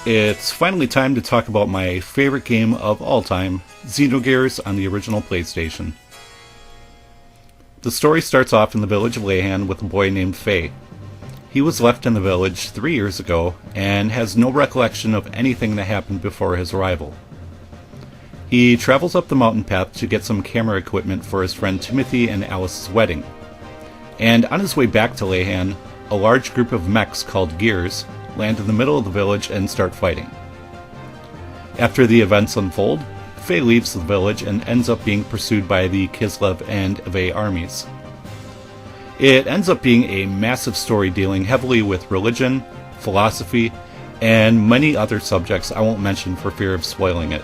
It's finally time to talk about my favorite game of all time, Xenogears on the original PlayStation. The story starts off in the village of Leyhan with a boy named Faye. He was left in the village 3 years ago and has no recollection of anything that happened before his arrival. He travels up the mountain path to get some camera equipment for his friend Timothy and Alice's wedding. And on his way back to Leyhan, a large group of mechs called Gears land in the middle of the village and start fighting. After the events unfold, Faye leaves the village and ends up being pursued by the Kislev and Eve armies. It ends up being a massive story dealing heavily with religion, philosophy, and many other subjects I won't mention for fear of spoiling it.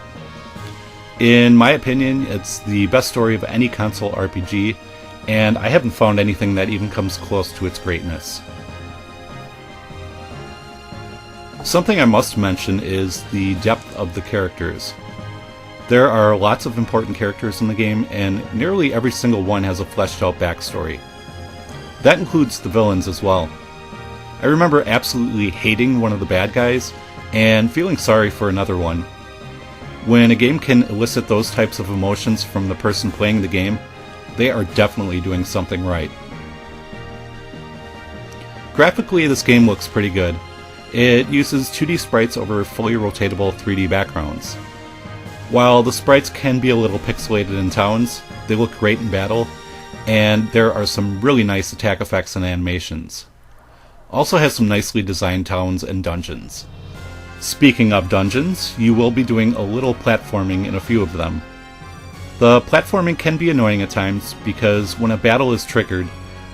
In my opinion, it's the best story of any console RPG, and I haven't found anything that even comes close to its greatness. Something I must mention is the depth of the characters. There are lots of important characters in the game, and nearly every single one has a fleshed out backstory. That includes the villains as well. I remember absolutely hating one of the bad guys, and feeling sorry for another one. When a game can elicit those types of emotions from the person playing the game, they are definitely doing something right. Graphically, this game looks pretty good. It uses 2D sprites over fully rotatable 3D backgrounds. While the sprites can be a little pixelated in towns, they look great in battle, and there are some really nice attack effects and animations. Also has some nicely designed towns and dungeons. Speaking of dungeons, you will be doing a little platforming in a few of them. The platforming can be annoying at times because when a battle is triggered,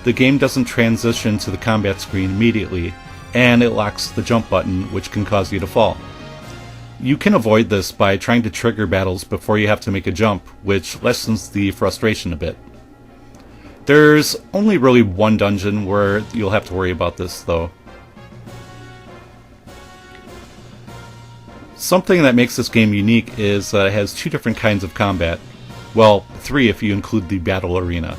the game doesn't transition to the combat screen immediately, and it locks the jump button, which can cause you to fall. You can avoid this by trying to trigger battles before you have to make a jump, which lessens the frustration a bit. There's only really one dungeon where you'll have to worry about this, though. Something that makes this game unique is that it has two different kinds of combat. Well, three if you include the battle arena.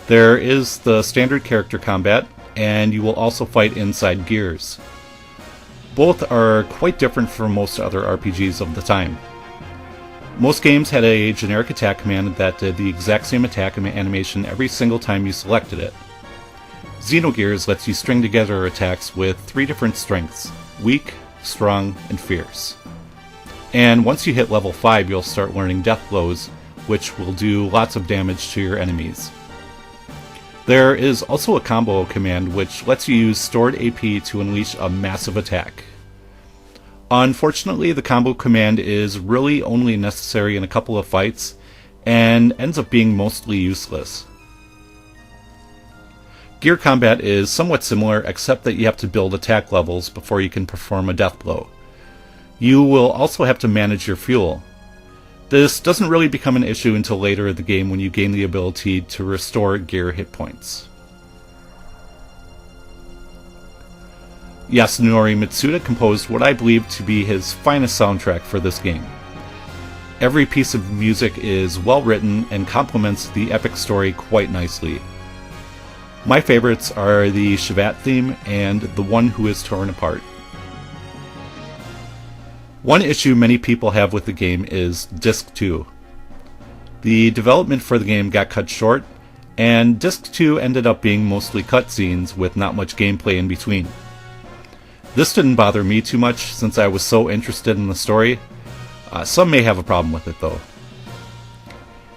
There is the standard character combat, and you will also fight inside Gears. Both are quite different from most other RPGs of the time. Most games had a generic attack command that did the exact same attack animation every single time you selected it. Xenogears lets you string together attacks with three different strengths: weak, strong, and fierce. And once you hit level 5, you'll start learning death blows, which will do lots of damage to your enemies. There is also a combo command which lets you use stored AP to unleash a massive attack. Unfortunately, the combo command is really only necessary in a couple of fights, and ends up being mostly useless. Gear combat is somewhat similar, except that you have to build attack levels before you can perform a death blow. You will also have to manage your fuel. This doesn't really become an issue until later in the game when you gain the ability to restore gear hit points. Yasunori Mitsuda composed what I believe to be his finest soundtrack for this game. Every piece of music is well written and complements the epic story quite nicely. My favorites are the Shivat theme and The One Who Is Torn Apart. One issue many people have with the game is Disc 2. The development for the game got cut short, and Disc 2 ended up being mostly cutscenes with not much gameplay in between. This didn't bother me too much since I was so interested in the story. Some may have a problem with it though.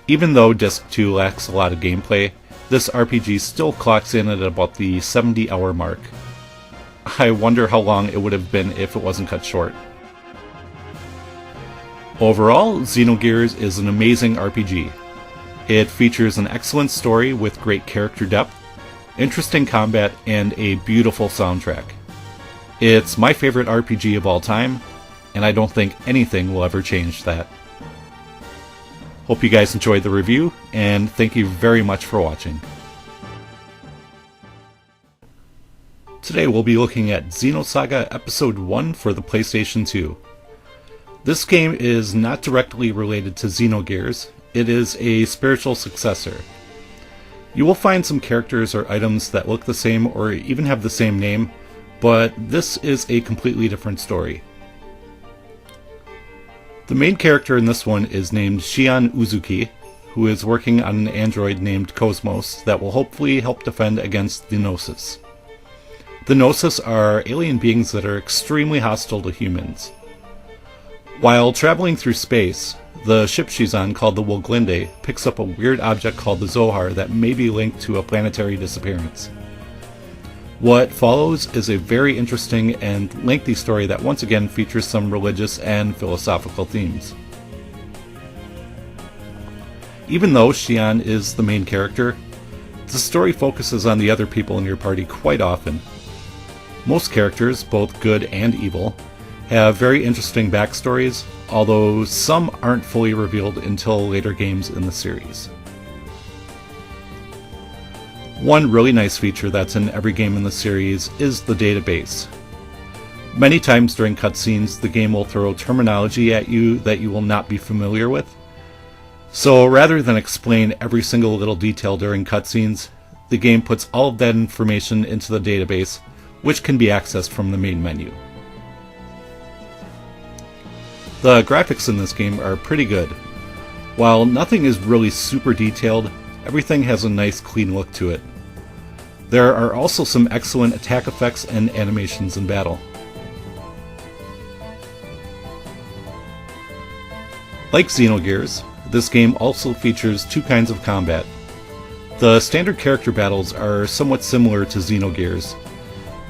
Even though Disc 2 lacks a lot of gameplay, this RPG still clocks in at about the 70-hour mark. I wonder how long it would have been if it wasn't cut short. Overall, Xenogears is an amazing RPG. It features an excellent story with great character depth, interesting combat, and a beautiful soundtrack. It's my favorite RPG of all time, and I don't think anything will ever change that. Hope you guys enjoyed the review, and thank you very much for watching. Today we'll be looking at Xenosaga Episode 1 for the PlayStation 2. This game is not directly related to Xenogears, it is a spiritual successor. You will find some characters or items that look the same or even have the same name, but this is a completely different story. The main character in this one is named Shion Uzuki, who is working on an android named Cosmos that will hopefully help defend against the Gnosis. The Gnosis are alien beings that are extremely hostile to humans. While traveling through space, the ship she's on, called the Woglinde, picks up a weird object called the Zohar that may be linked to a planetary disappearance. What follows is a very interesting and lengthy story that once again features some religious and philosophical themes. Even though Shion is the main character, the story focuses on the other people in your party quite often. Most characters, both good and evil, have very interesting backstories, although some aren't fully revealed until later games in the series. One really nice feature that's in every game in the series is the database. Many times during cutscenes, the game will throw terminology at you that you will not be familiar with. So rather than explain every single little detail during cutscenes, the game puts all of that information into the database, which can be accessed from the main menu. The graphics in this game are pretty good. While nothing is really super detailed, everything has a nice clean look to it. There are also some excellent attack effects and animations in battle. Like Xenogears, this game also features two kinds of combat. The standard character battles are somewhat similar to Xenogears.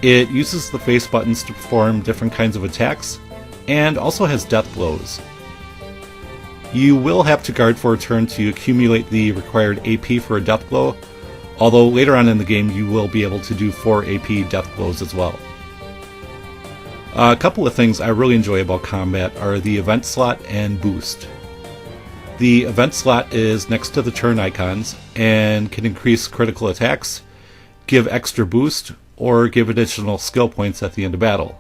It uses the face buttons to perform different kinds of attacks, and also has death blows. You will have to guard for a turn to accumulate the required AP for a death blow, although later on in the game you will be able to do 4 AP death blows as well. A couple of things I really enjoy about combat are the event slot and boost. The event slot is next to the turn icons and can increase critical attacks, give extra boost, or give additional skill points at the end of battle.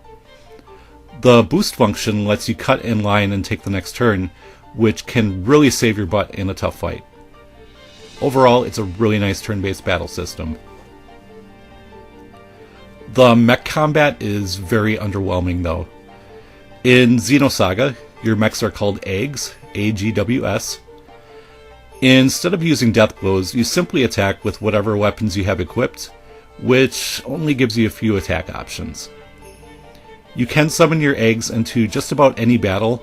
The boost function lets you cut in line and take the next turn, which can really save your butt in a tough fight. Overall, it's a really nice turn-based battle system. The mech combat is very underwhelming though. In Xenosaga, your mechs are called Eggs, AGWS. Instead of using death blows, you simply attack with whatever weapons you have equipped, which only gives you a few attack options. You can summon your eggs into just about any battle,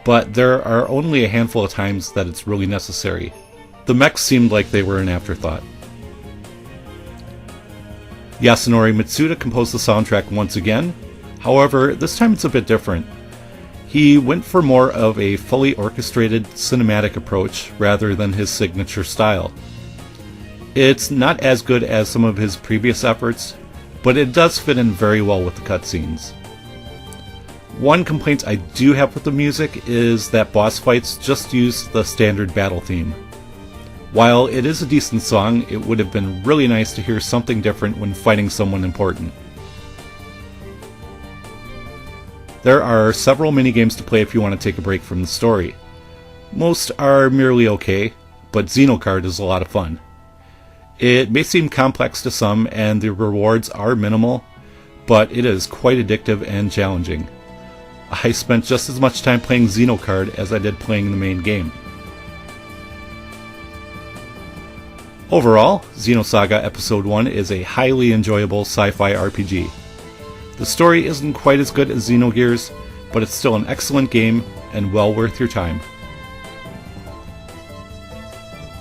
but there are only a handful of times that it's really necessary. The mechs seemed like they were an afterthought. Yasunori Mitsuda composed the soundtrack once again, however, this time it's a bit different. He went for more of a fully orchestrated cinematic approach rather than his signature style. It's not as good as some of his previous efforts, but it does fit in very well with the cutscenes. One complaint I do have with the music is that boss fights just use the standard battle theme. While it is a decent song, it would have been really nice to hear something different when fighting someone important. There are several minigames to play if you want to take a break from the story. Most are merely okay, but Xenocard is a lot of fun. It may seem complex to some and the rewards are minimal, but it is quite addictive and challenging. I spent just as much time playing Xenocard as I did playing the main game. Overall, Xenosaga Episode 1 is a highly enjoyable sci-fi RPG. The story isn't quite as good as Xenogears, but it's still an excellent game and well worth your time.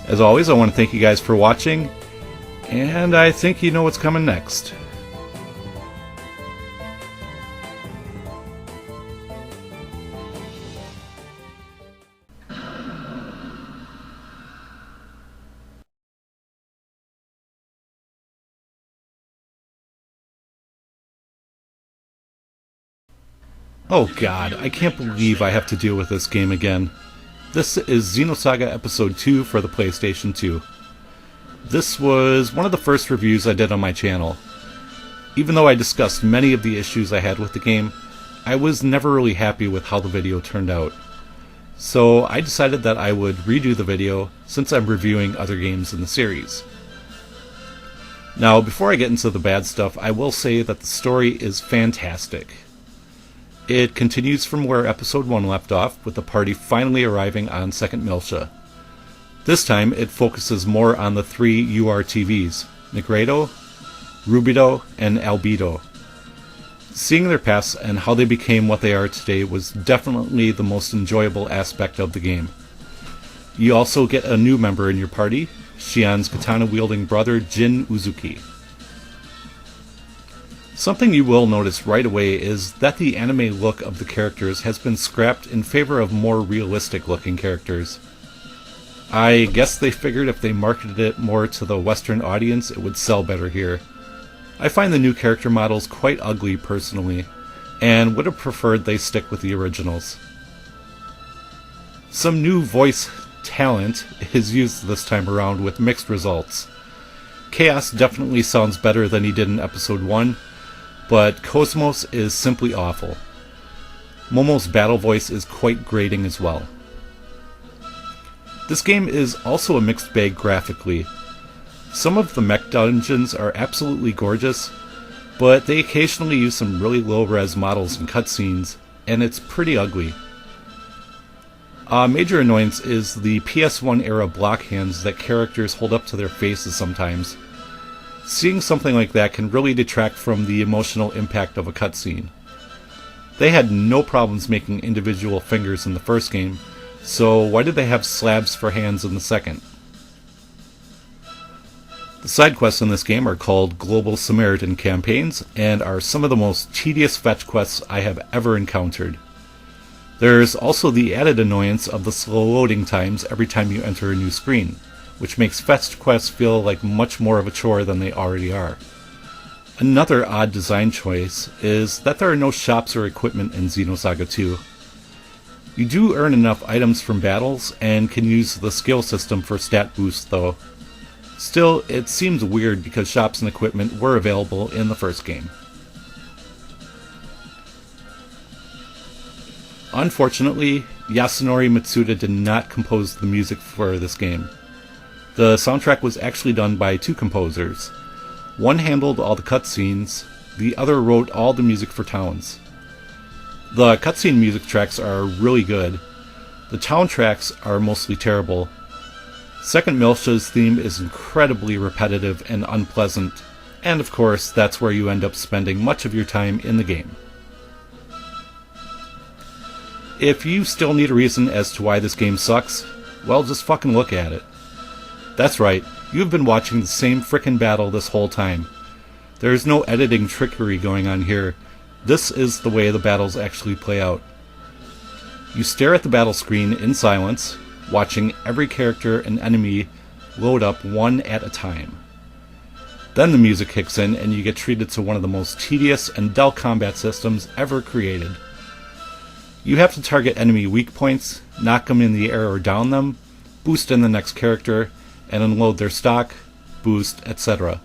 As always, I want to thank you guys for watching, and I think you know what's coming next. Oh god, I can't believe I have to deal with this game again. This is Xenosaga Episode 2 for the PlayStation 2. This was one of the first reviews I did on my channel. Even though I discussed many of the issues I had with the game, I was never really happy with how the video turned out. So I decided that I would redo the video since I'm reviewing other games in the series. Now, before I get into the bad stuff, I will say that the story is fantastic. It continues from where Episode 1 left off, with the party finally arriving on Second Miltia. This time, it focuses more on the three URTVs, Negredo, Rubido, and Albedo. Seeing their pasts and how they became what they are today was definitely the most enjoyable aspect of the game. You also get a new member in your party, Shion's katana-wielding brother Jin Uzuki. Something you will notice right away is that the anime look of the characters has been scrapped in favor of more realistic-looking characters. I guess they figured if they marketed it more to the Western audience, it would sell better here. I find the new character models quite ugly personally, and would have preferred they stick with the originals. Some new voice talent is used this time around with mixed results. Chaos definitely sounds better than he did in Episode 1, but Cosmos is simply awful. Momo's battle voice is quite grating as well. This game is also a mixed bag graphically. Some of the mech dungeons are absolutely gorgeous, but they occasionally use some really low-res models and cutscenes, and it's pretty ugly. A major annoyance is the PS1 era block hands that characters hold up to their faces sometimes. Seeing something like that can really detract from the emotional impact of a cutscene. They had no problems making individual fingers in the first game, so why did they have slabs for hands in the second? The side quests in this game are called Global Samaritan Campaigns, and are some of the most tedious fetch quests I have ever encountered. There's also the added annoyance of the slow loading times every time you enter a new screen, which makes fetch quests feel like much more of a chore than they already are. Another odd design choice is that there are no shops or equipment in Xenosaga II. You do earn enough items from battles, and can use the skill system for stat boosts though. Still, it seems weird because shops and equipment were available in the first game. Unfortunately, Yasunori Mitsuda did not compose the music for this game. The soundtrack was actually done by two composers. One handled all the cutscenes, the other wrote all the music for towns. The cutscene music tracks are really good. The town tracks are mostly terrible. Second Miltia's theme is incredibly repetitive and unpleasant, and of course, that's where you end up spending much of your time in the game. If you still need a reason as to why this game sucks, well, just fucking look at it. That's right, you've been watching the same frickin' battle this whole time. There's no editing trickery going on here. This is the way the battles actually play out. You stare at the battle screen in silence, watching every character and enemy load up one at a time. Then the music kicks in and you get treated to one of the most tedious and dull combat systems ever created. You have to target enemy weak points, knock them in the air or down them, boost in the next character, and unload their stock, boost, etc.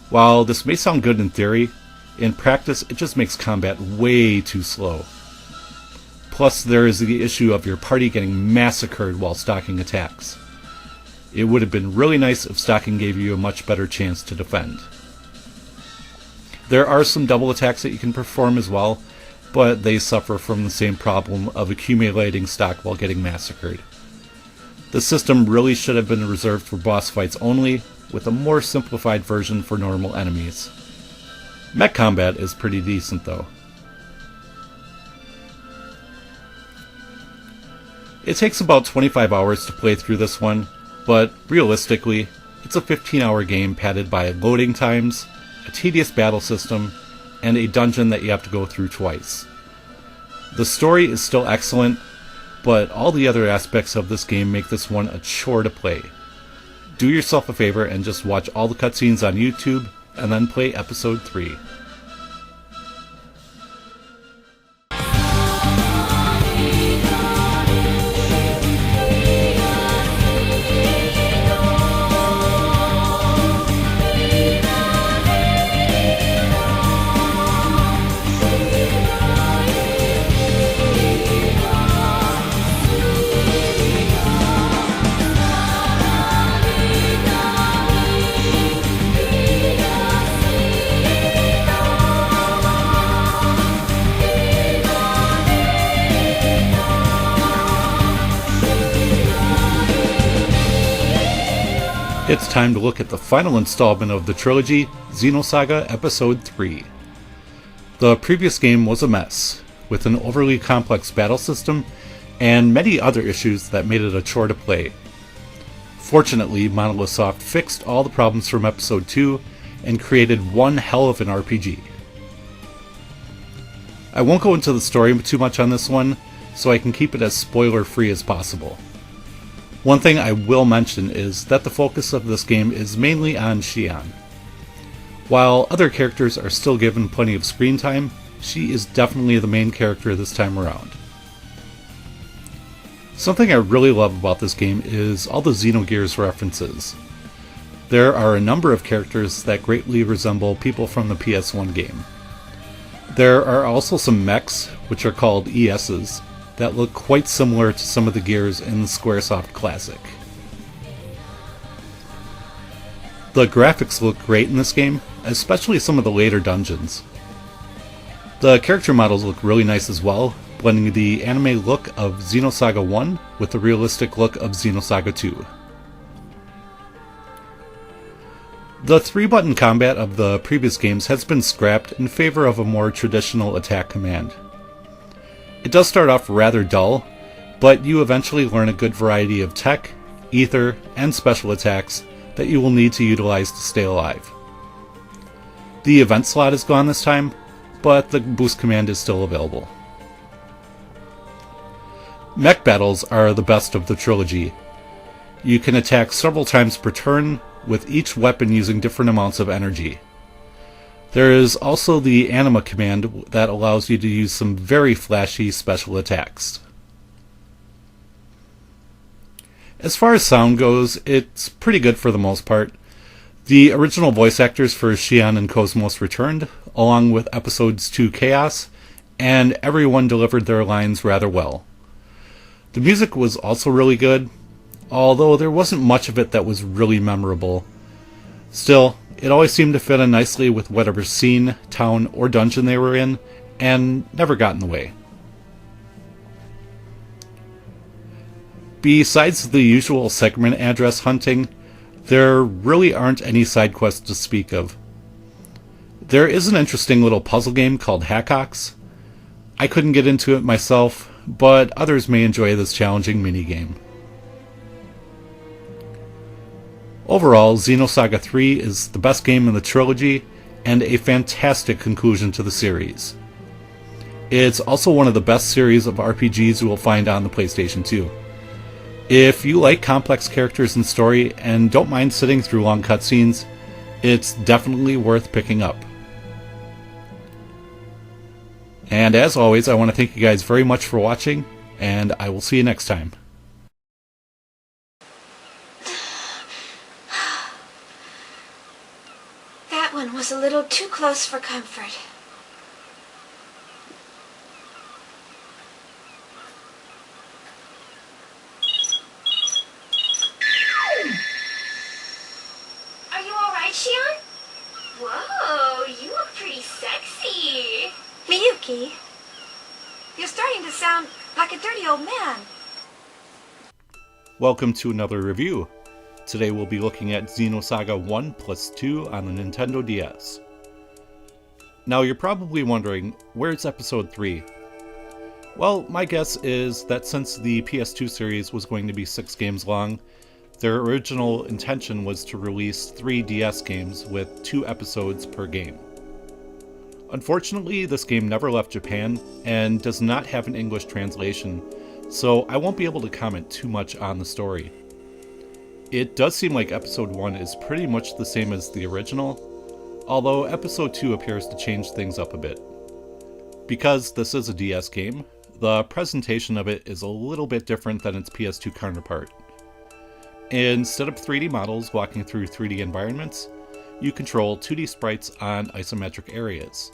While this may sound good in theory, in practice it just makes combat way too slow. Plus there is the issue of your party getting massacred while stocking attacks. It would have been really nice if stocking gave you a much better chance to defend. There are some double attacks that you can perform as well, but they suffer from the same problem of accumulating stock while getting massacred. The system really should have been reserved for boss fights only, with a more simplified version for normal enemies. Mech combat is pretty decent though. It takes about 25 hours to play through this one, but realistically, it's a 15-hour game padded by loading times, a tedious battle system, and a dungeon that you have to go through twice. The story is still excellent, but all the other aspects of this game make this one a chore to play. Do yourself a favor and just watch all the cutscenes on YouTube, and then play Episode 3. It's time to look at the final installment of the trilogy, Xenosaga Episode III. The previous game was a mess, with an overly complex battle system and many other issues that made it a chore to play. Fortunately, Monolith Soft fixed all the problems from Episode 2 and created one hell of an RPG. I won't go into the story too much on this one, so I can keep it as spoiler-free as possible. One thing I will mention is that the focus of this game is mainly on Xian. While other characters are still given plenty of screen time, she is definitely the main character this time around. Something I really love about this game is all the Xenogears references. There are a number of characters that greatly resemble people from the PS1 game. There are also some mechs, which are called ESs, that look quite similar to some of the gears in the Squaresoft Classic. The graphics look great in this game, especially some of the later dungeons. The character models look really nice as well, blending the anime look of Xenosaga I with the realistic look of Xenosaga II. The 3-button combat of the previous games has been scrapped in favor of a more traditional attack command. It does start off rather dull, but you eventually learn a good variety of tech, ether, and special attacks that you will need to utilize to stay alive. The event slot is gone this time, but the boost command is still available. Mech battles are the best of the trilogy. You can attack several times per turn, with each weapon using different amounts of energy. There is also the Anima command that allows you to use some very flashy special attacks. As far as sound goes, it's pretty good for the most part. The original voice actors for Xian and Cosmos returned, along with Episodes 2 Chaos, and everyone delivered their lines rather well. The music was also really good, although there wasn't much of it that was really memorable. Still, it always seemed to fit in nicely with whatever scene, town, or dungeon they were in, and never got in the way. Besides the usual segment address hunting, there really aren't any side quests to speak of. There is an interesting little puzzle game called Hackox. I couldn't get into it myself, but others may enjoy this challenging minigame. Overall, Xenosaga III is the best game in the trilogy, and a fantastic conclusion to the series. It's also one of the best series of RPGs you will find on the PlayStation 2. If you like complex characters and story, and don't mind sitting through long cutscenes, it's definitely worth picking up. And as always, I want to thank you guys very much for watching, and I will see you next time. That one was a little too close for comfort. Are you alright, Xian? Whoa, you look pretty sexy. Miyuki, you're starting to sound like a dirty old man. Welcome to another review. Today we'll be looking at Xenosaga I+II on the Nintendo DS. Now you're probably wondering, where's Episode 3? Well, my guess is that since the PS2 series was going to be 6 games long, their original intention was to release 3 DS games with 2 episodes per game. Unfortunately, this game never left Japan and does not have an English translation, so I won't be able to comment too much on the story. It does seem like Episode 1 is pretty much the same as the original, although Episode 2 appears to change things up a bit. Because this is a DS game, the presentation of it is a little bit different than its PS2 counterpart. Instead of 3D models walking through 3D environments, you control 2D sprites on isometric areas.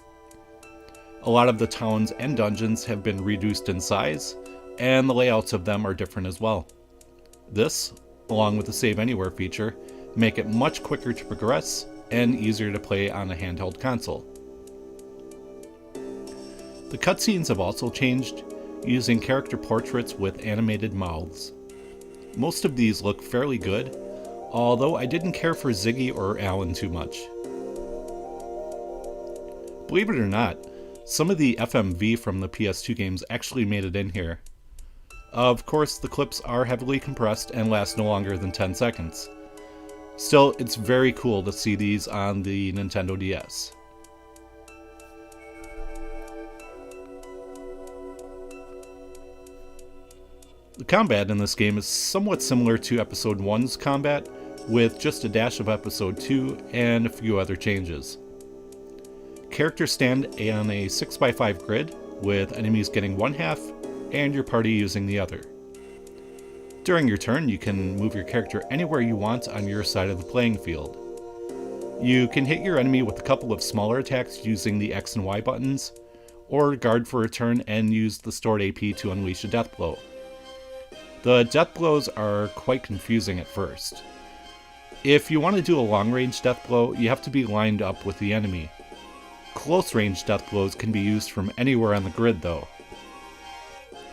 A lot of the towns and dungeons have been reduced in size, and the layouts of them are different as well. This, along with the Save Anywhere feature, make it much quicker to progress and easier to play on a handheld console. The cutscenes have also changed, using character portraits with animated mouths. Most of these look fairly good, although I didn't care for Ziggy or Alan too much. Believe it or not, some of the FMV from the PS2 games actually made it in here. Of course, the clips are heavily compressed and last no longer than 10 seconds. Still, it's very cool to see these on the Nintendo DS. The combat in this game is somewhat similar to Episode 1's combat, with just a dash of Episode 2 and a few other changes. Characters stand on a 6x5 grid, with enemies getting one half and your party using the other. During your turn, you can move your character anywhere you want on your side of the playing field. You can hit your enemy with a couple of smaller attacks using the X and Y buttons, or guard for a turn and use the stored AP to unleash a death blow. The death blows are quite confusing at first. If you want to do a long-range death blow, you have to be lined up with the enemy. Close-range death blows can be used from anywhere on the grid though.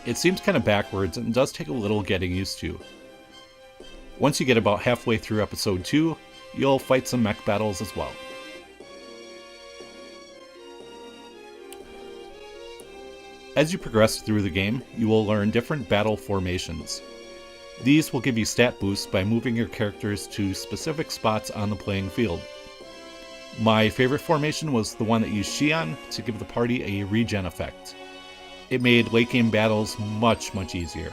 It seems kind of backwards and does take a little getting used to. Once you get about halfway through Episode 2, you'll fight some mech battles as well. As you progress through the game, you will learn different battle formations. These will give you stat boosts by moving your characters to specific spots on the playing field. My favorite formation was the one that used Xion to give the party a regen effect. It made late game battles much easier.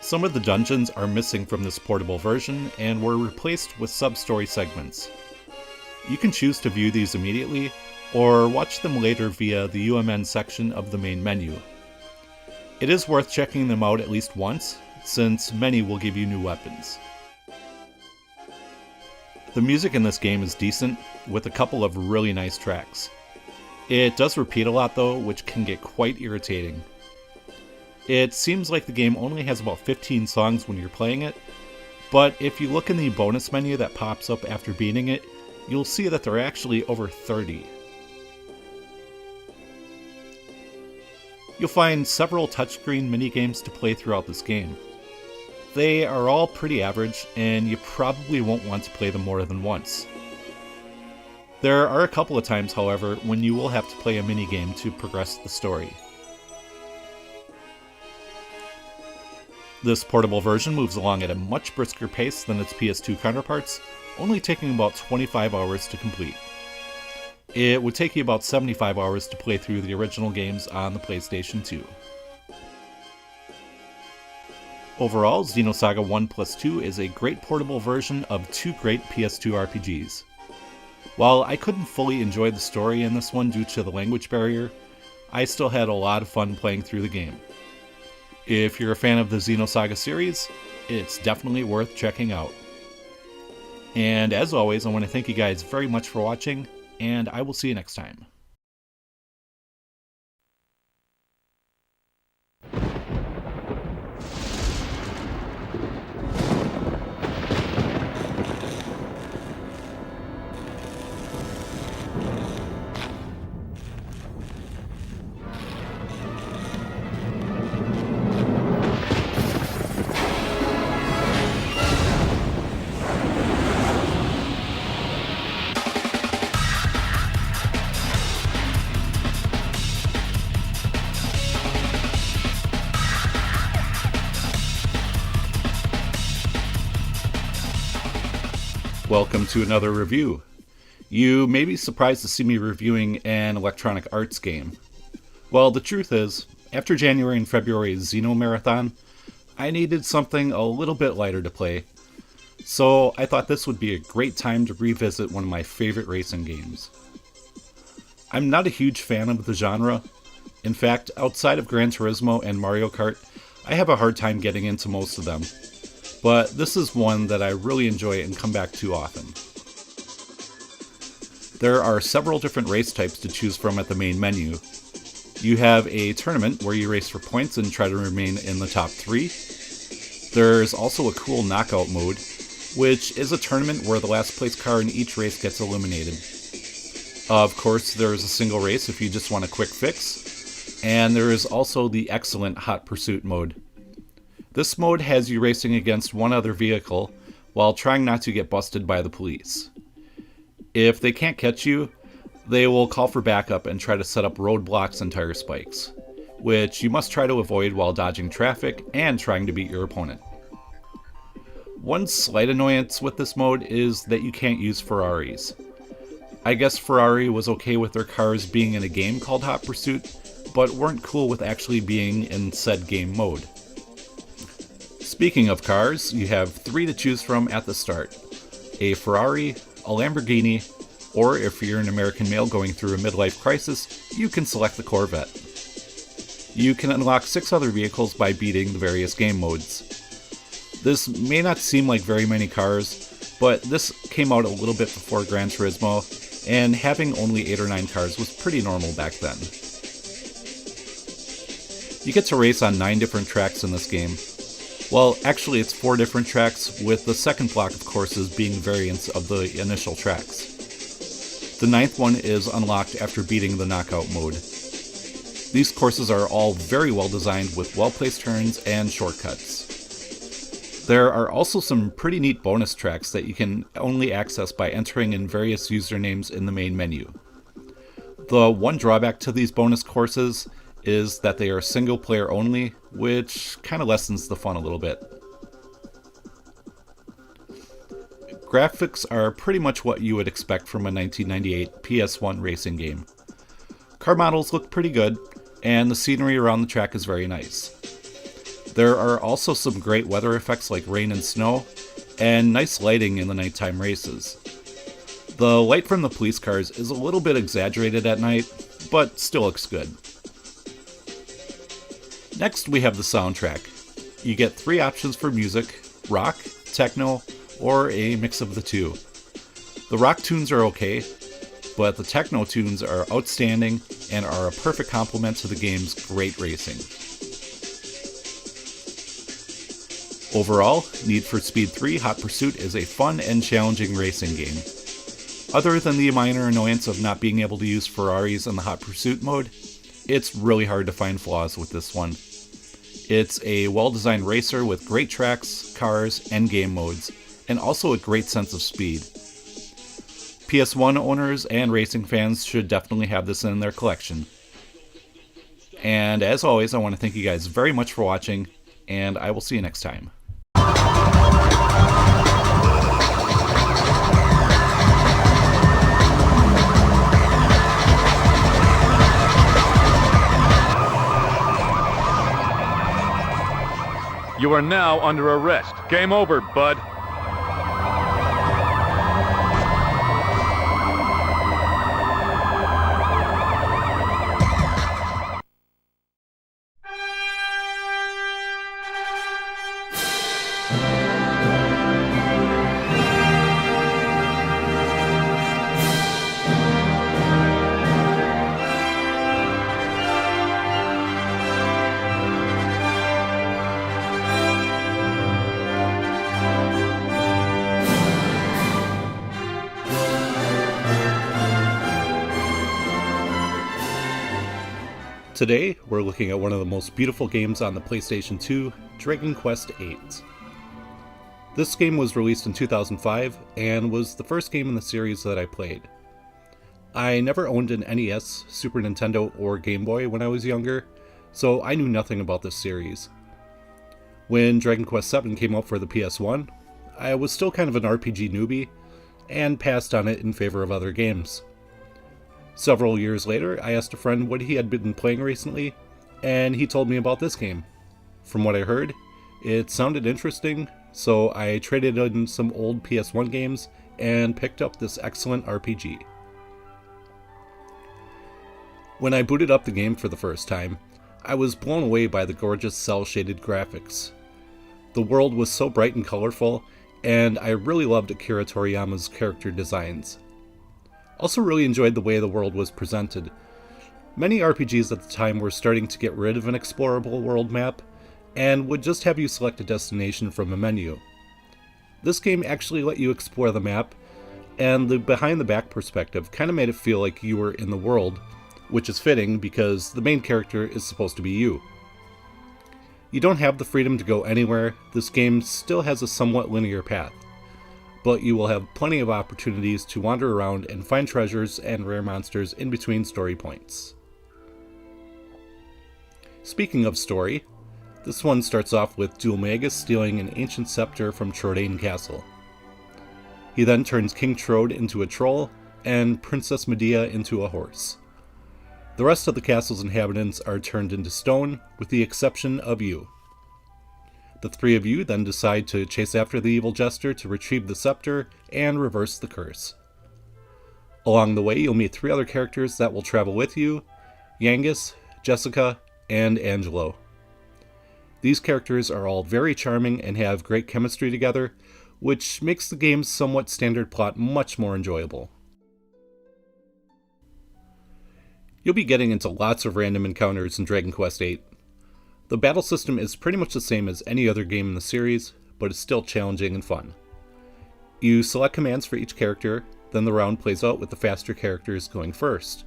Some of the dungeons are missing from this portable version and were replaced with sub-story segments. You can choose to view these immediately, or watch them later via the UMN section of the main menu. It is worth checking them out at least once, since many will give you new weapons. The music in this game is decent, with a couple of really nice tracks. It does repeat a lot though, which can get quite irritating. It seems like the game only has about 15 songs when you're playing it, but if you look in the bonus menu that pops up after beating it, you'll see that there are actually over 30. You'll find several touchscreen minigames to play throughout this game. They are all pretty average, and you probably won't want to play them more than once. There are a couple of times, however, when you will have to play a minigame to progress the story. This portable version moves along at a much brisker pace than its PS2 counterparts, only taking about 25 hours to complete. It would take you about 75 hours to play through the original games on the PlayStation 2. Overall, Xenosaga I+II is a great portable version of two great PS2 RPGs. While I couldn't fully enjoy the story in this one due to the language barrier, I still had a lot of fun playing through the game. If you're a fan of the Xenosaga series, it's definitely worth checking out. And as always, I want to thank you guys very much for watching, and I will see you next time. Welcome to another review. You may be surprised to see me reviewing an Electronic Arts game. Well, the truth is, after January and February's Xeno Marathon, I needed something a little bit lighter to play, so I thought this would be a great time to revisit one of my favorite racing games. I'm not a huge fan of the genre. In fact, outside of Gran Turismo and Mario Kart, I have a hard time getting into most of them. But this is one that I really enjoy and come back to often. There are several different race types to choose from at the main menu. You have a tournament where you race for points and try to remain in the top 3. There's also a cool knockout mode, which is a tournament where the last place car in each race gets eliminated. Of course, there's a single race if you just want a quick fix, and there is also the excellent Hot Pursuit mode. This mode has you racing against one other vehicle while trying not to get busted by the police. If they can't catch you, they will call for backup and try to set up roadblocks and tire spikes, which you must try to avoid while dodging traffic and trying to beat your opponent. One slight annoyance with this mode is that you can't use Ferraris. I guess Ferrari was okay with their cars being in a game called Hot Pursuit, but weren't cool with actually being in said game mode. Speaking of cars, you have 3 to choose from at the start: a Ferrari, a Lamborghini, or if you're an American male going through a midlife crisis, you can select the Corvette. You can unlock 6 other vehicles by beating the various game modes. This may not seem like very many cars, but this came out a little bit before Gran Turismo, and having only 8 or 9 cars was pretty normal back then. You get to race on 9 different tracks in this game. Well, actually it's 4 different tracks, with the second block of courses being variants of the initial tracks. The 9th one is unlocked after beating the knockout mode. These courses are all very well designed with well-placed turns and shortcuts. There are also some pretty neat bonus tracks that you can only access by entering in various usernames in the main menu. The one drawback to these bonus courses is that they are single player only, which kind of lessens the fun a little bit. Graphics are pretty much what you would expect from a 1998 PS1 racing game. Car models look pretty good, and the scenery around the track is very nice. There are also some great weather effects like rain and snow, and nice lighting in the nighttime races. The light from the police cars is a little bit exaggerated at night, but still looks good. Next we have the soundtrack. You get 3 options for music: rock, techno, or a mix of the two. The rock tunes are okay, but the techno tunes are outstanding and are a perfect complement to the game's great racing. Overall, Need for Speed 3 Hot Pursuit is a fun and challenging racing game. Other than the minor annoyance of not being able to use Ferraris in the Hot Pursuit mode, it's really hard to find flaws with this one. It's a well-designed racer with great tracks, cars, and game modes, and also a great sense of speed. PS1 owners and racing fans should definitely have this in their collection. And as always, I want to thank you guys very much for watching, and I will see you next time. You are now under arrest. Game over, bud. Today, we're looking at one of the most beautiful games on the PlayStation 2, Dragon Quest VIII. This game was released in 2005, and was the first game in the series that I played. I never owned an NES, Super Nintendo, or Game Boy when I was younger, so I knew nothing about this series. When Dragon Quest VII came out for the PS1, I was still kind of an RPG newbie, and passed on it in favor of other games. Several years later, I asked a friend what he had been playing recently, and he told me about this game. From what I heard, it sounded interesting, so I traded in some old PS1 games and picked up this excellent RPG. When I booted up the game for the first time, I was blown away by the gorgeous cel-shaded graphics. The world was so bright and colorful, and I really loved Akira Toriyama's character designs. Also really enjoyed the way the world was presented. Many RPGs at the time were starting to get rid of an explorable world map, and would just have you select a destination from a menu. This game actually let you explore the map, and the behind-the-back perspective kind of made it feel like you were in the world, which is fitting because the main character is supposed to be you. You don't have the freedom to go anywhere. This game still has a somewhat linear path, but you will have plenty of opportunities to wander around and find treasures and rare monsters in between story points. Speaking of story, this one starts off with Dulmagus stealing an ancient scepter from Trodain Castle. He then turns King Trode into a troll and Princess Medea into a horse. The rest of the castle's inhabitants are turned into stone, with the exception of you. The three of you then decide to chase after the evil jester to retrieve the scepter and reverse the curse. Along the way, you'll meet three other characters that will travel with you: Yangus, Jessica, and Angelo. These characters are all very charming and have great chemistry together, which makes the game's somewhat standard plot much more enjoyable. You'll be getting into lots of random encounters in Dragon Quest VIII. The battle system is pretty much the same as any other game in the series, but it's still challenging and fun. You select commands for each character, then the round plays out with the faster characters going first.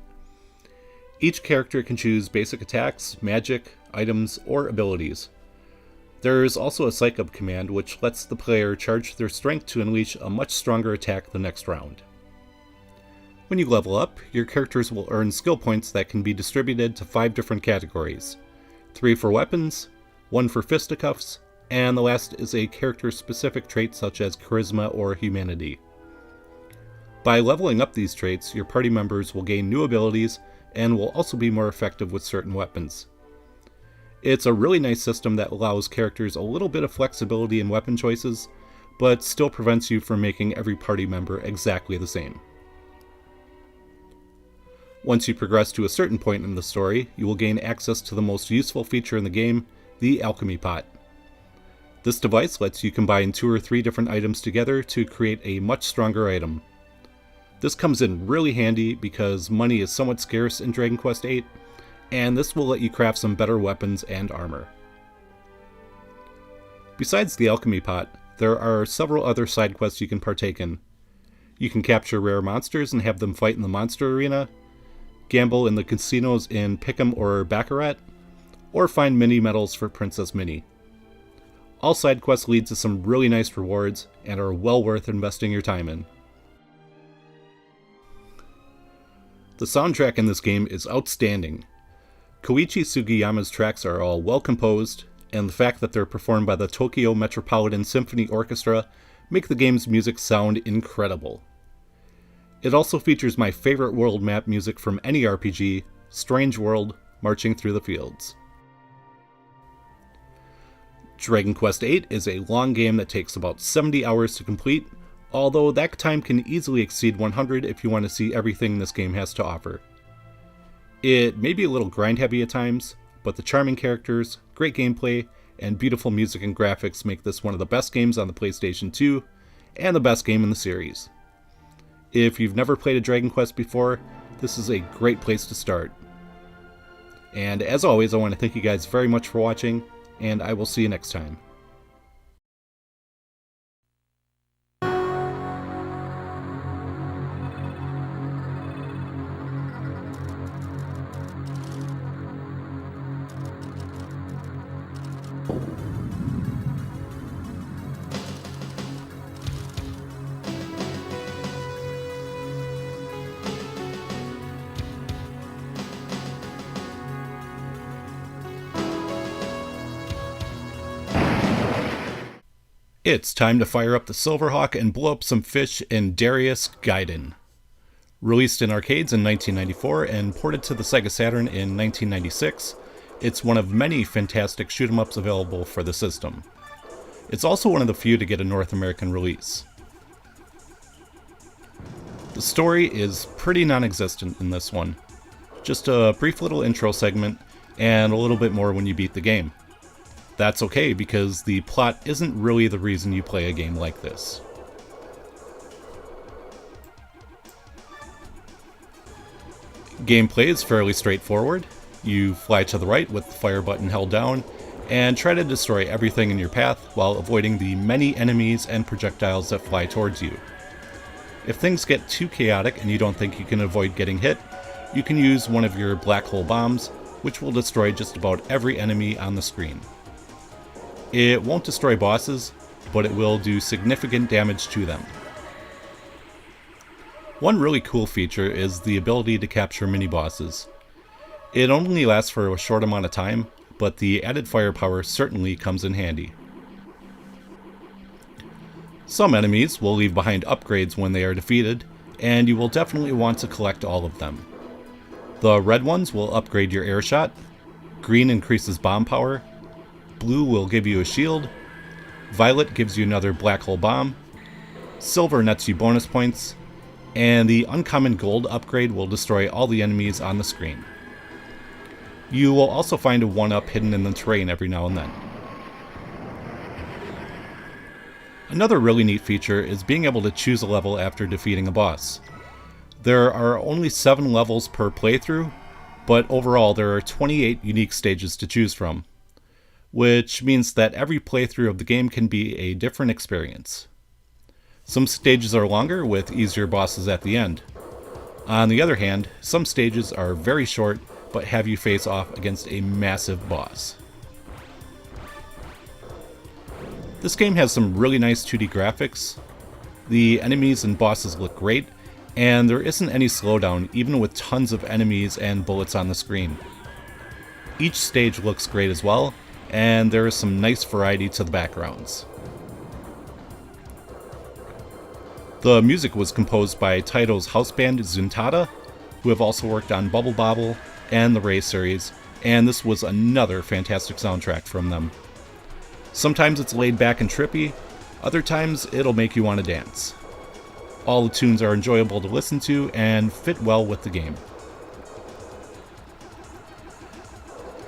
Each character can choose basic attacks, magic, items, or abilities. There is also a Psych Up command which lets the player charge their strength to unleash a much stronger attack the next round. When you level up, your characters will earn skill points that can be distributed to 5 different categories. 3 for weapons, 1 for fisticuffs, and the last is a character-specific trait such as charisma or humanity. By leveling up these traits, your party members will gain new abilities and will also be more effective with certain weapons. It's a really nice system that allows characters a little bit of flexibility in weapon choices, but still prevents you from making every party member exactly the same. Once you progress to a certain point in the story, you will gain access to the most useful feature in the game, the Alchemy Pot. This device lets you combine 2 or 3 different items together to create a much stronger item. This comes in really handy because money is somewhat scarce in Dragon Quest VIII, and this will let you craft some better weapons and armor. Besides the Alchemy Pot, there are several other side quests you can partake in. You can capture rare monsters and have them fight in the monster arena, gamble in the casinos in Pick'em or Baccarat, or find mini medals for Princess Minnie. All side quests lead to some really nice rewards and are well worth investing your time in. The soundtrack in this game is outstanding. Koichi Sugiyama's tracks are all well composed, and the fact that they're performed by the Tokyo Metropolitan Symphony Orchestra make the game's music sound incredible. It also features my favorite world map music from any RPG, Strange World, Marching Through the Fields. Dragon Quest VIII is a long game that takes about 70 hours to complete, although that time can easily exceed 100 if you want to see everything this game has to offer. It may be a little grind heavy at times, but the charming characters, great gameplay, and beautiful music and graphics make this one of the best games on the PlayStation 2, and the best game in the series. If you've never played a Dragon Quest before, this is a great place to start. And as always, I want to thank you guys very much for watching, and I will see you next time. It's time to fire up the Silverhawk and blow up some fish in Darious Gaiden. Released in arcades in 1994 and ported to the Sega Saturn in 1996, it's one of many fantastic shoot-'em-ups available for the system. It's also one of the few to get a North American release. The story is pretty non-existent in this one. Just a brief little intro segment, and a little bit more when you beat the game. That's okay, because the plot isn't really the reason you play a game like this. Gameplay is fairly straightforward. You fly to the right with the fire button held down, and try to destroy everything in your path while avoiding the many enemies and projectiles that fly towards you. If things get too chaotic and you don't think you can avoid getting hit, you can use one of your black hole bombs, which will destroy just about every enemy on the screen. It won't destroy bosses, but it will do significant damage to them. One really cool feature is the ability to capture mini-bosses. It only lasts for a short amount of time, but the added firepower certainly comes in handy. Some enemies will leave behind upgrades when they are defeated, and you will definitely want to collect all of them. The red ones will upgrade your air shot, green increases bomb power, blue will give you a shield, violet gives you another black hole bomb, silver nets you bonus points, and the uncommon gold upgrade will destroy all the enemies on the screen. You will also find a 1-up hidden in the terrain every now and then. Another really neat feature is being able to choose a level after defeating a boss. There are only 7 levels per playthrough, but overall there are 28 unique stages to choose from, which means that every playthrough of the game can be a different experience. Some stages are longer with easier bosses at the end. On the other hand, some stages are very short but have you face off against a massive boss. This game has some really nice 2D graphics, the enemies and bosses look great, and there isn't any slowdown even with tons of enemies and bullets on the screen. Each stage looks great as well, and there is some nice variety to the backgrounds. The music was composed by Taito's house band Zuntata, who have also worked on Bubble Bobble and the Ray series, and this was another fantastic soundtrack from them. Sometimes it's laid back and trippy, other times it'll make you want to dance. All the tunes are enjoyable to listen to and fit well with the game.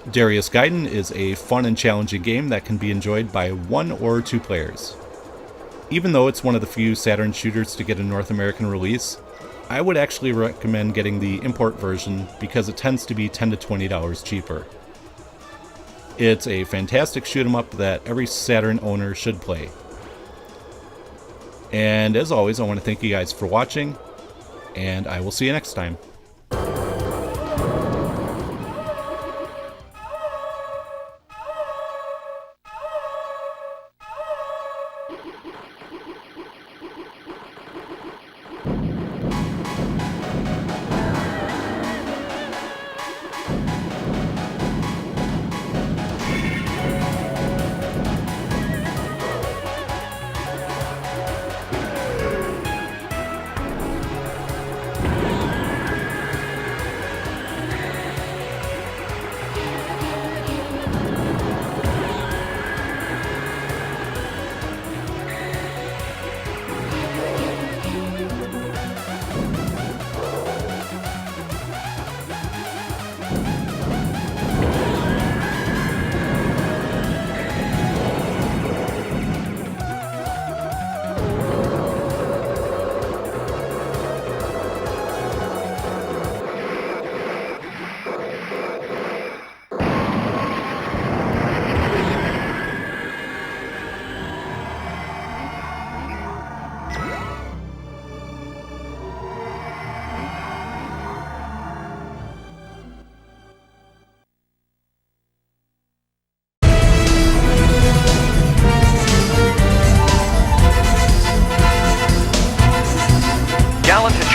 Darious Gaiden is a fun and challenging game that can be enjoyed by 1 or 2 players. Even though it's one of the few Saturn shooters to get a North American release, I would actually recommend getting the import version because it tends to be $10 to $20 cheaper. It's a fantastic shoot 'em up that every Saturn owner should play. And as always, I want to thank you guys for watching, and I will see you next time.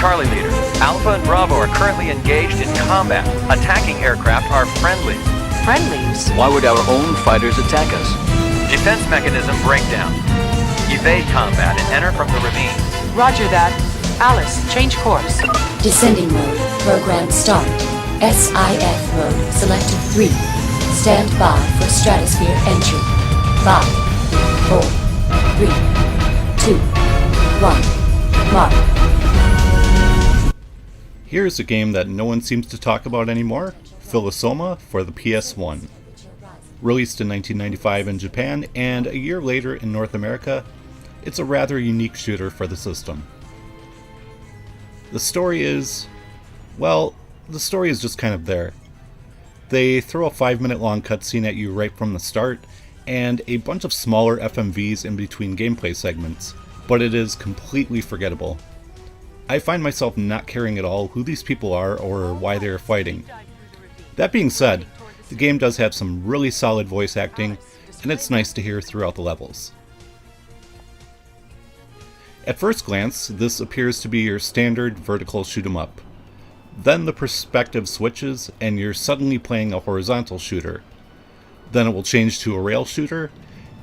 Charlie Leader. Alpha and Bravo are currently engaged in combat. Attacking aircraft are friendly. Friendlies? Why would our own fighters attack us? Defense mechanism breakdown. Evade combat and enter from the ravine. Roger that. Alice, change course. Descending mode. Program start. SIF mode selected 3. Stand by for stratosphere entry. 5, 4, 3, 2, 1. Mark. Here's a game that no one seems to talk about anymore, Philosoma for the PS1. Released in 1995 in Japan and a year later in North America, it's a rather unique shooter for the system. The story is, well, the story is just kind of there. They throw a 5-minute long cutscene at you right from the start, and a bunch of smaller FMVs in between gameplay segments, but it is completely forgettable. I find myself not caring at all who these people are or why they are fighting. That being said, the game does have some really solid voice acting, and it's nice to hear throughout the levels. At first glance, this appears to be your standard vertical shoot 'em up. Then the perspective switches and you're suddenly playing a horizontal shooter. Then it will change to a rail shooter,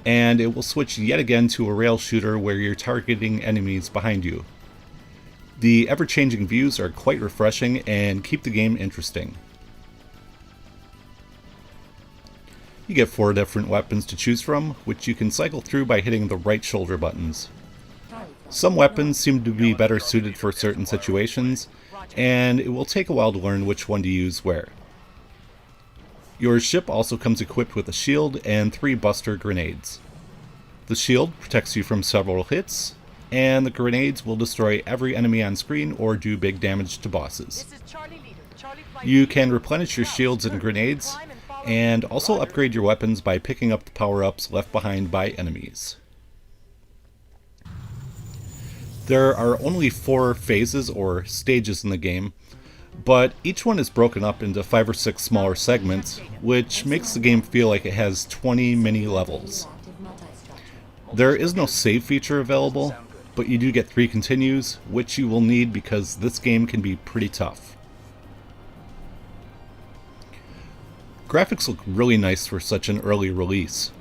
and it will switch yet again to a rail shooter where you're targeting enemies behind you. The ever-changing views are quite refreshing and keep the game interesting. You get 4 different weapons to choose from, which you can cycle through by hitting the right shoulder buttons. Some weapons seem to be better suited for certain situations, and it will take a while to learn which one to use where. Your ship also comes equipped with a shield and 3 buster grenades. The shield protects you from several hits, and the grenades will destroy every enemy on screen or do big damage to bosses. You can replenish your shields and grenades, and also upgrade your weapons by picking up the power-ups left behind by enemies. There are only 4 phases or stages in the game, but each one is broken up into 5 or 6 smaller segments, which makes the game feel like it has 20 mini levels. There is no save feature available, but you do get 3 continues, which you will need because this game can be pretty tough. Graphics look really nice for such an early release.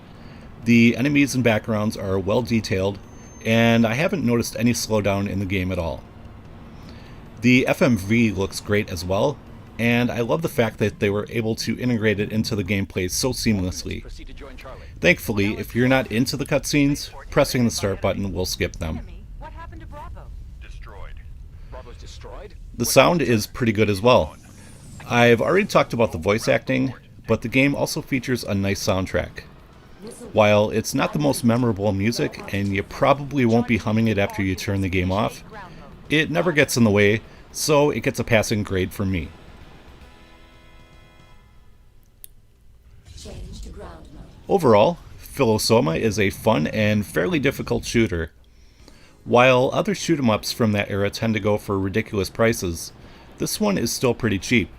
The enemies and backgrounds are well detailed, and I haven't noticed any slowdown in the game at all. The FMV looks great as well, and I love the fact that they were able to integrate it into the gameplay so seamlessly. Thankfully, if you're not into the cutscenes, pressing the start button will skip them. The sound is pretty good as well. I've already talked about the voice acting, but the game also features a nice soundtrack. While it's not the most memorable music, and you probably won't be humming it after you turn the game off, it never gets in the way, so it gets a passing grade from me. Overall, Philosoma is a fun and fairly difficult shooter. While other shoot 'em ups from that era tend to go for ridiculous prices, this one is still pretty cheap.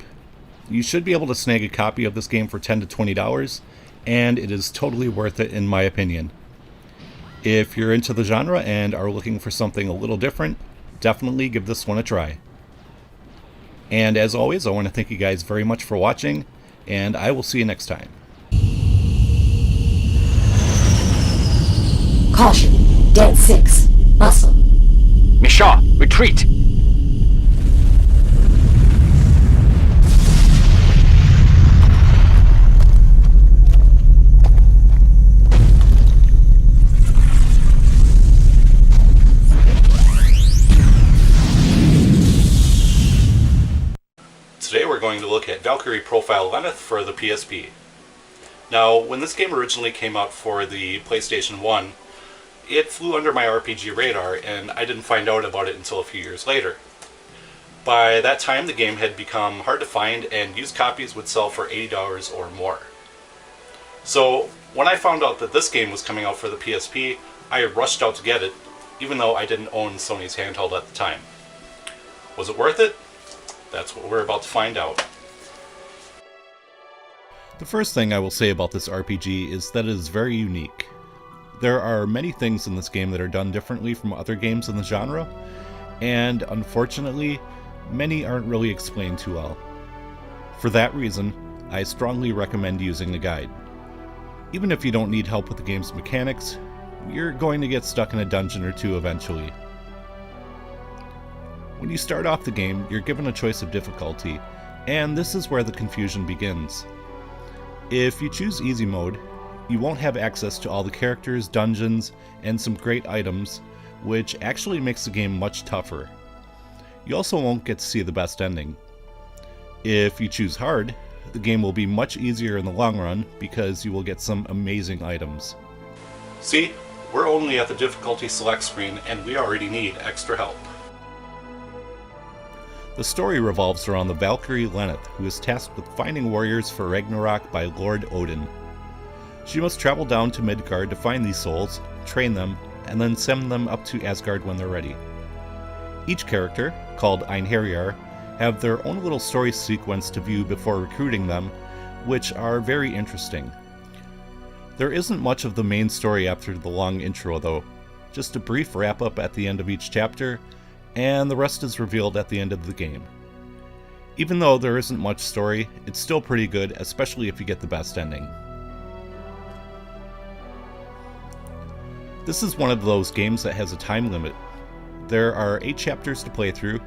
You should be able to snag a copy of this game for $10 to $20, and it is totally worth it in my opinion. If you're into the genre and are looking for something a little different, definitely give this one a try. And as always, I want to thank you guys very much for watching, and I will see you next time. Caution, Dead 6, muscle. Misha, retreat! Today we're going to look at Valkyrie Profile Lenneth for the PSP. Now, when this game originally came out for the PlayStation 1, it flew under my RPG radar, and I didn't find out about it until a few years later. By that time, the game had become hard to find, and used copies would sell for $80 or more. So, when I found out that this game was coming out for the PSP, I rushed out to get it, even though I didn't own Sony's handheld at the time. Was it worth it? That's what we're about to find out. The first thing I will say about this RPG is that it is very unique. There are many things in this game that are done differently from other games in the genre, and unfortunately, many aren't really explained too well. For that reason, I strongly recommend using the guide. Even if you don't need help with the game's mechanics, you're going to get stuck in a dungeon or two eventually. When you start off the game, you're given a choice of difficulty, and this is where the confusion begins. If you choose easy mode, you won't have access to all the characters, dungeons, and some great items, which actually makes the game much tougher. You also won't get to see the best ending. If you choose hard, the game will be much easier in the long run because you will get some amazing items. See, we're only at the difficulty select screen and we already need extra help. The story revolves around the Valkyrie Lenneth, who is tasked with finding warriors for Ragnarok by Lord Odin. She must travel down to Midgard to find these souls, train them, and then send them up to Asgard when they're ready. Each character, called Einherjar, have their own little story sequence to view before recruiting them, which are very interesting. There isn't much of the main story after the long intro though, just a brief wrap up at the end of each chapter, and the rest is revealed at the end of the game. Even though there isn't much story, it's still pretty good, especially if you get the best ending. This is one of those games that has a time limit. There are 8 chapters to play through,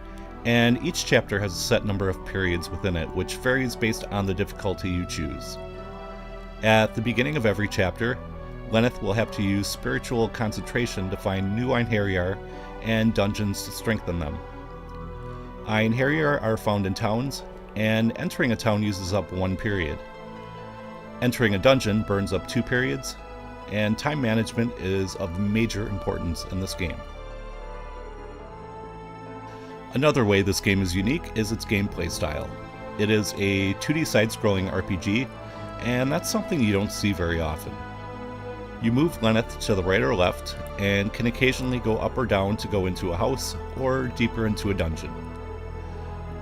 and each chapter has a set number of periods within it, which varies based on the difficulty you choose. At the beginning of every chapter, Lenneth will have to use spiritual concentration to find new Einherjar and dungeons to strengthen them. Einherjar are found in towns, and entering a town uses up 1 period. Entering a dungeon burns up 2 periods, and time management is of major importance in this game. Another way this game is unique is its gameplay style. It is a 2D side-scrolling RPG, and that's something you don't see very often. You move Lenneth to the right or left, and can occasionally go up or down to go into a house, or deeper into a dungeon.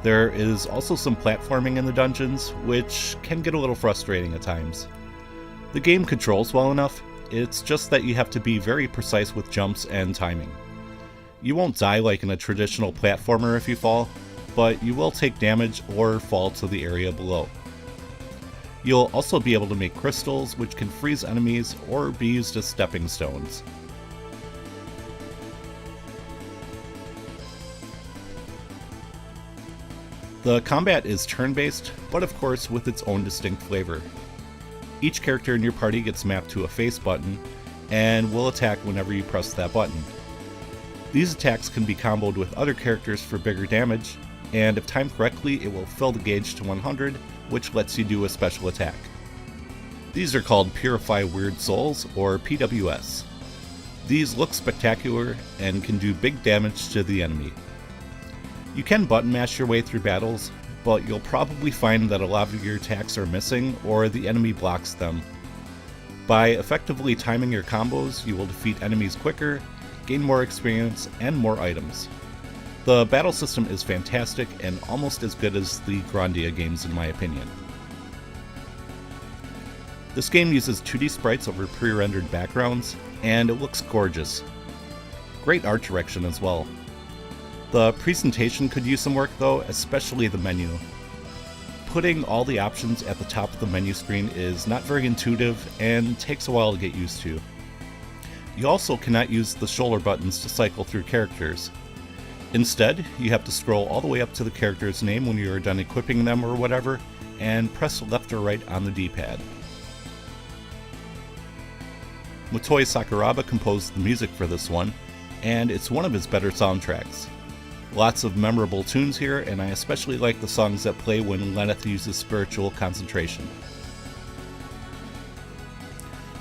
There is also some platforming in the dungeons, which can get a little frustrating at times. The game controls well enough, it's just that you have to be very precise with jumps and timing. You won't die like in a traditional platformer if you fall, but you will take damage or fall to the area below. You'll also be able to make crystals, which can freeze enemies or be used as stepping stones. The combat is turn-based, but of course with its own distinct flavor. Each character in your party gets mapped to a face button, and will attack whenever you press that button. These attacks can be comboed with other characters for bigger damage, and if timed correctly it will fill the gauge to 100, which lets you do a special attack. These are called Purify Weird Souls, or PWS. These look spectacular and can do big damage to the enemy. You can button mash your way through battles, but you'll probably find that a lot of your attacks are missing or the enemy blocks them. By effectively timing your combos, you will defeat enemies quicker, gain more experience, and more items. The battle system is fantastic and almost as good as the Grandia games in my opinion. This game uses 2D sprites over pre-rendered backgrounds, and it looks gorgeous. Great art direction as well. The presentation could use some work though, especially the menu. Putting all the options at the top of the menu screen is not very intuitive and takes a while to get used to. You also cannot use the shoulder buttons to cycle through characters. Instead, you have to scroll all the way up to the character's name when you are done equipping them or whatever, and press left or right on the D-pad. Motoi Sakuraba composed the music for this one, and it's one of his better soundtracks. Lots of memorable tunes here, and I especially like the songs that play when Lenneth uses spiritual concentration.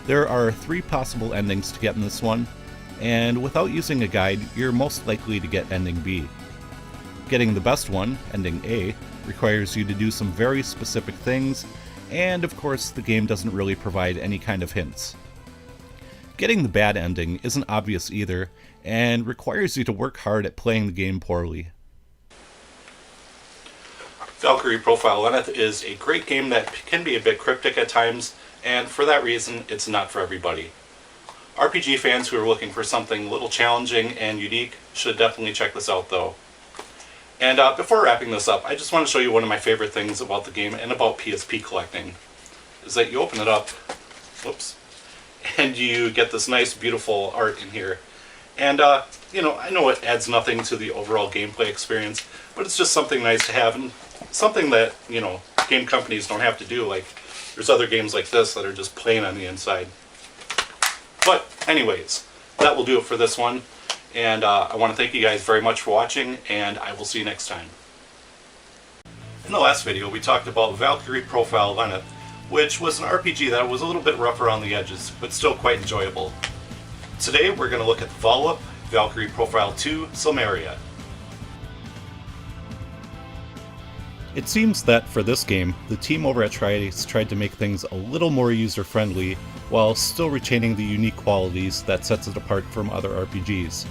There are 3 possible endings to get in this one, and without using a guide, you're most likely to get ending B. Getting the best one, ending A, requires you to do some very specific things, and of course the game doesn't really provide any kind of hints. Getting the bad ending isn't obvious either, and requires you to work hard at playing the game poorly. Valkyrie Profile Lenneth is a great game that can be a bit cryptic at times, and for that reason, it's not for everybody. RPG fans who are looking for something a little challenging and unique should definitely check this out though. And before wrapping this up, I just want to show you one of my favorite things about the game and about PSP collecting, is that you open it up, whoops, and you get this nice beautiful art in here. And you know, I know it adds nothing to the overall gameplay experience, but it's just something nice to have, and something that, you know, game companies don't have to do. Like, there's other games like this that are just plain on the inside. But anyways, that will do it for this one, and I want to thank you guys very much for watching, and I will see you next time. In the last video, we talked about Valkyrie Profile Lenneth, which was an RPG that was a little bit rough around the edges, but still quite enjoyable. Today, we're going to look at the follow-up, Valkyrie Profile II, Silmeria. It seems that for this game, the team over at Tri-Ace tried to make things a little more user-friendly, while still retaining the unique qualities that sets it apart from other RPGs.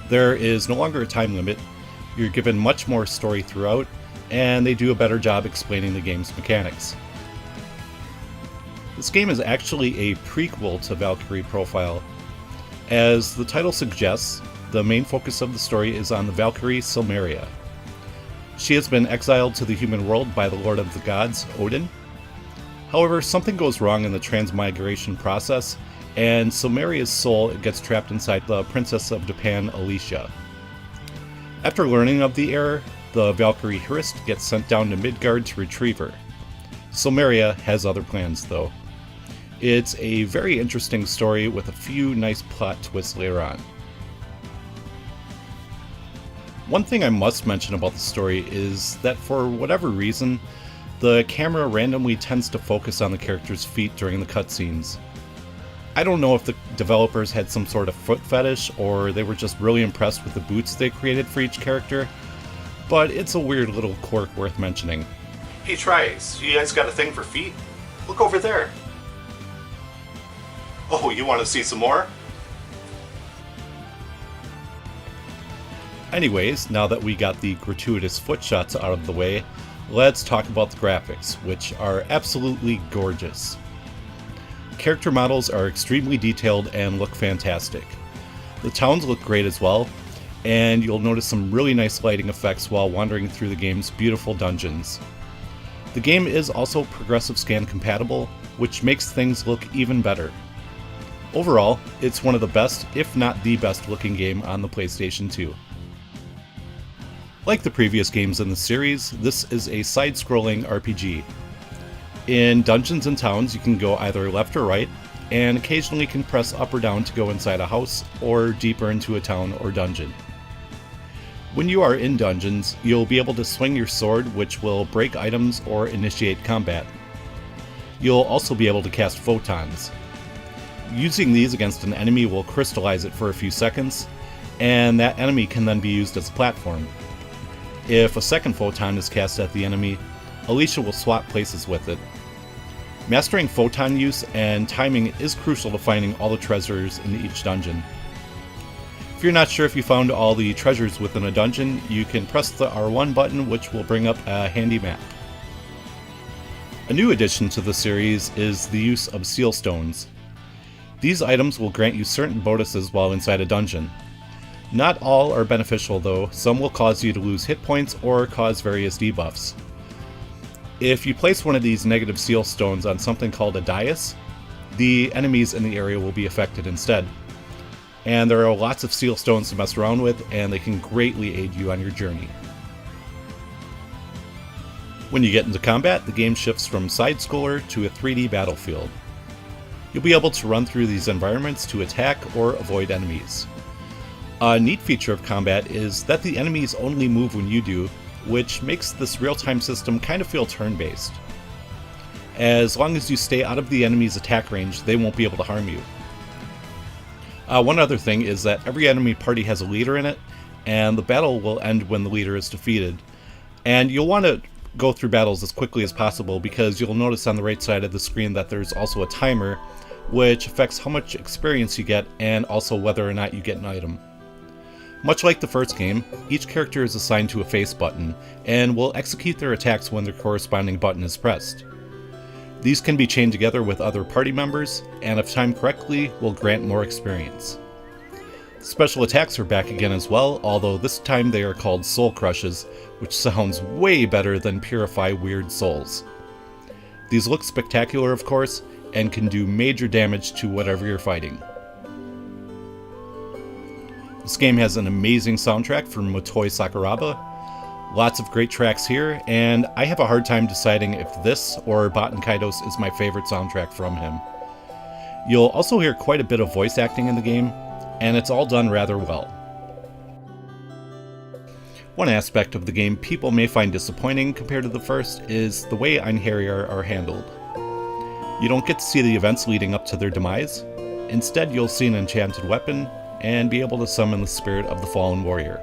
There is no longer a time limit, you're given much more story throughout, and they do a better job explaining the game's mechanics. This game is actually a prequel to Valkyrie Profile. As the title suggests, the main focus of the story is on the Valkyrie Silmeria. She has been exiled to the human world by the Lord of the Gods, Odin. However, something goes wrong in the transmigration process, and Silmeria's soul gets trapped inside the Princess of Japan, Alicia. After learning of the error, the Valkyrie Hrist gets sent down to Midgard to retrieve her. Silmeria has other plans, though. It's a very interesting story with a few nice plot twists later on. One thing I must mention about the story is that for whatever reason, the camera randomly tends to focus on the character's feet during the cutscenes. I don't know if the developers had some sort of foot fetish or they were just really impressed with the boots they created for each character, but it's a weird little quirk worth mentioning. Hey Tries, you guys got a thing for feet? Look over there. Oh, you want to see some more? Anyways, now that we got the gratuitous foot shots out of the way, let's talk about the graphics, which are absolutely gorgeous. Character models are extremely detailed and look fantastic. The towns look great as well, and you'll notice some really nice lighting effects while wandering through the game's beautiful dungeons. The game is also progressive scan compatible, which makes things look even better. Overall, it's one of the best, if not the best looking game on the PlayStation 2. Like the previous games in the series, this is a side-scrolling RPG. In dungeons and towns, you can go either left or right, and occasionally can press up or down to go inside a house or deeper into a town or dungeon. When you are in dungeons, you'll be able to swing your sword, which will break items or initiate combat. You'll also be able to cast photons. Using these against an enemy will crystallize it for a few seconds, and that enemy can then be used as a platform. If a second photon is cast at the enemy, Alicia will swap places with it. Mastering photon use and timing is crucial to finding all the treasures in each dungeon. If you're not sure if you found all the treasures within a dungeon, you can press the R1 button, which will bring up a handy map. A new addition to the series is the use of seal stones. These items will grant you certain bonuses while inside a dungeon. Not all are beneficial though, some will cause you to lose hit points or cause various debuffs. If you place one of these negative seal stones on something called a dais, the enemies in the area will be affected instead. And there are lots of seal stones to mess around with, and they can greatly aid you on your journey. When you get into combat, the game shifts from side-scroller to a 3D battlefield. You'll be able to run through these environments to attack or avoid enemies. A neat feature of combat is that the enemies only move when you do, which makes this real-time system kind of feel turn-based. As long as you stay out of the enemy's attack range, they won't be able to harm you. One other thing is that every enemy party has a leader in it, and the battle will end when the leader is defeated. And you'll want to go through battles as quickly as possible because you'll notice on the right side of the screen that there's also a timer, which affects how much experience you get and also whether or not you get an item. Much like the first game, each character is assigned to a face button, and will execute their attacks when their corresponding button is pressed. These can be chained together with other party members, and if timed correctly, will grant more experience. Special attacks are back again as well, although this time they are called Soul Crushes, which sounds way better than Purify Weird Souls. These look spectacular, of course, and can do major damage to whatever you're fighting. This game has an amazing soundtrack from Motoi Sakuraba. Lots of great tracks here, and I have a hard time deciding if this or Baten Kaitos is my favorite soundtrack from him. You'll also hear quite a bit of voice acting in the game, and it's all done rather well. One aspect of the game people may find disappointing compared to the first is the way Einherjar are handled. You don't get to see the events leading up to their demise. Instead, you'll see an enchanted weapon, and be able to summon the spirit of the fallen warrior.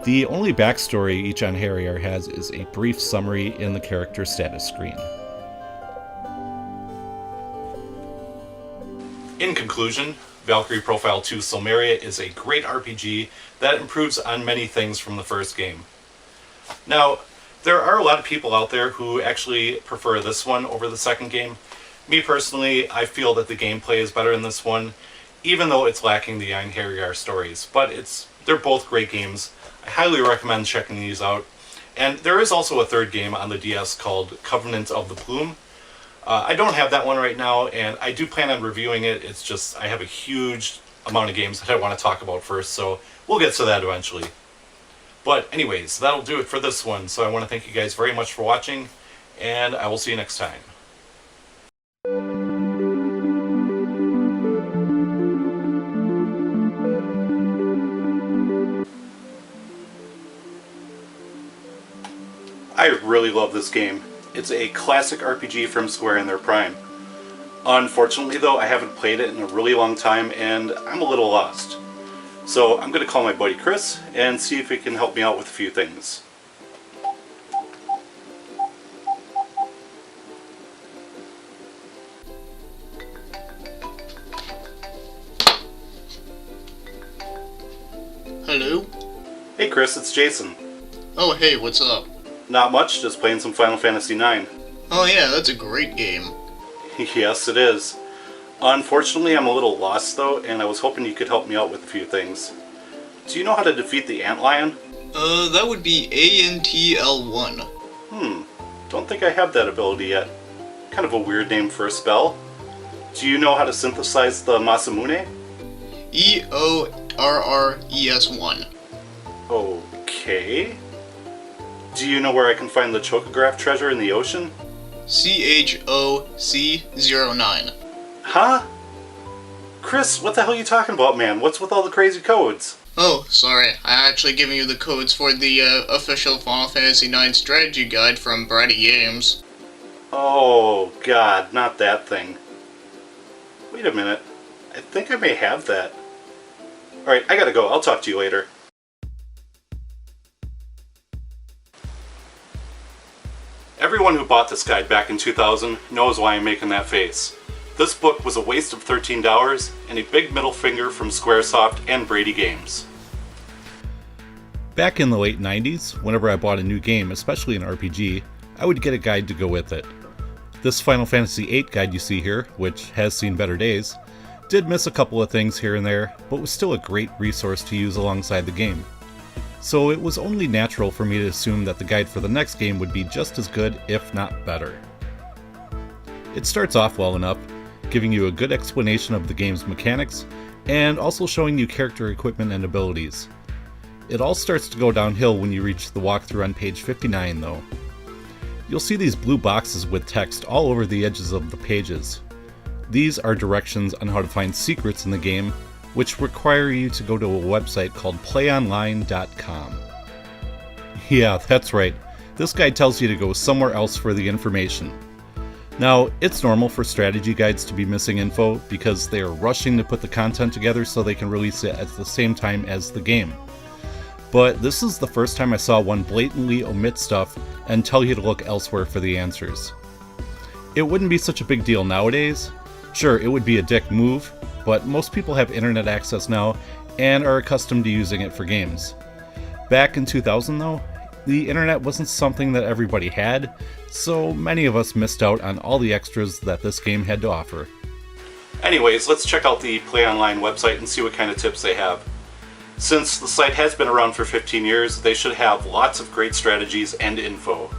The only backstory each Einherjar has is a brief summary in the character status screen. In conclusion, Valkyrie Profile 2 Silmeria is a great RPG that improves on many things from the first game. Now, there are a lot of people out there who actually prefer this one over the second game. Me personally, I feel that the gameplay is better in this one, even though it's lacking the Einherjar stories. But they're both great games. I highly recommend checking these out. And there is also a third game on the DS called Covenant of the Plume. I don't have that one right now, and I do plan on reviewing it. It's just I have a huge amount of games that I want to talk about first, so we'll get to that eventually. But anyways, that'll do it for this one. So I want to thank you guys very much for watching, and I will see you next time. I really love this game. It's a classic RPG from Square in their prime. Unfortunately though, I haven't played it in a really long time and I'm a little lost. So I'm going to call my buddy Chris and see if he can help me out with a few things. Hello? Hey Chris, it's Jason. Oh hey, what's up? Not much, just playing some Final Fantasy IX. Oh yeah, that's a great game. Yes, it is. Unfortunately, I'm a little lost though, and I was hoping you could help me out with a few things. Do you know how to defeat the Antlion? That would be ANTL1. Don't think I have that ability yet. Kind of a weird name for a spell. Do you know how to synthesize the Masamune? EORRES1. Okay. Do you know where I can find the Chocograph treasure in the ocean? CHOC09. Huh? Chris, what the hell are you talking about, man? What's with all the crazy codes? Oh, sorry. I'm actually giving you the codes for the official Final Fantasy IX strategy guide from Brighty Games. Oh, God, not that thing. Wait a minute. I think I may have that. Alright, I gotta go. I'll talk to you later. Everyone who bought this guide back in 2000 knows why I'm making that face. This book was a waste of $13 and a big middle finger from Squaresoft and Brady Games. Back in the late 90s, whenever I bought a new game, especially an RPG, I would get a guide to go with it. This Final Fantasy VIII guide you see here, which has seen better days, did miss a couple of things here and there, but was still a great resource to use alongside the game. So it was only natural for me to assume that the guide for the next game would be just as good, if not better. It starts off well enough, giving you a good explanation of the game's mechanics, and also showing you character equipment and abilities. It all starts to go downhill when you reach the walkthrough on page 59 though. You'll see these blue boxes with text all over the edges of the pages. These are directions on how to find secrets in the game, which require you to go to a website called playonline.com. Yeah, that's right. This guide tells you to go somewhere else for the information. Now, it's normal for strategy guides to be missing info because they are rushing to put the content together so they can release it at the same time as the game. But this is the first time I saw one blatantly omit stuff and tell you to look elsewhere for the answers. It wouldn't be such a big deal nowadays. Sure, it would be a dick move, but most people have internet access now and are accustomed to using it for games. Back in 2000 though, the internet wasn't something that everybody had, so many of us missed out on all the extras that this game had to offer. Anyways, let's check out the Play Online website and see what kind of tips they have. Since the site has been around for 15 years, they should have lots of great strategies and info.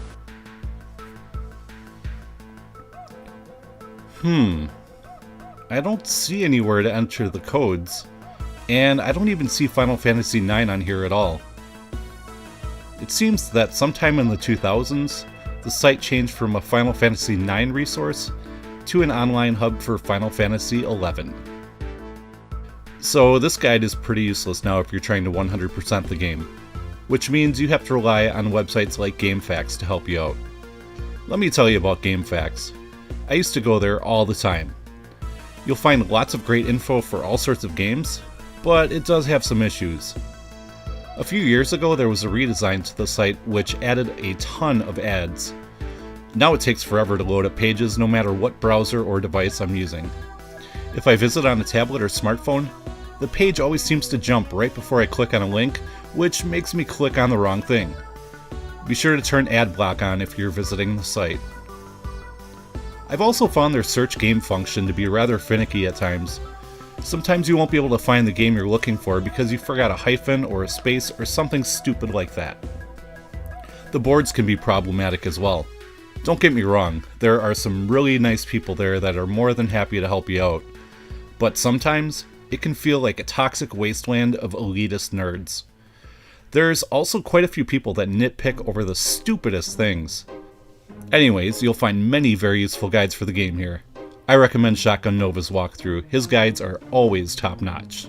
I don't see anywhere to enter the codes, and I don't even see Final Fantasy IX on here at all. It seems that sometime in the 2000s, the site changed from a Final Fantasy IX resource to an online hub for Final Fantasy XI. So this guide is pretty useless now if you're trying to 100% the game, which means you have to rely on websites like GameFAQs to help you out. Let me tell you about GameFAQs. I used to go there all the time. You'll find lots of great info for all sorts of games, but it does have some issues. A few years ago there was a redesign to the site which added a ton of ads. Now it takes forever to load up pages no matter what browser or device I'm using. If I visit on a tablet or smartphone, the page always seems to jump right before I click on a link, which makes me click on the wrong thing. Be sure to turn ad block on if you're visiting the site. I've also found their search game function to be rather finicky at times. Sometimes you won't be able to find the game you're looking for because you forgot a hyphen or a space or something stupid like that. The boards can be problematic as well. Don't get me wrong, there are some really nice people there that are more than happy to help you out, but sometimes it can feel like a toxic wasteland of elitist nerds. There's also quite a few people that nitpick over the stupidest things. Anyways, you'll find many very useful guides for the game here. I recommend Shotgun Nova's walkthrough, his guides are always top notch.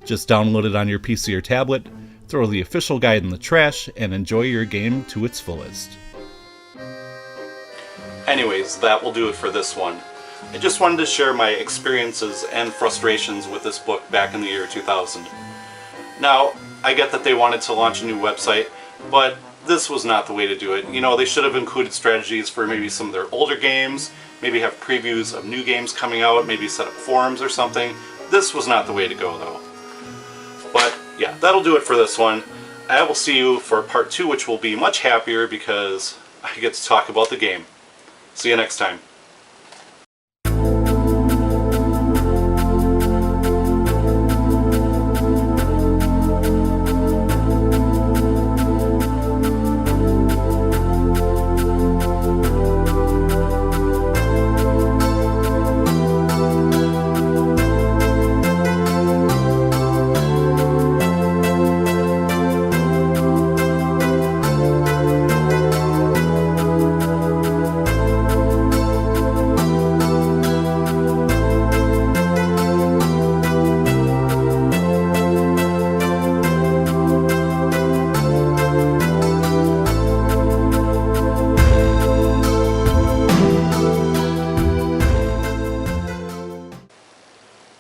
Just download it on your PC or tablet, throw the official guide in the trash, and enjoy your game to its fullest. Anyways, that will do it for this one. I just wanted to share my experiences and frustrations with this book back in the year 2000. Now, I get that they wanted to launch a new website, but this was not the way to do it. You know, they should have included strategies for maybe some of their older games, maybe have previews of new games coming out, maybe set up forums or something. This was not the way to go though. But yeah, that'll do it for this one. I will see you for part 2, which will be much happier because I get to talk about the game. See you next time.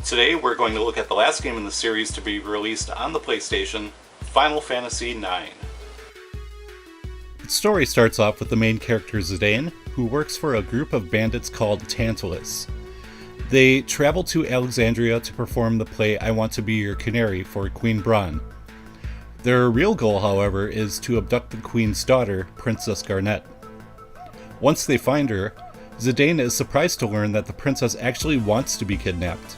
Today we're going to look at the last game in the series to be released on the PlayStation, Final Fantasy IX. The story starts off with the main character Zidane, who works for a group of bandits called Tantalus. They travel to Alexandria to perform the play I Want to Be Your Canary for Queen Braun. Their real goal, however, is to abduct the Queen's daughter, Princess Garnet. Once they find her, Zidane is surprised to learn that the princess actually wants to be kidnapped.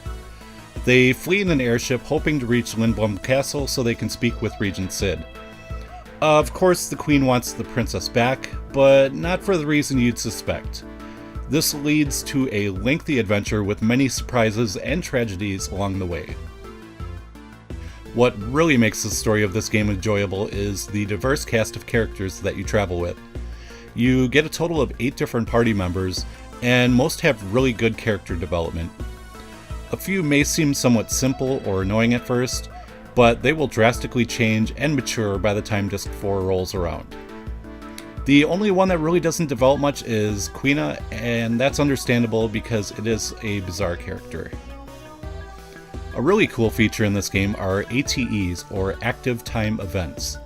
They flee in an airship hoping to reach Lindblum Castle so they can speak with Regent Sid. Of course, the Queen wants the princess back, but not for the reason you'd suspect. This leads to a lengthy adventure with many surprises and tragedies along the way. What really makes the story of this game enjoyable is the diverse cast of characters that you travel with. You get a total of 8 different party members, and most have really good character development. A few may seem somewhat simple or annoying at first, but they will drastically change and mature by the time Disc 4 rolls around. The only one that really doesn't develop much is Quina, and that's understandable because it is a bizarre character. A really cool feature in this game are ATEs, or Active Time Events.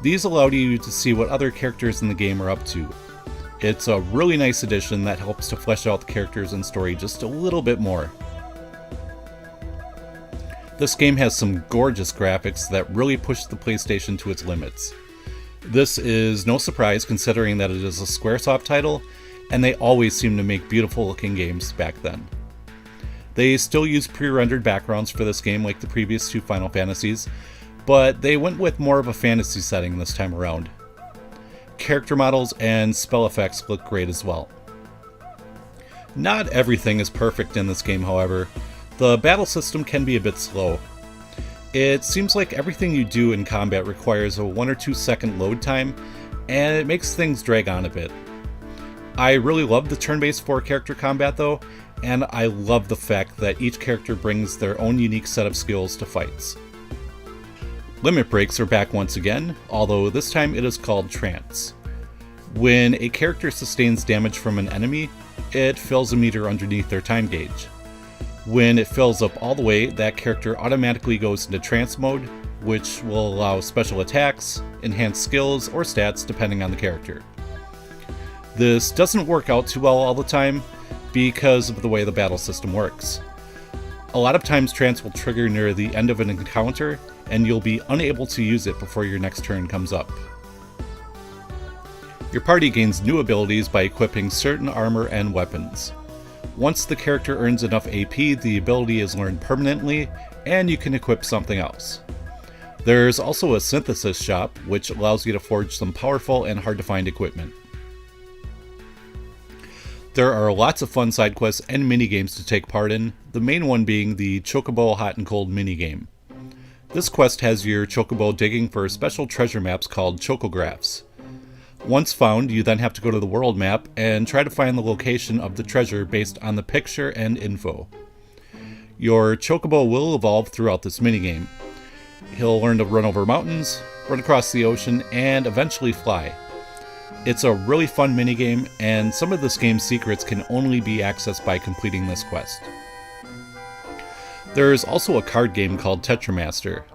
These allow you to see what other characters in the game are up to. It's a really nice addition that helps to flesh out the characters and story just a little bit more. This game has some gorgeous graphics that really push the PlayStation to its limits. This is no surprise considering that it is a Squaresoft title, and they always seem to make beautiful looking games back then. They still use pre-rendered backgrounds for this game like the previous 2 Final Fantasies, but they went with more of a fantasy setting this time around. Character models and spell effects look great as well. Not everything is perfect in this game, however. The battle system can be a bit slow. It seems like everything you do in combat requires a 1 or 2 second load time, and it makes things drag on a bit. I really love the turn-based 4-character combat though, and I love the fact that each character brings their own unique set of skills to fights. Limit breaks are back once again, although this time it is called Trance. When a character sustains damage from an enemy, it fills a meter underneath their time gauge. When it fills up all the way, that character automatically goes into trance mode, which will allow special attacks, enhanced skills, or stats depending on the character. This doesn't work out too well all the time because of the way the battle system works. A lot of times trance will trigger near the end of an encounter, and you'll be unable to use it before your next turn comes up. Your party gains new abilities by equipping certain armor and weapons. Once the character earns enough AP, the ability is learned permanently, and you can equip something else. There's also a synthesis shop, which allows you to forge some powerful and hard-to-find equipment. There are lots of fun side quests and minigames to take part in, the main one being the Chocobo Hot and Cold minigame. This quest has your Chocobo digging for special treasure maps called Chocographs. Once found, you then have to go to the world map and try to find the location of the treasure based on the picture and info. Your Chocobo will evolve throughout this minigame. He'll learn to run over mountains, run across the ocean, and eventually fly. It's a really fun minigame, and some of this game's secrets can only be accessed by completing this quest. There's also a card game called Tetramaster.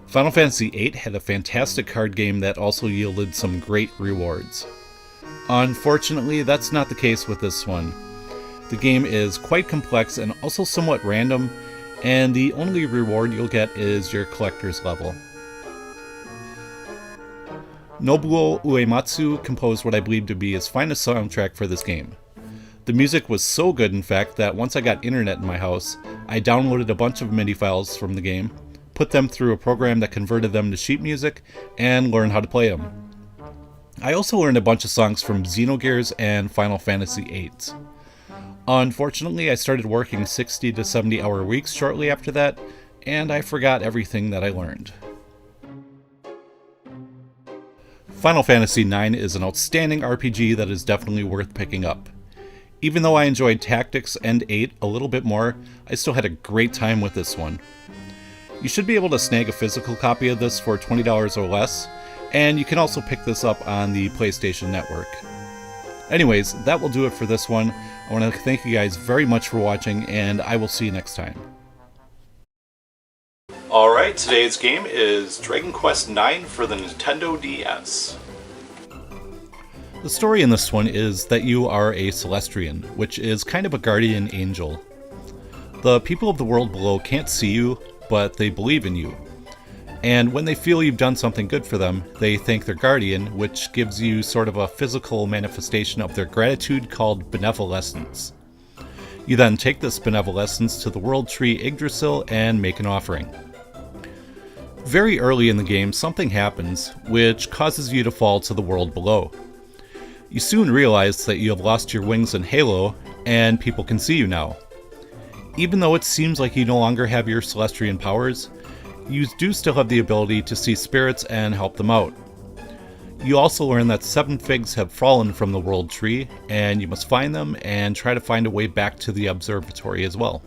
Final Fantasy VIII had a fantastic card game that also yielded some great rewards. Unfortunately, that's not the case with this one. The game is quite complex and also somewhat random, and the only reward you'll get is your collector's level. Nobuo Uematsu composed what I believe to be his finest soundtrack for this game. The music was so good, in fact, that once I got internet in my house, I downloaded a bunch of MIDI files from the game, put them through a program that converted them to sheet music, and learned how to play them. I also learned a bunch of songs from Xenogears and Final Fantasy VIII. Unfortunately, I started working 60 to 70 hour weeks shortly after that, and I forgot everything that I learned. Final Fantasy IX is an outstanding RPG that is definitely worth picking up. Even though I enjoyed Tactics and 8 a little bit more, I still had a great time with this one. You should be able to snag a physical copy of this for $20 or less, and you can also pick this up on the PlayStation Network. Anyways, that will do it for this one. I want to thank you guys very much for watching, and I will see you next time. Alright, today's game is Dragon Quest IX for the Nintendo DS. The story in this one is that you are a Celestrian, which is kind of a guardian angel. The people of the world below can't see you, but they believe in you. And when they feel you've done something good for them, they thank their guardian, which gives you sort of a physical manifestation of their gratitude called benevolescence. You then take this benevolescence to the world tree Yggdrasil and make an offering. Very early in the game, something happens, which causes you to fall to the world below. You soon realize that you have lost your wings and halo, and people can see you now. Even though it seems like you no longer have your Celestrian powers, you do still have the ability to see spirits and help them out. You also learn that 7 figs have fallen from the world tree, and you must find them and try to find a way back to the observatory as well.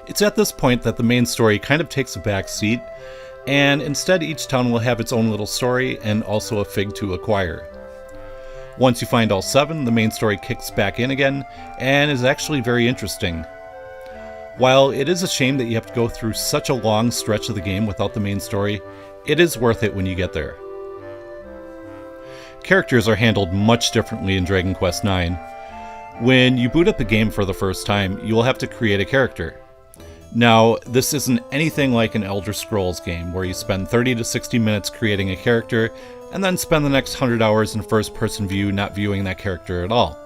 It's at this point that the main story kind of takes a back seat, and instead each town will have its own little story and also a fig to acquire. Once you find all 7, the main story kicks back in again, and is actually very interesting. While it is a shame that you have to go through such a long stretch of the game without the main story, it is worth it when you get there. Characters are handled much differently in Dragon Quest IX. When you boot up the game for the first time, you will have to create a character. Now, this isn't anything like an Elder Scrolls game, where you spend 30 to 60 minutes creating a character, and then spend the next 100 hours in first-person view not viewing that character at all.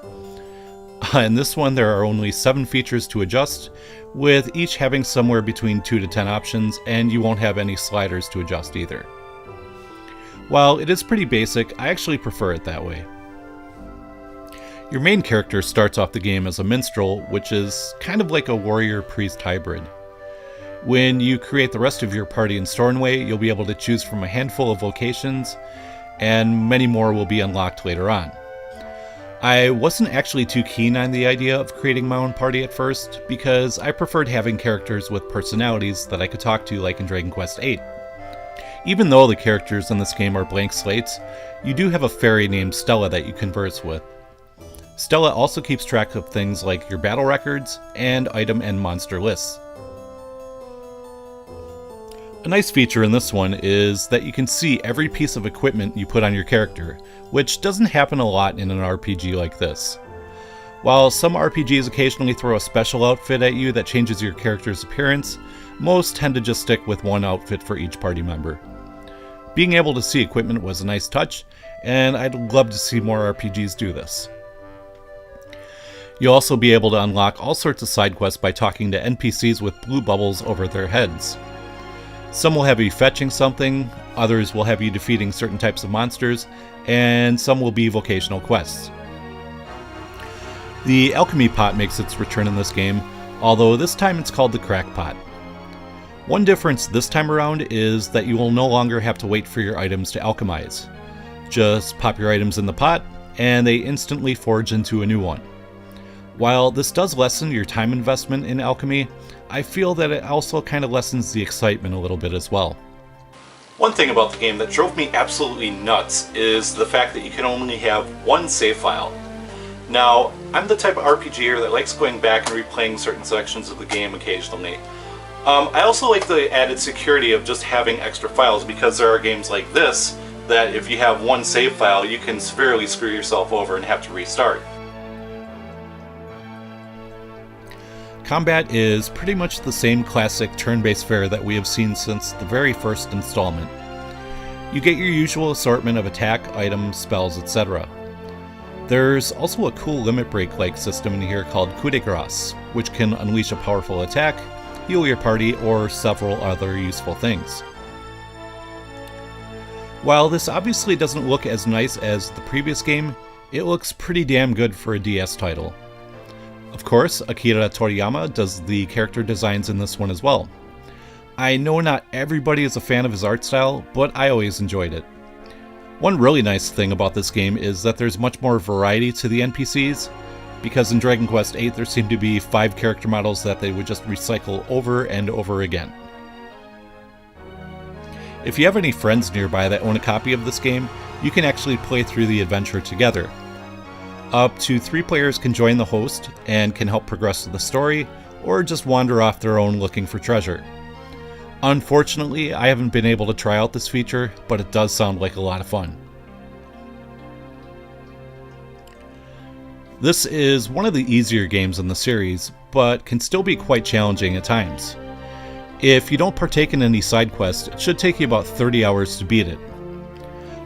In this one, there are only 7 features to adjust, with each having somewhere between 2 to 10 options, and you won't have any sliders to adjust either. While it is pretty basic, I actually prefer it that way. Your main character starts off the game as a minstrel, which is kind of like a warrior-priest hybrid. When you create the rest of your party in Stornway, you'll be able to choose from a handful of vocations, and many more will be unlocked later on. I wasn't actually too keen on the idea of creating my own party at first, because I preferred having characters with personalities that I could talk to like in Dragon Quest VIII. Even though the characters in this game are blank slates, you do have a fairy named Stella that you converse with. Stella also keeps track of things like your battle records and item and monster lists. A nice feature in this one is that you can see every piece of equipment you put on your character, which doesn't happen a lot in an RPG like this. While some RPGs occasionally throw a special outfit at you that changes your character's appearance, most tend to just stick with one outfit for each party member. Being able to see equipment was a nice touch, and I'd love to see more RPGs do this. You'll also be able to unlock all sorts of side quests by talking to NPCs with blue bubbles over their heads. Some will have you fetching something, others will have you defeating certain types of monsters, and some will be vocational quests. The alchemy pot makes its return in this game, although this time it's called the crack pot. One difference this time around is that you will no longer have to wait for your items to alchemize. Just pop your items in the pot, and they instantly forge into a new one. While this does lessen your time investment in alchemy, I feel that it also kind of lessens the excitement a little bit as well. One thing about the game that drove me absolutely nuts is the fact that you can only have one save file. Now, I'm the type of RPGer that likes going back and replaying certain sections of the game occasionally. I also like the added security of just having extra files, because there are games like this that if you have one save file, you can severely screw yourself over and have to restart. Combat is pretty much the same classic turn-based fare that we have seen since the very first installment. You get your usual assortment of attack, items, spells, etc. There's also a cool limit break-like system in here called Coup de Grace, which can unleash a powerful attack, heal your party, or several other useful things. While this obviously doesn't look as nice as the previous game, it looks pretty damn good for a DS title. Of course, Akira Toriyama does the character designs in this one as well. I know not everybody is a fan of his art style, but I always enjoyed it. One really nice thing about this game is that there's much more variety to the NPCs, because in Dragon Quest VIII there seemed to be 5 character models that they would just recycle over and over again. If you have any friends nearby that own a copy of this game, you can actually play through the adventure together. Up to 3 players can join the host and can help progress the story, or just wander off their own looking for treasure. Unfortunately, I haven't been able to try out this feature, but it does sound like a lot of fun. This is one of the easier games in the series, but can still be quite challenging at times. If you don't partake in any side quests, it should take you about 30 hours to beat it.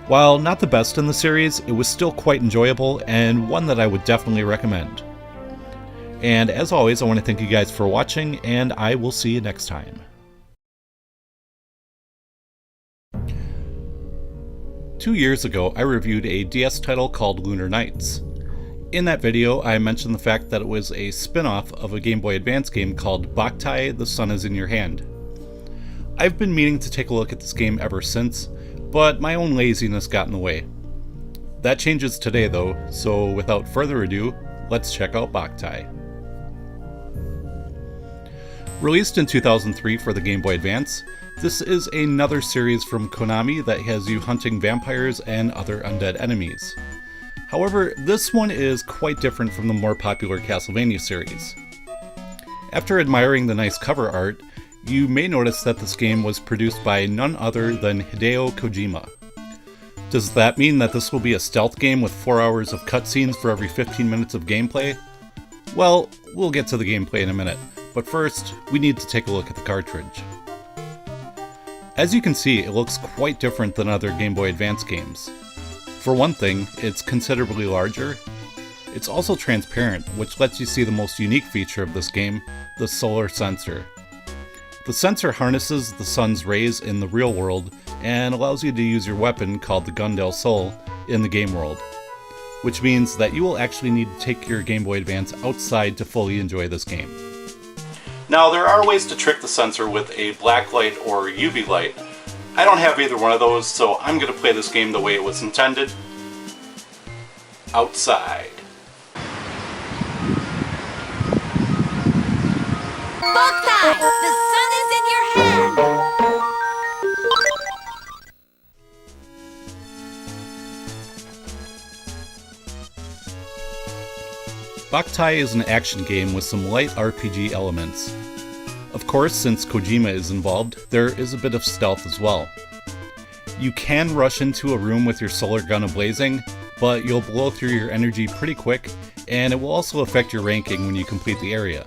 While not the best in the series, it was still quite enjoyable and one that I would definitely recommend. And as always, I want to thank you guys for watching, and I will see you next time. Two years ago, I reviewed a DS title called Lunar Nights. In that video, I mentioned the fact that it was a spin-off of a Game Boy Advance game called Boktai, The Sun Is In Your Hand. I've been meaning to take a look at this game ever since, but my own laziness got in the way. That changes today though, so without further ado, let's check out Boktai. Released in 2003 for the Game Boy Advance, this is another series from Konami that has you hunting vampires and other undead enemies. However, this one is quite different from the more popular Castlevania series. After admiring the nice cover art, you may notice that this game was produced by none other than Hideo Kojima. Does that mean that this will be a stealth game with 4 hours of cutscenes for every 15 minutes of gameplay? Well, we'll get to the gameplay in a minute, but first, we need to take a look at the cartridge. As you can see, it looks quite different than other Game Boy Advance games. For one thing, it's considerably larger. It's also transparent, which lets you see the most unique feature of this game, the solar sensor. The sensor harnesses the sun's rays in the real world and allows you to use your weapon called the Gun del Sol in the game world, which means that you will actually need to take your Game Boy Advance outside to fully enjoy this game. Now, there are ways to trick the sensor with a black light or UV light. I don't have either one of those, so I'm going to play this game the way it was intended. Outside. Boktai! The sun is in your hand! Boktai is an action game with some light RPG elements. Of course, since Kojima is involved, there is a bit of stealth as well. You can rush into a room with your solar gun ablazing, but you'll blow through your energy pretty quick, and it will also affect your ranking when you complete the area.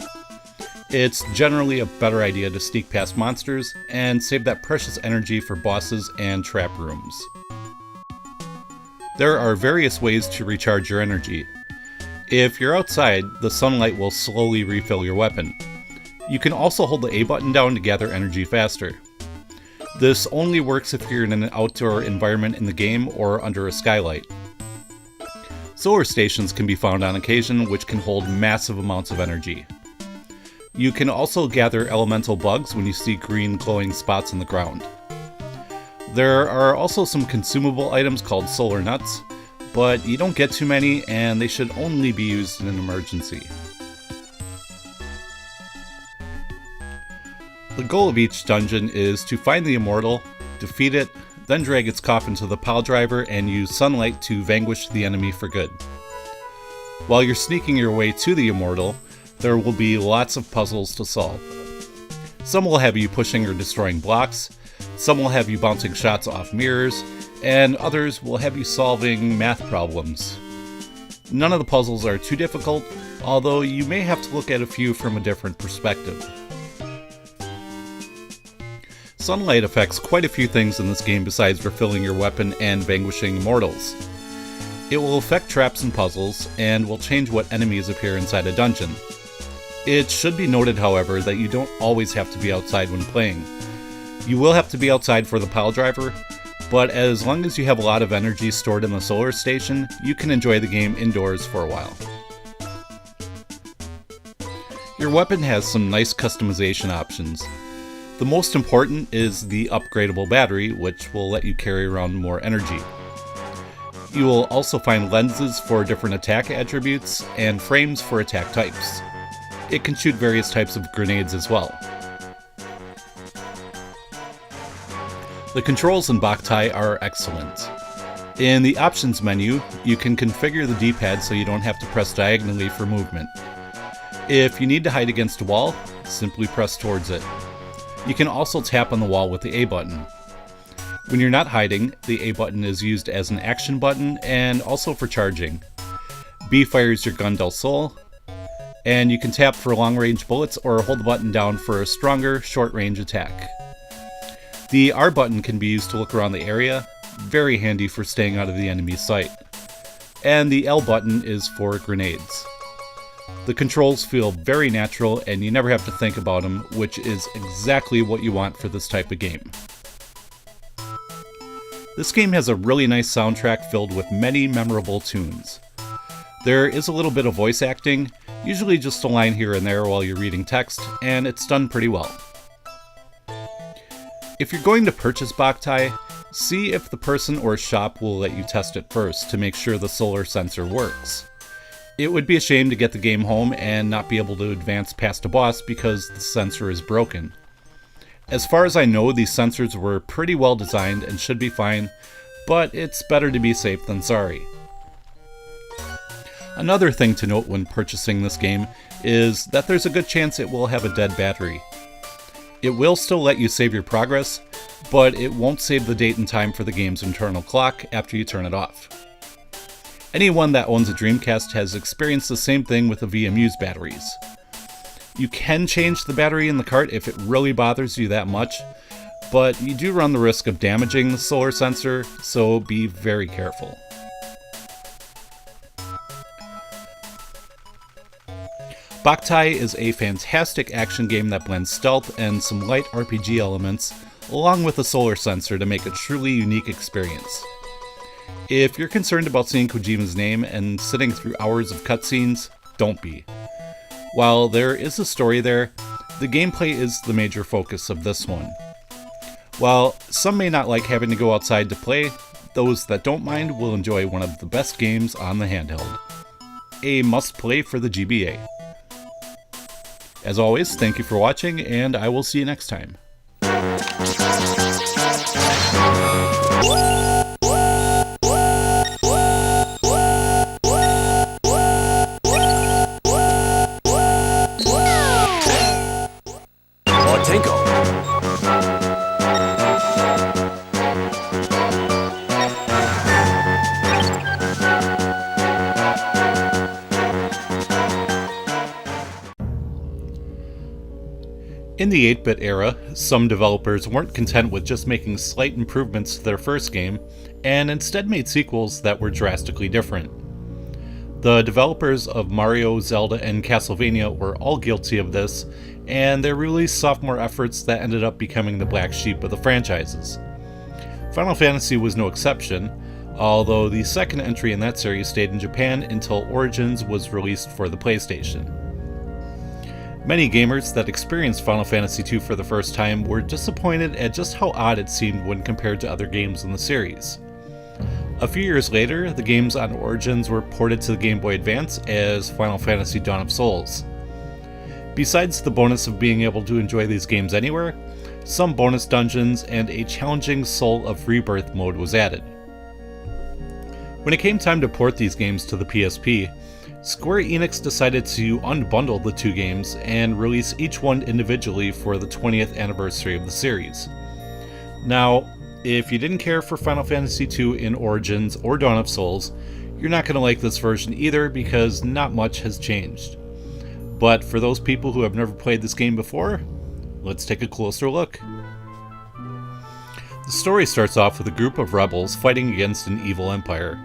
It's generally a better idea to sneak past monsters and save that precious energy for bosses and trap rooms. There are various ways to recharge your energy. If you're outside, the sunlight will slowly refill your weapon. You can also hold the A button down to gather energy faster. This only works if you're in an outdoor environment in the game or under a skylight. Solar stations can be found on occasion, which can hold massive amounts of energy. You can also gather elemental bugs when you see green glowing spots in the ground. There are also some consumable items called solar nuts, but you don't get too many and they should only be used in an emergency. The goal of each dungeon is to find the immortal, defeat it, then drag its coffin to the pile driver and use sunlight to vanquish the enemy for good. While you're sneaking your way to the immortal, there will be lots of puzzles to solve. Some will have you pushing or destroying blocks, some will have you bouncing shots off mirrors, and others will have you solving math problems. None of the puzzles are too difficult, although you may have to look at a few from a different perspective. Sunlight affects quite a few things in this game besides refilling your weapon and vanquishing immortals. It will affect traps and puzzles, and will change what enemies appear inside a dungeon. It should be noted, however, that you don't always have to be outside when playing. You will have to be outside for the pile driver, but as long as you have a lot of energy stored in the solar station, you can enjoy the game indoors for a while. Your weapon has some nice customization options. The most important is the upgradable battery, which will let you carry around more energy. You will also find lenses for different attack attributes and frames for attack types. It can shoot various types of grenades as well. The controls in Boktai are excellent. In the options menu, you can configure the D-pad so you don't have to press diagonally for movement. If you need to hide against a wall, simply press towards it. You can also tap on the wall with the A button. When you're not hiding, the A button is used as an action button and also for charging. B fires your gun del Sol, and you can tap for long-range bullets or hold the button down for a stronger, short-range attack. The R button can be used to look around the area, very handy for staying out of the enemy's sight. And the L button is for grenades. The controls feel very natural and you never have to think about them, which is exactly what you want for this type of game. This game has a really nice soundtrack filled with many memorable tunes. There is a little bit of voice acting, usually just a line here and there while you're reading text, and it's done pretty well. If you're going to purchase Boktai, see if the person or shop will let you test it first to make sure the solar sensor works. It would be a shame to get the game home and not be able to advance past a boss because the sensor is broken. As far as I know, these sensors were pretty well designed and should be fine, but it's better to be safe than sorry. Another thing to note when purchasing this game is that there's a good chance it will have a dead battery. It will still let you save your progress, but it won't save the date and time for the game's internal clock after you turn it off. Anyone that owns a Dreamcast has experienced the same thing with the VMU's batteries. You can change the battery in the cart if it really bothers you that much, but you do run the risk of damaging the solar sensor, so be very careful. Boktai is a fantastic action game that blends stealth and some light RPG elements, along with a solar sensor to make a truly unique experience. If you're concerned about seeing Kojima's name and sitting through hours of cutscenes, don't be. While there is a story there, the gameplay is the major focus of this one. While some may not like having to go outside to play, those that don't mind will enjoy one of the best games on the handheld. A must-play for the GBA. As always, thank you for watching, and I will see you next time. In the 8-bit era, some developers weren't content with just making slight improvements to their first game, and instead made sequels that were drastically different. The developers of Mario, Zelda, and Castlevania were all guilty of this, and they released sophomore efforts that ended up becoming the black sheep of the franchises. Final Fantasy was no exception, although the second entry in that series stayed in Japan until Origins was released for the PlayStation. Many gamers that experienced Final Fantasy II for the first time were disappointed at just how odd it seemed when compared to other games in the series. A few years later, the games on Origins were ported to the Game Boy Advance as Final Fantasy Dawn of Souls. Besides the bonus of being able to enjoy these games anywhere, some bonus dungeons and a challenging Soul of Rebirth mode was added. When it came time to port these games to the PSP, Square Enix decided to unbundle the two games and release each one individually for the 20th anniversary of the series. Now, if you didn't care for Final Fantasy II in Origins or Dawn of Souls, you're not going to like this version either because not much has changed. But for those people who have never played this game before, let's take a closer look. The story starts off with a group of rebels fighting against an evil empire.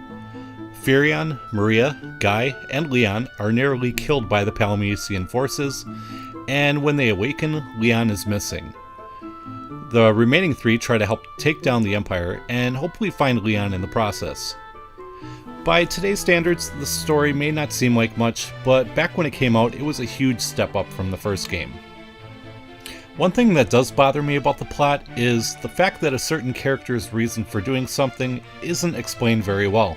Firion, Maria, Guy, and Leon are nearly killed by the Palamecian forces, and when they awaken, Leon is missing. The remaining three try to help take down the Empire, and hopefully find Leon in the process. By today's standards, the story may not seem like much, but back when it came out, it was a huge step up from the first game. One thing that does bother me about the plot is the fact that a certain character's reason for doing something isn't explained very well.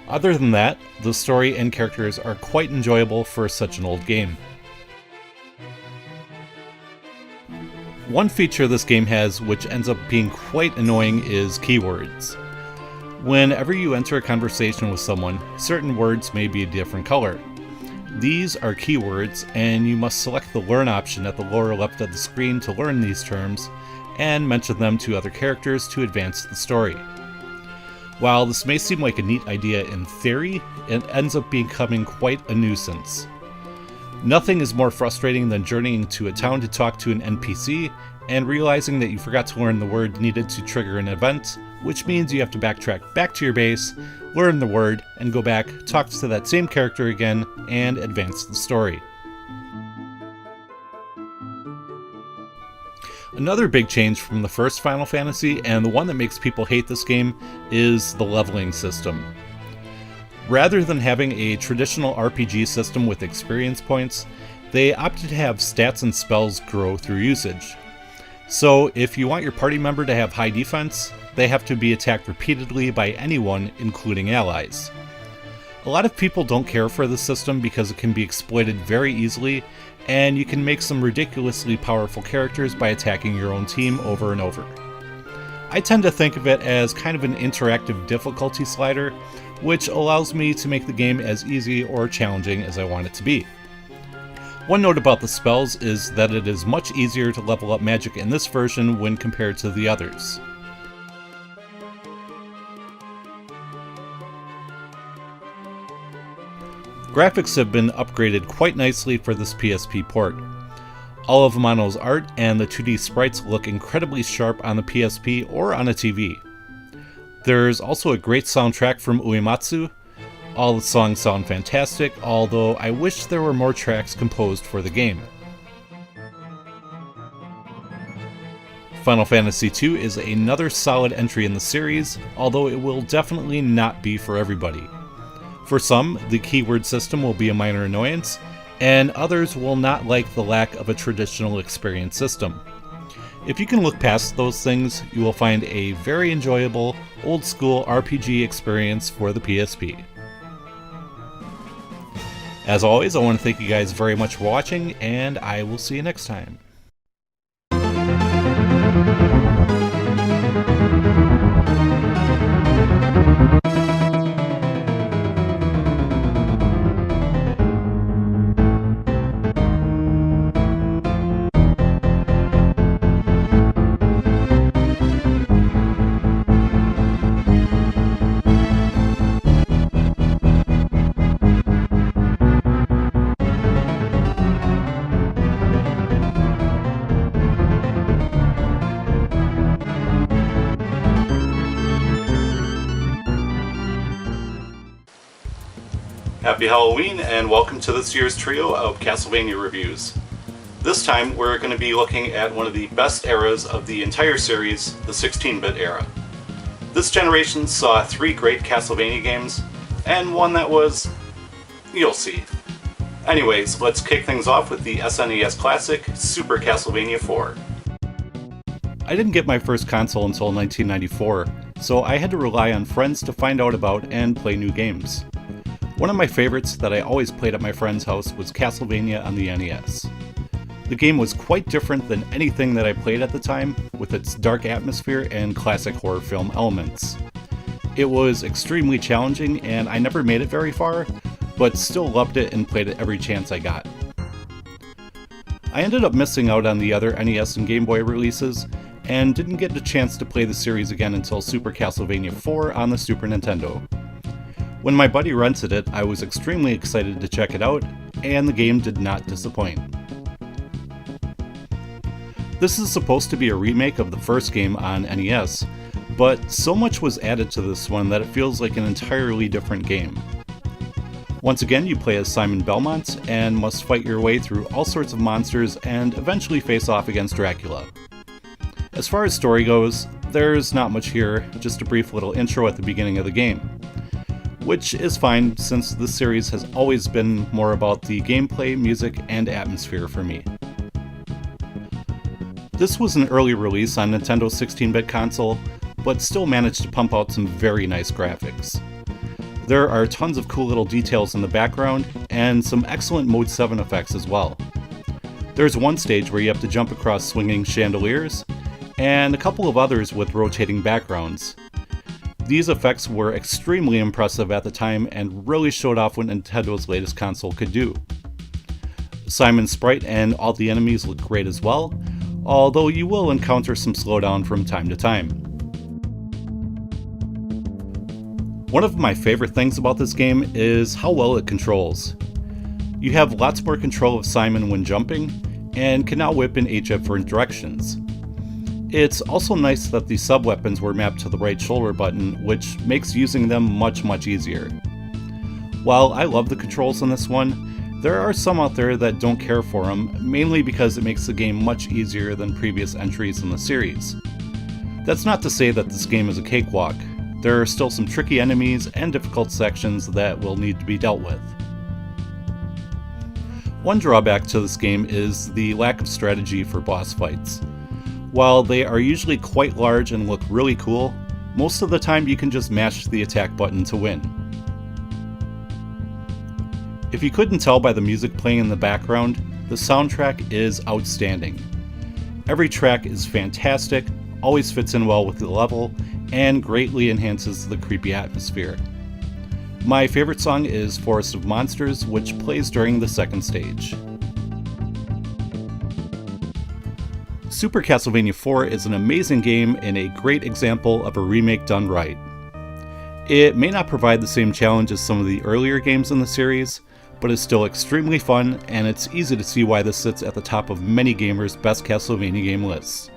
Other than that, the story and characters are quite enjoyable for such an old game. One feature this game has which ends up being quite annoying is keywords. Whenever you enter a conversation with someone, certain words may be a different color. These are keywords, and you must select the Learn option at the lower left of the screen to learn these terms, and mention them to other characters to advance the story. While this may seem like a neat idea in theory, it ends up becoming quite a nuisance. Nothing is more frustrating than journeying to a town to talk to an NPC, and realizing that you forgot to learn the word needed to trigger an event, which means you have to backtrack back to your base, learn the word, and go back, talk to that same character again, and advance the story. Another big change from the first Final Fantasy, and the one that makes people hate this game, is the leveling system. Rather than having a traditional RPG system with experience points, they opted to have stats and spells grow through usage. So if you want your party member to have high defense, they have to be attacked repeatedly by anyone, including allies. A lot of people don't care for this system because it can be exploited very easily, and you can make some ridiculously powerful characters by attacking your own team over and over. I tend to think of it as kind of an interactive difficulty slider, which allows me to make the game as easy or challenging as I want it to be. One note about the spells is that it is much easier to level up magic in this version when compared to the others. Graphics have been upgraded quite nicely for this PSP port. All of Amano's art and the 2D sprites look incredibly sharp on the PSP or on a TV. There's also a great soundtrack from Uematsu. All the songs sound fantastic, although I wish there were more tracks composed for the game. Final Fantasy II is another solid entry in the series, although it will definitely not be for everybody. For some, the keyword system will be a minor annoyance, and others will not like the lack of a traditional experience system. If you can look past those things, you will find a very enjoyable, old-school RPG experience for the PSP. As always, I want to thank you guys very much for watching, and I will see you next time. Happy Halloween and welcome to this year's trio of Castlevania reviews. This time we're going to be looking at one of the best eras of the entire series, the 16-bit era. This generation saw 3 great Castlevania games, and one that was... you'll see. Anyways, let's kick things off with the SNES classic, Super Castlevania IV. I didn't get my first console until 1994, so I had to rely on friends to find out about and play new games. One of my favorites that I always played at my friend's house was Castlevania on the NES. The game was quite different than anything that I played at the time, with its dark atmosphere and classic horror film elements. It was extremely challenging and I never made it very far, but still loved it and played it every chance I got. I ended up missing out on the other NES and Game Boy releases, and didn't get a chance to play the series again until Super Castlevania IV on the Super Nintendo. When my buddy rented it, I was extremely excited to check it out, and the game did not disappoint. This is supposed to be a remake of the first game on NES, but so much was added to this one that it feels like an entirely different game. Once again, you play as Simon Belmont and must fight your way through all sorts of monsters and eventually face off against Dracula. As far as story goes, there's not much here, just a brief little intro at the beginning of the game. Which is fine, since this series has always been more about the gameplay, music, and atmosphere for me. This was an early release on Nintendo's 16-bit console, but still managed to pump out some very nice graphics. There are tons of cool little details in the background, and some excellent Mode 7 effects as well. There's one stage where you have to jump across swinging chandeliers, and a couple of others with rotating backgrounds. These effects were extremely impressive at the time and really showed off what Nintendo's latest console could do. Simon's sprite and all the enemies look great as well, although you will encounter some slowdown from time to time. One of my favorite things about this game is how well it controls. You have lots more control of Simon when jumping, and can now whip in 8 different directions. It's also nice that the sub-weapons were mapped to the right shoulder button, which makes using them much easier. While I love the controls in this one, there are some out there that don't care for them, mainly because it makes the game much easier than previous entries in the series. That's not to say that this game is a cakewalk. There are still some tricky enemies and difficult sections that will need to be dealt with. One drawback to this game is the lack of strategy for boss fights. While they are usually quite large and look really cool, most of the time you can just mash the attack button to win. If you couldn't tell by the music playing in the background, the soundtrack is outstanding. Every track is fantastic, always fits in well with the level, and greatly enhances the creepy atmosphere. My favorite song is Forest of Monsters, which plays during the second stage. Super Castlevania IV is an amazing game and a great example of a remake done right. It may not provide the same challenge as some of the earlier games in the series, but is still extremely fun, and it's easy to see why this sits at the top of many gamers' best Castlevania game lists.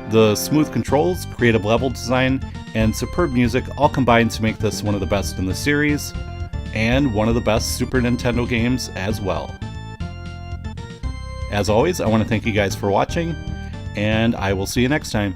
The smooth controls, creative level design, and superb music all combine to make this one of the best in the series, and one of the best Super Nintendo games as well. As always, I want to thank you guys for watching, and I will see you next time.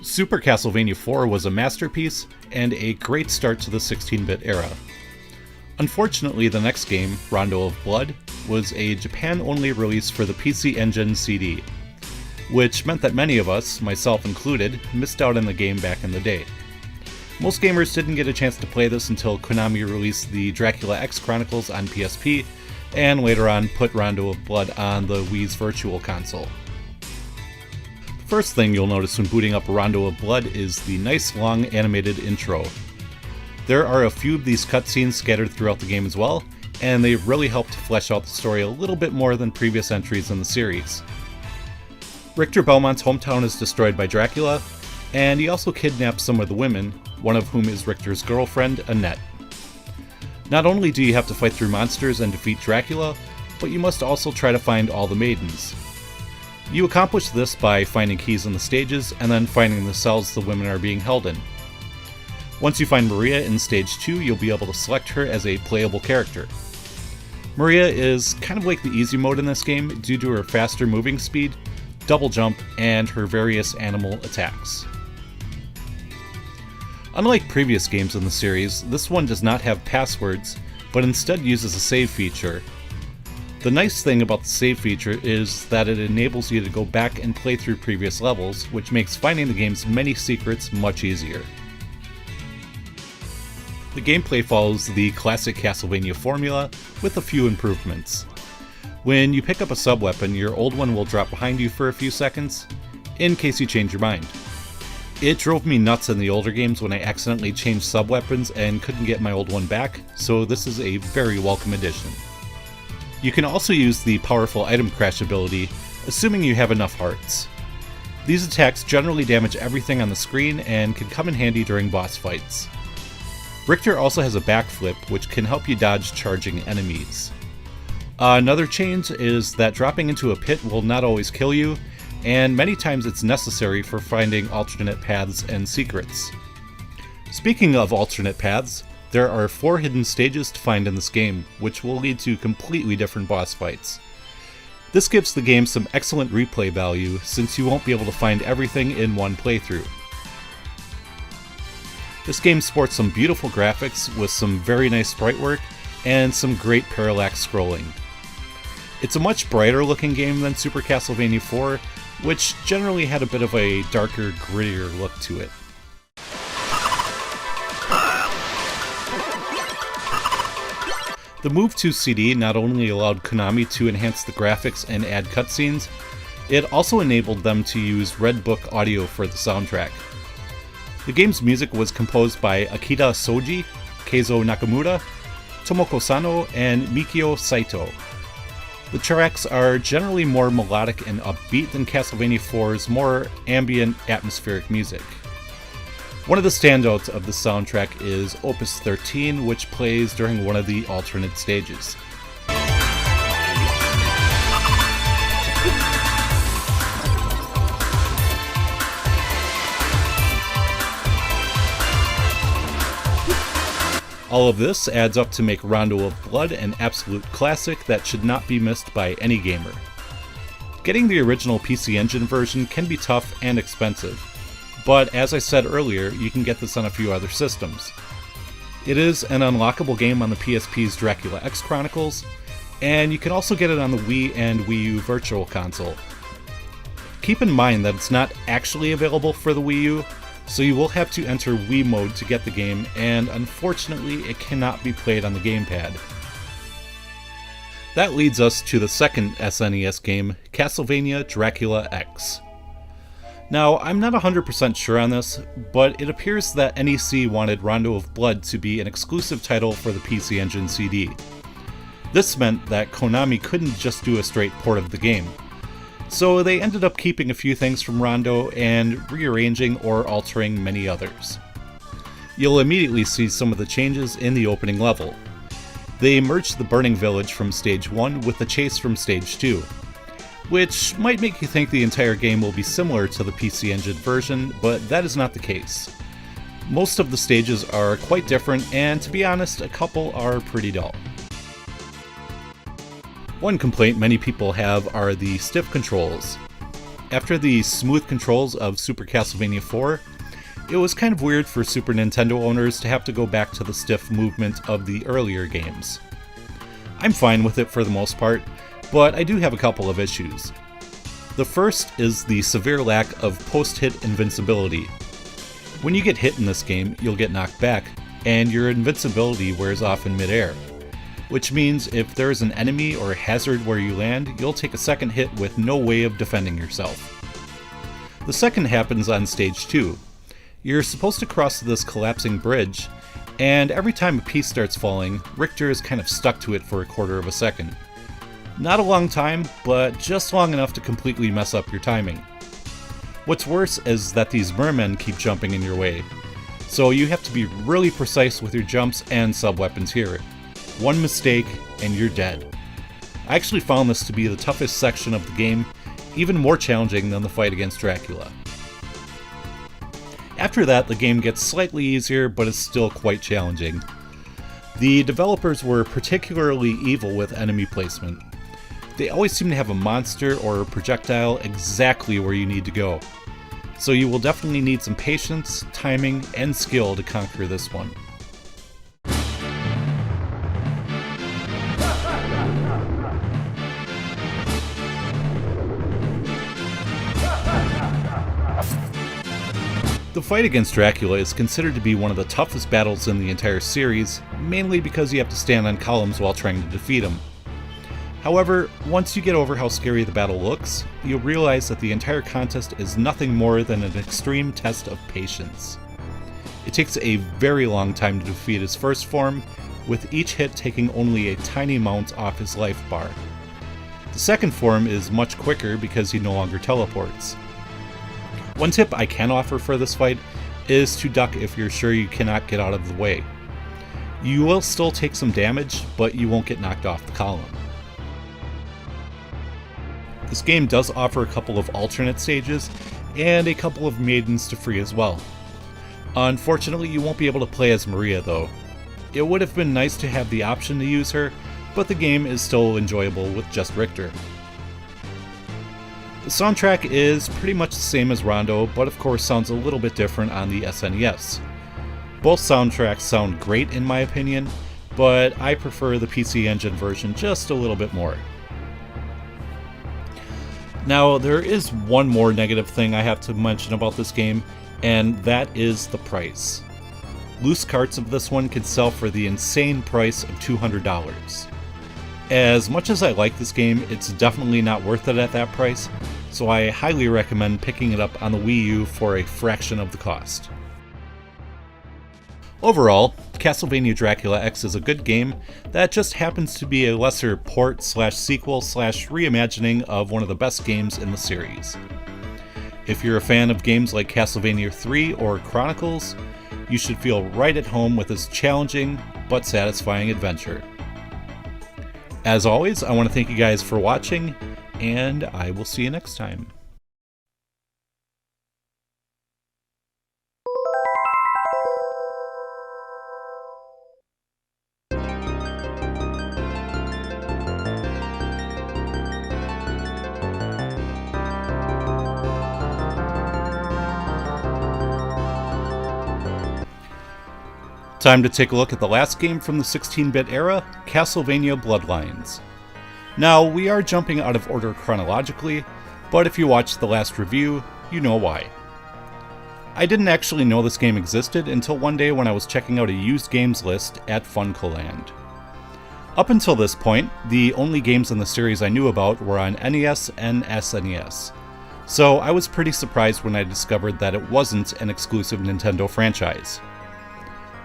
Super Castlevania IV was a masterpiece and a great start to the 16-bit era. Unfortunately, the next game, Rondo of Blood, was a Japan-only release for the PC Engine CD, which meant that many of us, myself included, missed out on the game back in the day. Most gamers didn't get a chance to play this until Konami released the Dracula X Chronicles on PSP, and later on put Rondo of Blood on the Wii's Virtual Console. The first thing you'll notice when booting up Rondo of Blood is the nice long animated intro. There are a few of these cutscenes scattered throughout the game as well, and they really help to flesh out the story a little bit more than previous entries in the series. Richter Belmont's hometown is destroyed by Dracula, and he also kidnaps some of the women, one of whom is Richter's girlfriend, Annette. Not only do you have to fight through monsters and defeat Dracula, but you must also try to find all the maidens. You accomplish this by finding keys in the stages and then finding the cells the women are being held in. Once you find Maria in Stage 2, you'll be able to select her as a playable character. Maria is kind of like the easy mode in this game due to her faster moving speed, double jump, and her various animal attacks. Unlike previous games in the series, this one does not have passwords, but instead uses a save feature. The nice thing about the save feature is that it enables you to go back and play through previous levels, which makes finding the game's many secrets much easier. The gameplay follows the classic Castlevania formula with a few improvements. When you pick up a sub-weapon, your old one will drop behind you for a few seconds, in case you change your mind. It drove me nuts in the older games when I accidentally changed sub-weapons and couldn't get my old one back, so this is a very welcome addition. You can also use the powerful item crash ability, assuming you have enough hearts. These attacks generally damage everything on the screen and can come in handy during boss fights. Richter also has a backflip, which can help you dodge charging enemies. Another change is that dropping into a pit will not always kill you, and many times it's necessary for finding alternate paths and secrets. Speaking of alternate paths, there are 4 hidden stages to find in this game, which will lead to completely different boss fights. This gives the game some excellent replay value, since you won't be able to find everything in one playthrough. This game sports some beautiful graphics with some very nice sprite work and some great parallax scrolling. It's a much brighter looking game than Super Castlevania IV, which generally had a bit of a darker, grittier look to it. The Move To CD not only allowed Konami to enhance the graphics and add cutscenes, it also enabled them to use Red Book audio for the soundtrack. The game's music was composed by Akira Soji, Keizo Nakamura, Tomoko Sano, and Mikio Saito. The tracks are generally more melodic and upbeat than Castlevania IV's more ambient, atmospheric music. One of the standouts of the soundtrack is Opus 13, which plays during one of the alternate stages. All of this adds up to make Rondo of Blood an absolute classic that should not be missed by any gamer. Getting the original PC Engine version can be tough and expensive, but as I said earlier, you can get this on a few other systems. It is an unlockable game on the PSP's Dracula X Chronicles, and you can also get it on the Wii and Wii U Virtual Console. Keep in mind that it's not actually available for the Wii U, so you will have to enter Wii mode to get the game, and unfortunately it cannot be played on the gamepad. That leads us to the second SNES game, Castlevania Dracula X. Now, I'm not 100% sure on this, but it appears that NEC wanted Rondo of Blood to be an exclusive title for the PC Engine CD. This meant that Konami couldn't just do a straight port of the game. So they ended up keeping a few things from Rondo and rearranging or altering many others. You'll immediately see some of the changes in the opening level. They merged the Burning Village from Stage 1 with the Chase from Stage 2, which might make you think the entire game will be similar to the PC Engine version, but that is not the case. Most of the stages are quite different, and to be honest, a couple are pretty dull. One complaint many people have are the stiff controls. After the smooth controls of Super Castlevania IV, it was kind of weird for Super Nintendo owners to have to go back to the stiff movement of the earlier games. I'm fine with it for the most part, but I do have a couple of issues. The first is the severe lack of post-hit invincibility. When you get hit in this game, you'll get knocked back, and your invincibility wears off in midair, which means if there is an enemy or hazard where you land, you'll take a second hit with no way of defending yourself. The second happens on Stage 2. You're supposed to cross this collapsing bridge, and every time a piece starts falling, Richter is kind of stuck to it for a quarter of a second. Not a long time, but just long enough to completely mess up your timing. What's worse is that these mermen keep jumping in your way, so you have to be really precise with your jumps and sub-weapons here. One mistake and you're dead. I actually found this to be the toughest section of the game, even more challenging than the fight against Dracula. After that, the game gets slightly easier, but it's still quite challenging. The developers were particularly evil with enemy placement. They always seem to have a monster or a projectile exactly where you need to go. So you will definitely need some patience, timing, and skill to conquer this one. The fight against Dracula is considered to be one of the toughest battles in the entire series, mainly because you have to stand on columns while trying to defeat him. However, once you get over how scary the battle looks, you'll realize that the entire contest is nothing more than an extreme test of patience. It takes a very long time to defeat his first form, with each hit taking only a tiny amount off his life bar. The second form is much quicker because he no longer teleports. One tip I can offer for this fight is to duck if you're sure you cannot get out of the way. You will still take some damage, but you won't get knocked off the column. This game does offer a couple of alternate stages, and a couple of maidens to free as well. Unfortunately, you won't be able to play as Maria though. It would have been nice to have the option to use her, but the game is still enjoyable with just Richter. The soundtrack is pretty much the same as Rondo, but of course sounds a little bit different on the SNES. Both soundtracks sound great in my opinion, but I prefer the PC Engine version just a little bit more. Now, there is one more negative thing I have to mention about this game, and that is the price. Loose carts of this one can sell for the insane price of $200. As much as I like this game, it's definitely not worth it at that price, so I highly recommend picking it up on the Wii U for a fraction of the cost. Overall, Castlevania Dracula X is a good game that just happens to be a lesser port/sequel/reimagining of one of the best games in the series. If you're a fan of games like Castlevania III or Chronicles, you should feel right at home with this challenging but satisfying adventure. As always, I want to thank you guys for watching, and I will see you next time. Time to take a look at the last game from the 16-bit era, Castlevania Bloodlines. Now, we are jumping out of order chronologically, but if you watched the last review, you know why. I didn't actually know this game existed until one day when I was checking out a used games list at Funcoland. Up until this point, the only games in the series I knew about were on NES and SNES, so I was pretty surprised when I discovered that it wasn't an exclusive Nintendo franchise.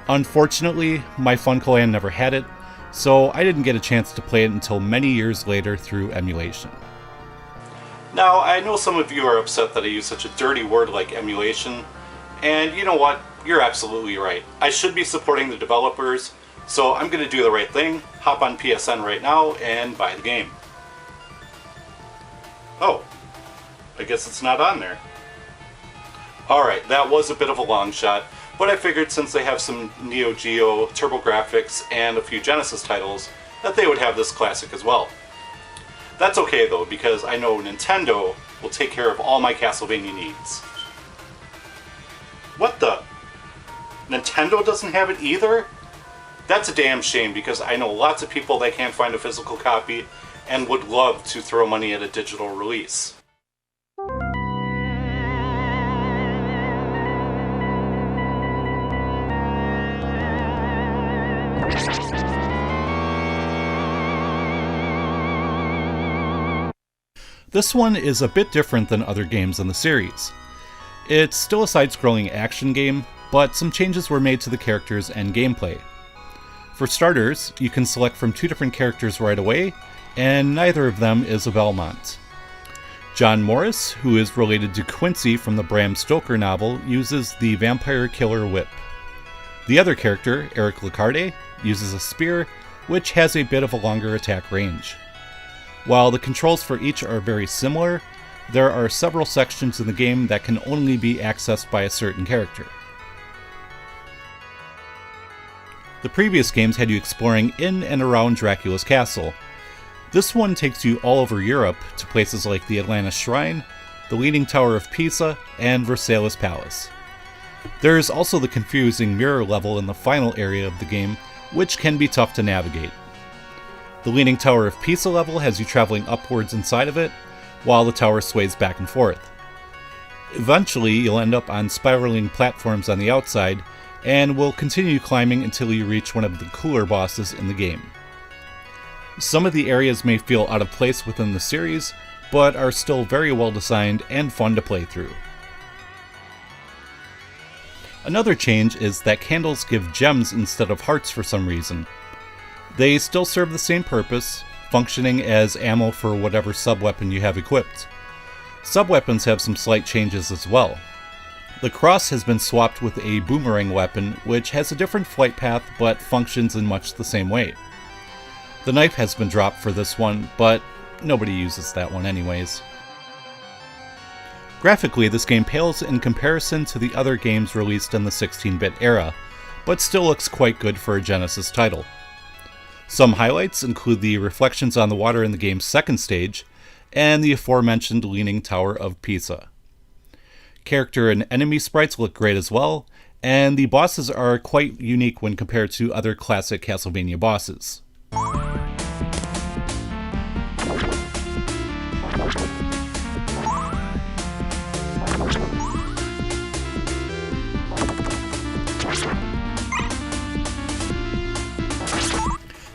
Unfortunately, my Funcoland never had it, so I didn't get a chance to play it until many years later through emulation. Now, I know some of you are upset that I use such a dirty word like emulation, and you know what? You're absolutely right. I should be supporting the developers, so I'm going to do the right thing, hop on PSN right now, and buy the game. Oh, I guess it's not on there. Alright, that was a bit of a long shot. But I figured since they have some Neo Geo, TurboGrafx, and a few Genesis titles, that they would have this classic as well. That's okay though, because I know Nintendo will take care of all my Castlevania needs. What the? Nintendo doesn't have it either? That's a damn shame, because I know lots of people that can't find a physical copy and would love to throw money at a digital release. This one is a bit different than other games in the series. It's still a side-scrolling action game, but some changes were made to the characters and gameplay. For starters, you can select from two different characters right away, and neither of them is a Belmont. John Morris, who is related to Quincy from the Bram Stoker novel, uses the Vampire Killer Whip. The other character, Eric Lacarde, uses a spear, which has a bit of a longer attack range. While the controls for each are very similar, there are several sections in the game that can only be accessed by a certain character. The previous games had you exploring in and around Dracula's castle. This one takes you all over Europe to places like the Atlantis Shrine, the Leaning Tower of Pisa, and Versailles Palace. There is also the confusing mirror level in the final area of the game, which can be tough to navigate. The Leaning Tower of Pisa level has you traveling upwards inside of it, while the tower sways back and forth. Eventually, you'll end up on spiraling platforms on the outside, and will continue climbing until you reach one of the cooler bosses in the game. Some of the areas may feel out of place within the series, but are still very well designed and fun to play through. Another change is that candles give gems instead of hearts for some reason. They still serve the same purpose, functioning as ammo for whatever sub-weapon you have equipped. Sub-weapons have some slight changes as well. The cross has been swapped with a boomerang weapon, which has a different flight path but functions in much the same way. The knife has been dropped for this one, but nobody uses that one anyways. Graphically, this game pales in comparison to the other games released in the 16-bit era, but still looks quite good for a Genesis title. Some highlights include the reflections on the water in the game's second stage, and the aforementioned Leaning Tower of Pisa. Character and enemy sprites look great as well, and the bosses are quite unique when compared to other classic Castlevania bosses.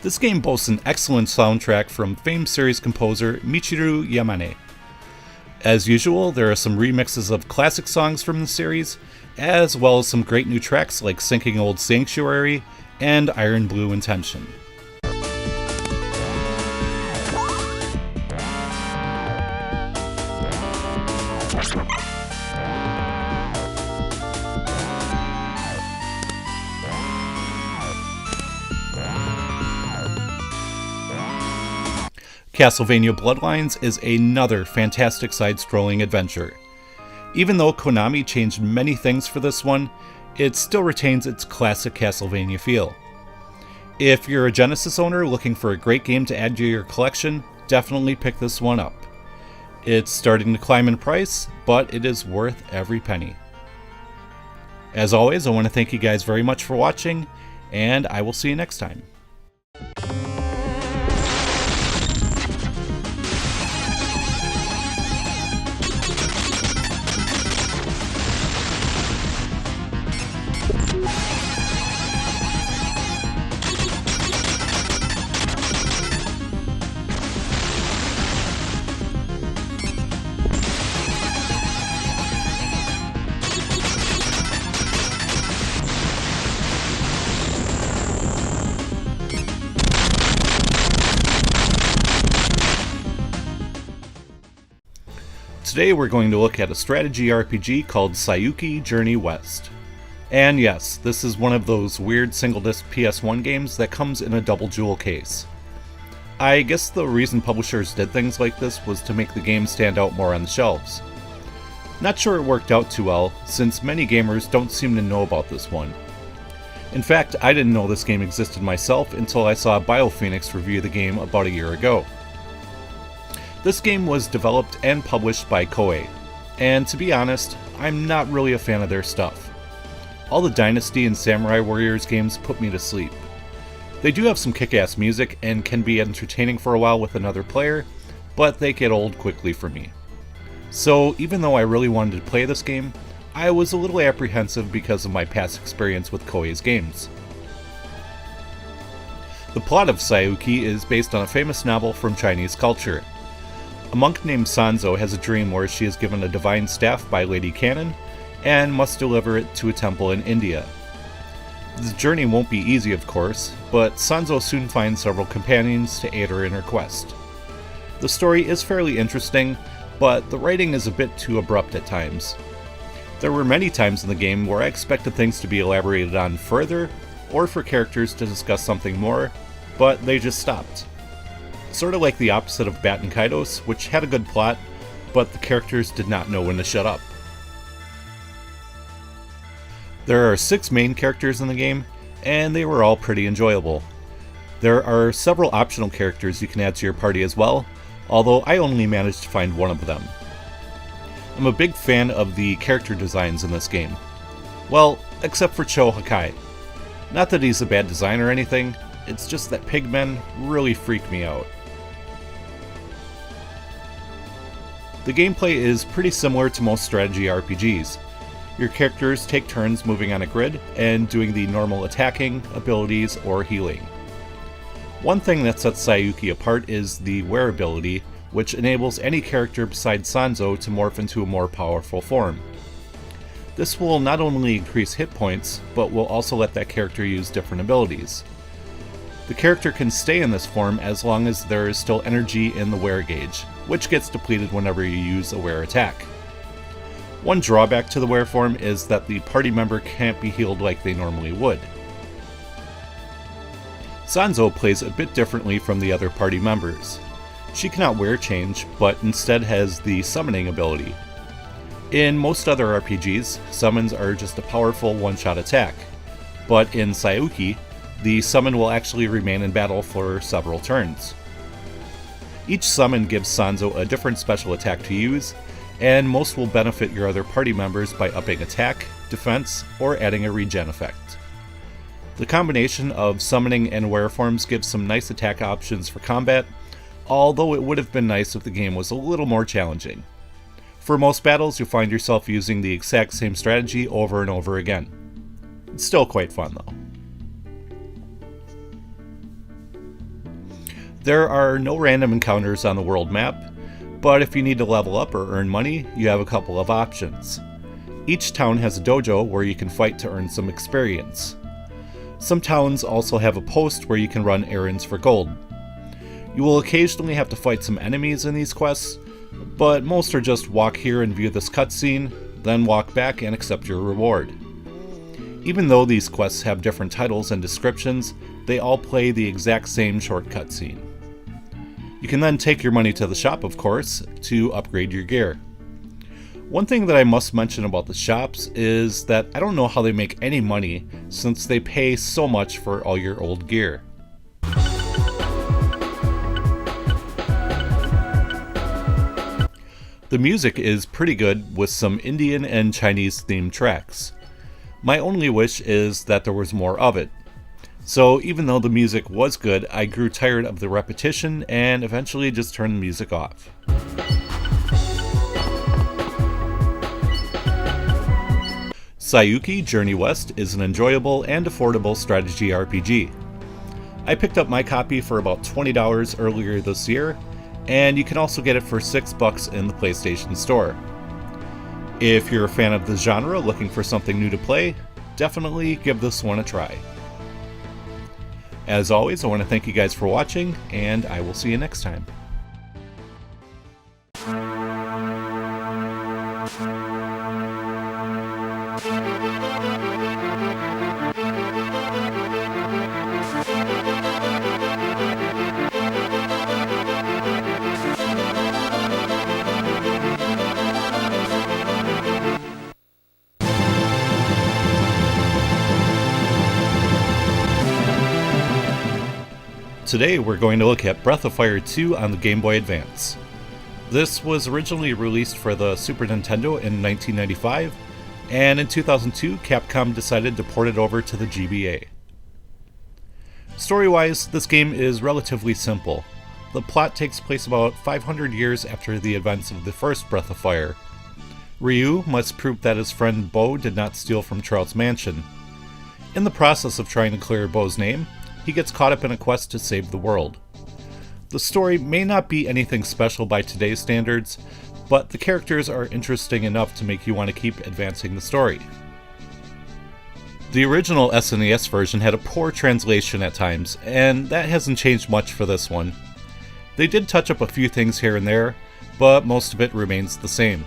This game boasts an excellent soundtrack from famed series composer Michiru Yamane. As usual, there are some remixes of classic songs from the series, as well as some great new tracks like Sinking Old Sanctuary and Iron Blue Intention. Castlevania Bloodlines is another fantastic side-scrolling adventure. Even though Konami changed many things for this one, it still retains its classic Castlevania feel. If you're a Genesis owner looking for a great game to add to your collection, definitely pick this one up. It's starting to climb in price, but it is worth every penny. As always, I want to thank you guys very much for watching, and I will see you next time. Today we're going to look at a strategy RPG called Saiyuki Journey West. And yes, this is one of those weird single-disc PS1 games that comes in a double jewel case. I guess the reason publishers did things like this was to make the game stand out more on the shelves. Not sure it worked out too well, since many gamers don't seem to know about this one. In fact, I didn't know this game existed myself until I saw BioPhoenix review the game about a year ago. This game was developed and published by Koei, and to be honest, I'm not really a fan of their stuff. All the Dynasty and Samurai Warriors games put me to sleep. They do have some kick-ass music and can be entertaining for a while with another player, but they get old quickly for me. So even though I really wanted to play this game, I was a little apprehensive because of my past experience with Koei's games. The plot of Saiyuki is based on a famous novel from Chinese culture. A monk named Sanzo has a dream where she is given a divine staff by Lady Canon and must deliver it to a temple in India. The journey won't be easy, of course, but Sanzo soon finds several companions to aid her in her quest. The story is fairly interesting, but the writing is a bit too abrupt at times. There were many times in the game where I expected things to be elaborated on further, or for characters to discuss something more, but they just stopped. Sort of like the opposite of Batten Kaitos, which had a good plot, but the characters did not know when to shut up. There are 6 main characters in the game, and they were all pretty enjoyable. There are several optional characters you can add to your party as well, although I only managed to find one of them. I'm a big fan of the character designs in this game. Well, except for Cho Hakai. Not that he's a bad designer or anything, it's just that pigmen really freak me out. The gameplay is pretty similar to most strategy RPGs. Your characters take turns moving on a grid and doing the normal attacking, abilities, or healing. One thing that sets Saiyuki apart is the wear ability, which enables any character besides Sanzo to morph into a more powerful form. This will not only increase hit points, but will also let that character use different abilities. The character can stay in this form as long as there is still energy in the wear gauge, which gets depleted whenever you use a wear attack. One drawback to the wear form is that the party member can't be healed like they normally would. Sanzo plays a bit differently from the other party members. She cannot wear change, but instead has the summoning ability. In most other RPGs, summons are just a powerful one-shot attack, but in Saiyuki, the summon will actually remain in battle for several turns. Each summon gives Sanzo a different special attack to use, and most will benefit your other party members by upping attack, defense, or adding a regen effect. The combination of summoning and wear forms gives some nice attack options for combat, although it would have been nice if the game was a little more challenging. For most battles, you'll find yourself using the exact same strategy over and over again. It's still quite fun though. There are no random encounters on the world map, but if you need to level up or earn money, you have a couple of options. Each town has a dojo where you can fight to earn some experience. Some towns also have a post where you can run errands for gold. You will occasionally have to fight some enemies in these quests, but most are just walk here and view this cutscene, then walk back and accept your reward. Even though these quests have different titles and descriptions, they all play the exact same short cutscene. You can then take your money to the shop, of course, to upgrade your gear. One thing that I must mention about the shops is that I don't know how they make any money since they pay so much for all your old gear. The music is pretty good with some Indian and Chinese themed tracks. My only wish is that there was more of it. So even though the music was good, I grew tired of the repetition and eventually just turned the music off. Saiyuki Journey West is an enjoyable and affordable strategy RPG. I picked up my copy for about $20 earlier this year, and you can also get it for $6 in the PlayStation Store. If you're a fan of the genre looking for something new to play, definitely give this one a try. As always, I want to thank you guys for watching, and I will see you next time. Today we're going to look at Breath of Fire 2 on the Game Boy Advance. This was originally released for the Super Nintendo in 1995, and in 2002 Capcom decided to port it over to the GBA. Story-wise, this game is relatively simple. The plot takes place about 500 years after the events of the first Breath of Fire. Ryu must prove that his friend Bo did not steal from Trout's mansion. In the process of trying to clear Bo's name, he gets caught up in a quest to save the world. The story may not be anything special by today's standards, but the characters are interesting enough to make you want to keep advancing the story. The original SNES version had a poor translation at times, and that hasn't changed much for this one. They did touch up a few things here and there, but most of it remains the same.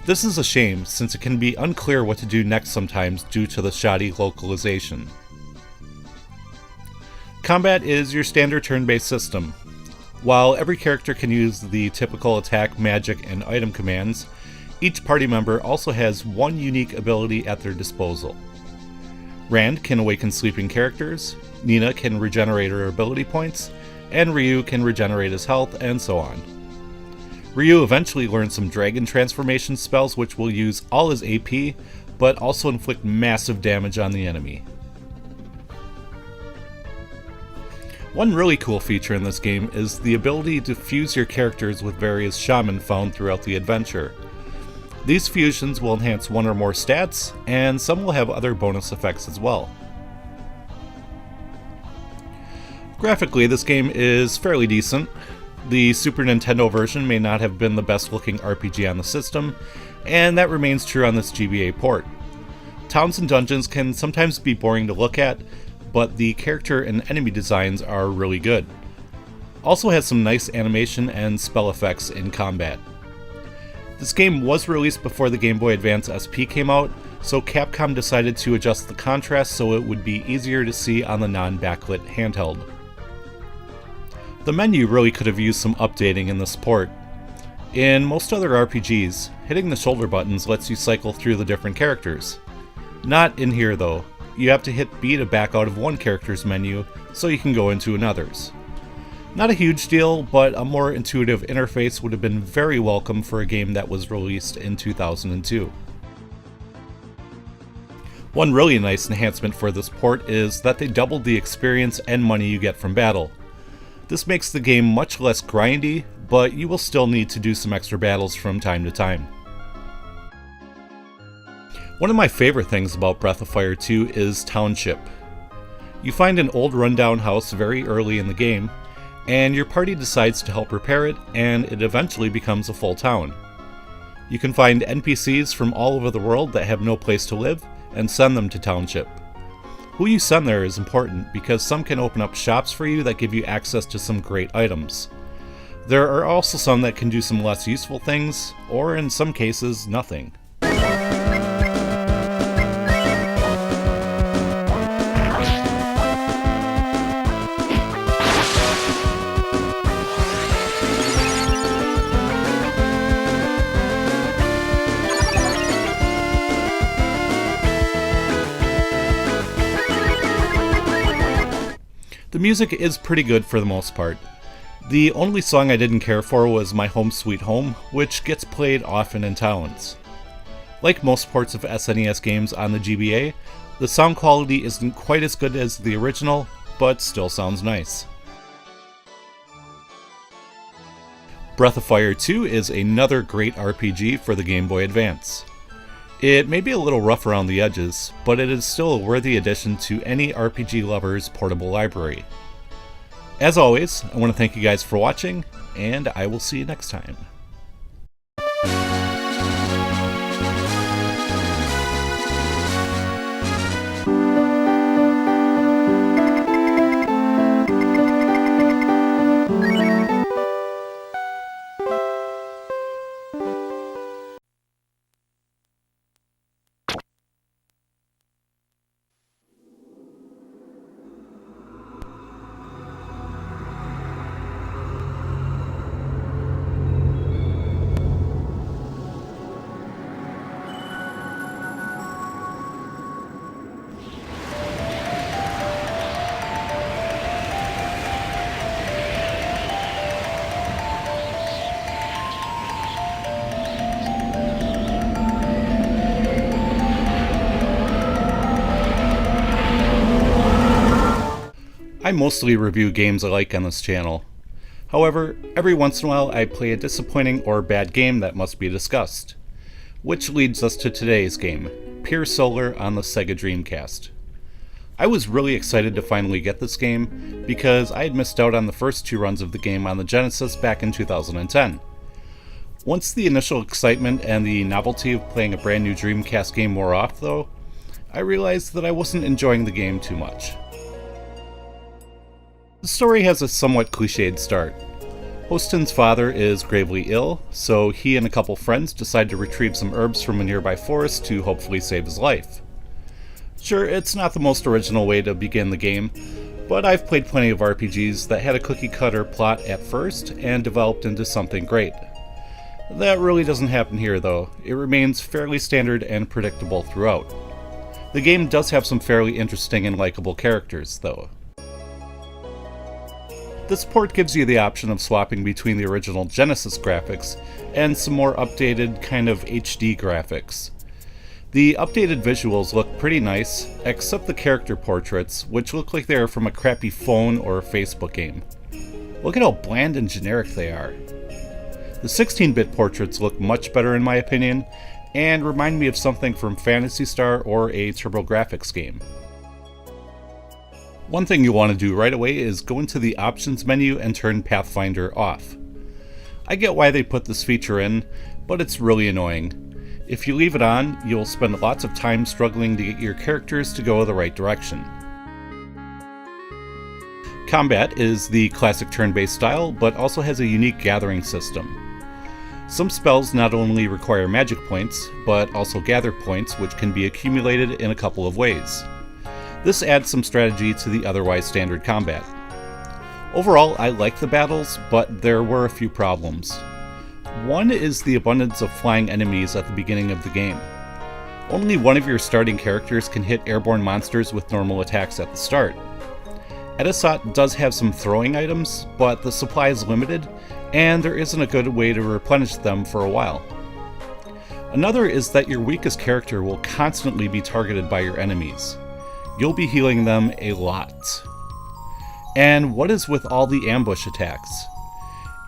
This is a shame, since it can be unclear what to do next sometimes due to the shoddy localization. Combat is your standard turn-based system. While every character can use the typical attack, magic, and item commands, each party member also has one unique ability at their disposal. Rand can awaken sleeping characters, Nina can regenerate her ability points, and Ryu can regenerate his health, and so on. Ryu eventually learns some dragon transformation spells which will use all his AP, but also inflict massive damage on the enemy. One really cool feature in this game is the ability to fuse your characters with various shaman found throughout the adventure. These fusions will enhance one or more stats, and some will have other bonus effects as well. Graphically, this game is fairly decent. The Super Nintendo version may not have been the best looking RPG on the system, and that remains true on this GBA port. Towns and dungeons can sometimes be boring to look at, but the character and enemy designs are really good. Also has some nice animation and spell effects in combat. This game was released before the Game Boy Advance SP came out, so Capcom decided to adjust the contrast so it would be easier to see on the non-backlit handheld. The menu really could have used some updating in this port. In most other RPGs, hitting the shoulder buttons lets you cycle through the different characters. Not in here though. You have to hit B to back out of one character's menu so you can go into another's. Not a huge deal, but a more intuitive interface would have been very welcome for a game that was released in 2002. One really nice enhancement for this port is that they doubled the experience and money you get from battle. This makes the game much less grindy, but you will still need to do some extra battles from time to time. One of my favorite things about Breath of Fire 2 is Township. You find an old rundown house very early in the game, and your party decides to help repair it, and it eventually becomes a full town. You can find NPCs from all over the world that have no place to live, and send them to Township. Who you send there is important, because some can open up shops for you that give you access to some great items. There are also some that can do some less useful things, or in some cases, nothing. The music is pretty good for the most part. The only song I didn't care for was My Home Sweet Home, which gets played often in towns. Like most ports of SNES games on the GBA, the sound quality isn't quite as good as the original, but still sounds nice. Breath of Fire 2 is another great RPG for the Game Boy Advance. It may be a little rough around the edges, but it is still a worthy addition to any RPG lover's portable library. As always, I want to thank you guys for watching, and I will see you next time. I mostly review games I like on this channel. However, every once in a while I play a disappointing or bad game that must be discussed. Which leads us to today's game, Pier Solar on the Sega Dreamcast. I was really excited to finally get this game, because I had missed out on the first two runs of the game on the Genesis back in 2010. Once the initial excitement and the novelty of playing a brand new Dreamcast game wore off though, I realized that I wasn't enjoying the game too much. The story has a somewhat cliched start. Hostin's father is gravely ill, so he and a couple friends decide to retrieve some herbs from a nearby forest to hopefully save his life. Sure, it's not the most original way to begin the game, but I've played plenty of RPGs that had a cookie-cutter plot at first and developed into something great. That really doesn't happen here though. It remains fairly standard and predictable throughout. The game does have some fairly interesting and likable characters though. This port gives you the option of swapping between the original Genesis graphics and some more updated kind of HD graphics. The updated visuals look pretty nice, except the character portraits, which look like they're from a crappy phone or Facebook game. Look at how bland and generic they are. The 16-bit portraits look much better in my opinion, and remind me of something from Phantasy Star or a TurboGrafx game. One thing you want to do right away is go into the options menu and turn Pathfinder off. I get why they put this feature in, but it's really annoying. If you leave it on, you'll spend lots of time struggling to get your characters to go the right direction. Combat is the classic turn-based style, but also has a unique gathering system. Some spells not only require magic points, but also gather points which can be accumulated in a couple of ways. This adds some strategy to the otherwise standard combat. Overall, I like the battles, but there were a few problems. One is the abundance of flying enemies at the beginning of the game. Only one of your starting characters can hit airborne monsters with normal attacks at the start. Edisot does have some throwing items, but the supply is limited, and there isn't a good way to replenish them for a while. Another is that your weakest character will constantly be targeted by your enemies. You'll be healing them a lot. And what is with all the ambush attacks?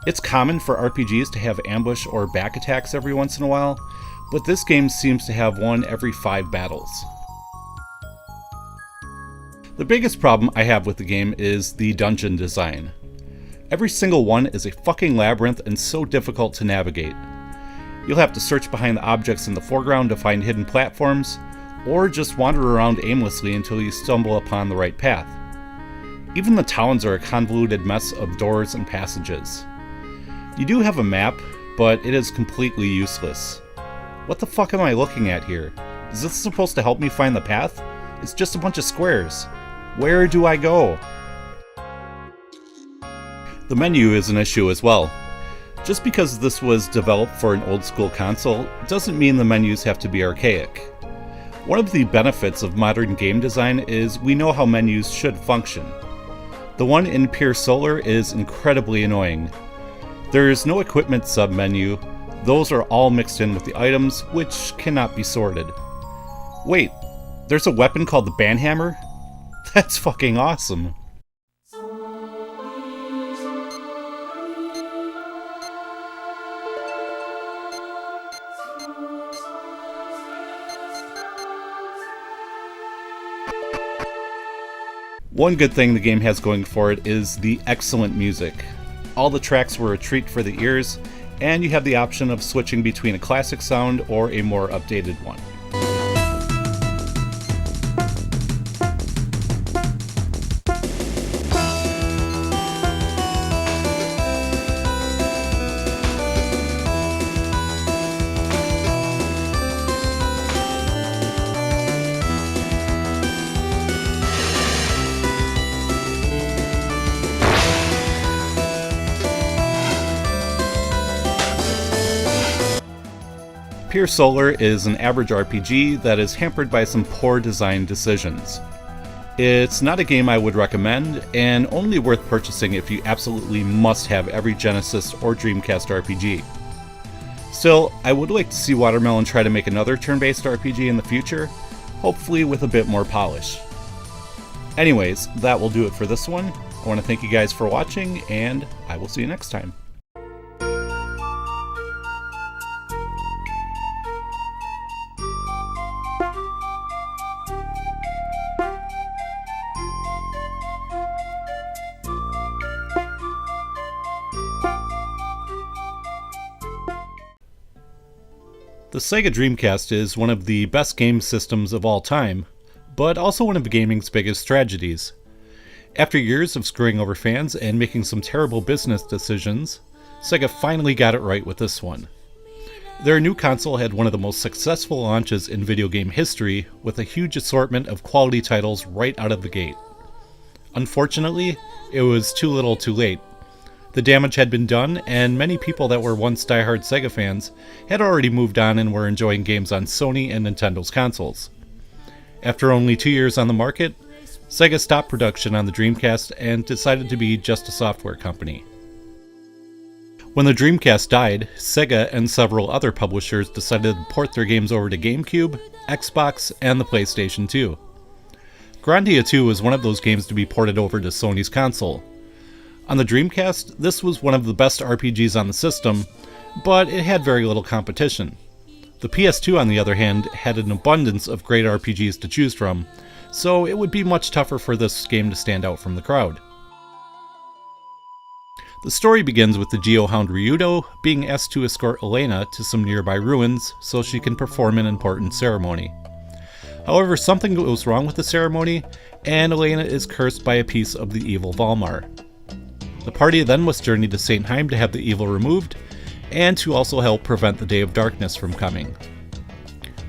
It's common for RPGs to have ambush or back attacks every once in a while, but this game seems to have one every 5 battles. The biggest problem I have with the game is the dungeon design. Every single one is a fucking labyrinth and so difficult to navigate. You'll have to search behind the objects in the foreground to find hidden platforms, or just wander around aimlessly until you stumble upon the right path. Even the towns are a convoluted mess of doors and passages. You do have a map, but it is completely useless. What the fuck am I looking at here? Is this supposed to help me find the path? It's just a bunch of squares. Where do I go? The menu is an issue as well. Just because this was developed for an old school console doesn't mean the menus have to be archaic. One of the benefits of modern game design is we know how menus should function. The one in Pier Solar is incredibly annoying. There's no equipment sub-menu, those are all mixed in with the items, which cannot be sorted. Wait, there's a weapon called the Banhammer? That's fucking awesome. One good thing the game has going for it is the excellent music. All the tracks were a treat for the ears, and you have the option of switching between a classic sound or a more updated one. Pier Solar is an average RPG that is hampered by some poor design decisions. It's not a game I would recommend, and only worth purchasing if you absolutely must have every Genesis or Dreamcast RPG. Still, I would like to see Watermelon try to make another turn-based RPG in the future, hopefully with a bit more polish. Anyways, that will do it for this one. I want to thank you guys for watching, and I will see you next time. The Sega Dreamcast is one of the best game systems of all time, but also one of gaming's biggest tragedies. After years of screwing over fans and making some terrible business decisions, Sega finally got it right with this one. Their new console had one of the most successful launches in video game history, with a huge assortment of quality titles right out of the gate. Unfortunately, it was too little too late. The damage had been done, and many people that were once diehard Sega fans had already moved on and were enjoying games on Sony and Nintendo's consoles. After only 2 years on the market, Sega stopped production on the Dreamcast and decided to be just a software company. When the Dreamcast died, Sega and several other publishers decided to port their games over to GameCube, Xbox, and the PlayStation 2. Grandia 2 was one of those games to be ported over to Sony's console. On the Dreamcast, this was one of the best RPGs on the system, but it had very little competition. The PS2, on the other hand, had an abundance of great RPGs to choose from, so it would be much tougher for this game to stand out from the crowd. The story begins with the Geohound Ryudo being asked to escort Elena to some nearby ruins so she can perform an important ceremony. However, something goes wrong with the ceremony, and Elena is cursed by a piece of the evil Valmar. The party then must journey to St. Heim to have the evil removed, and to also help prevent the Day of Darkness from coming.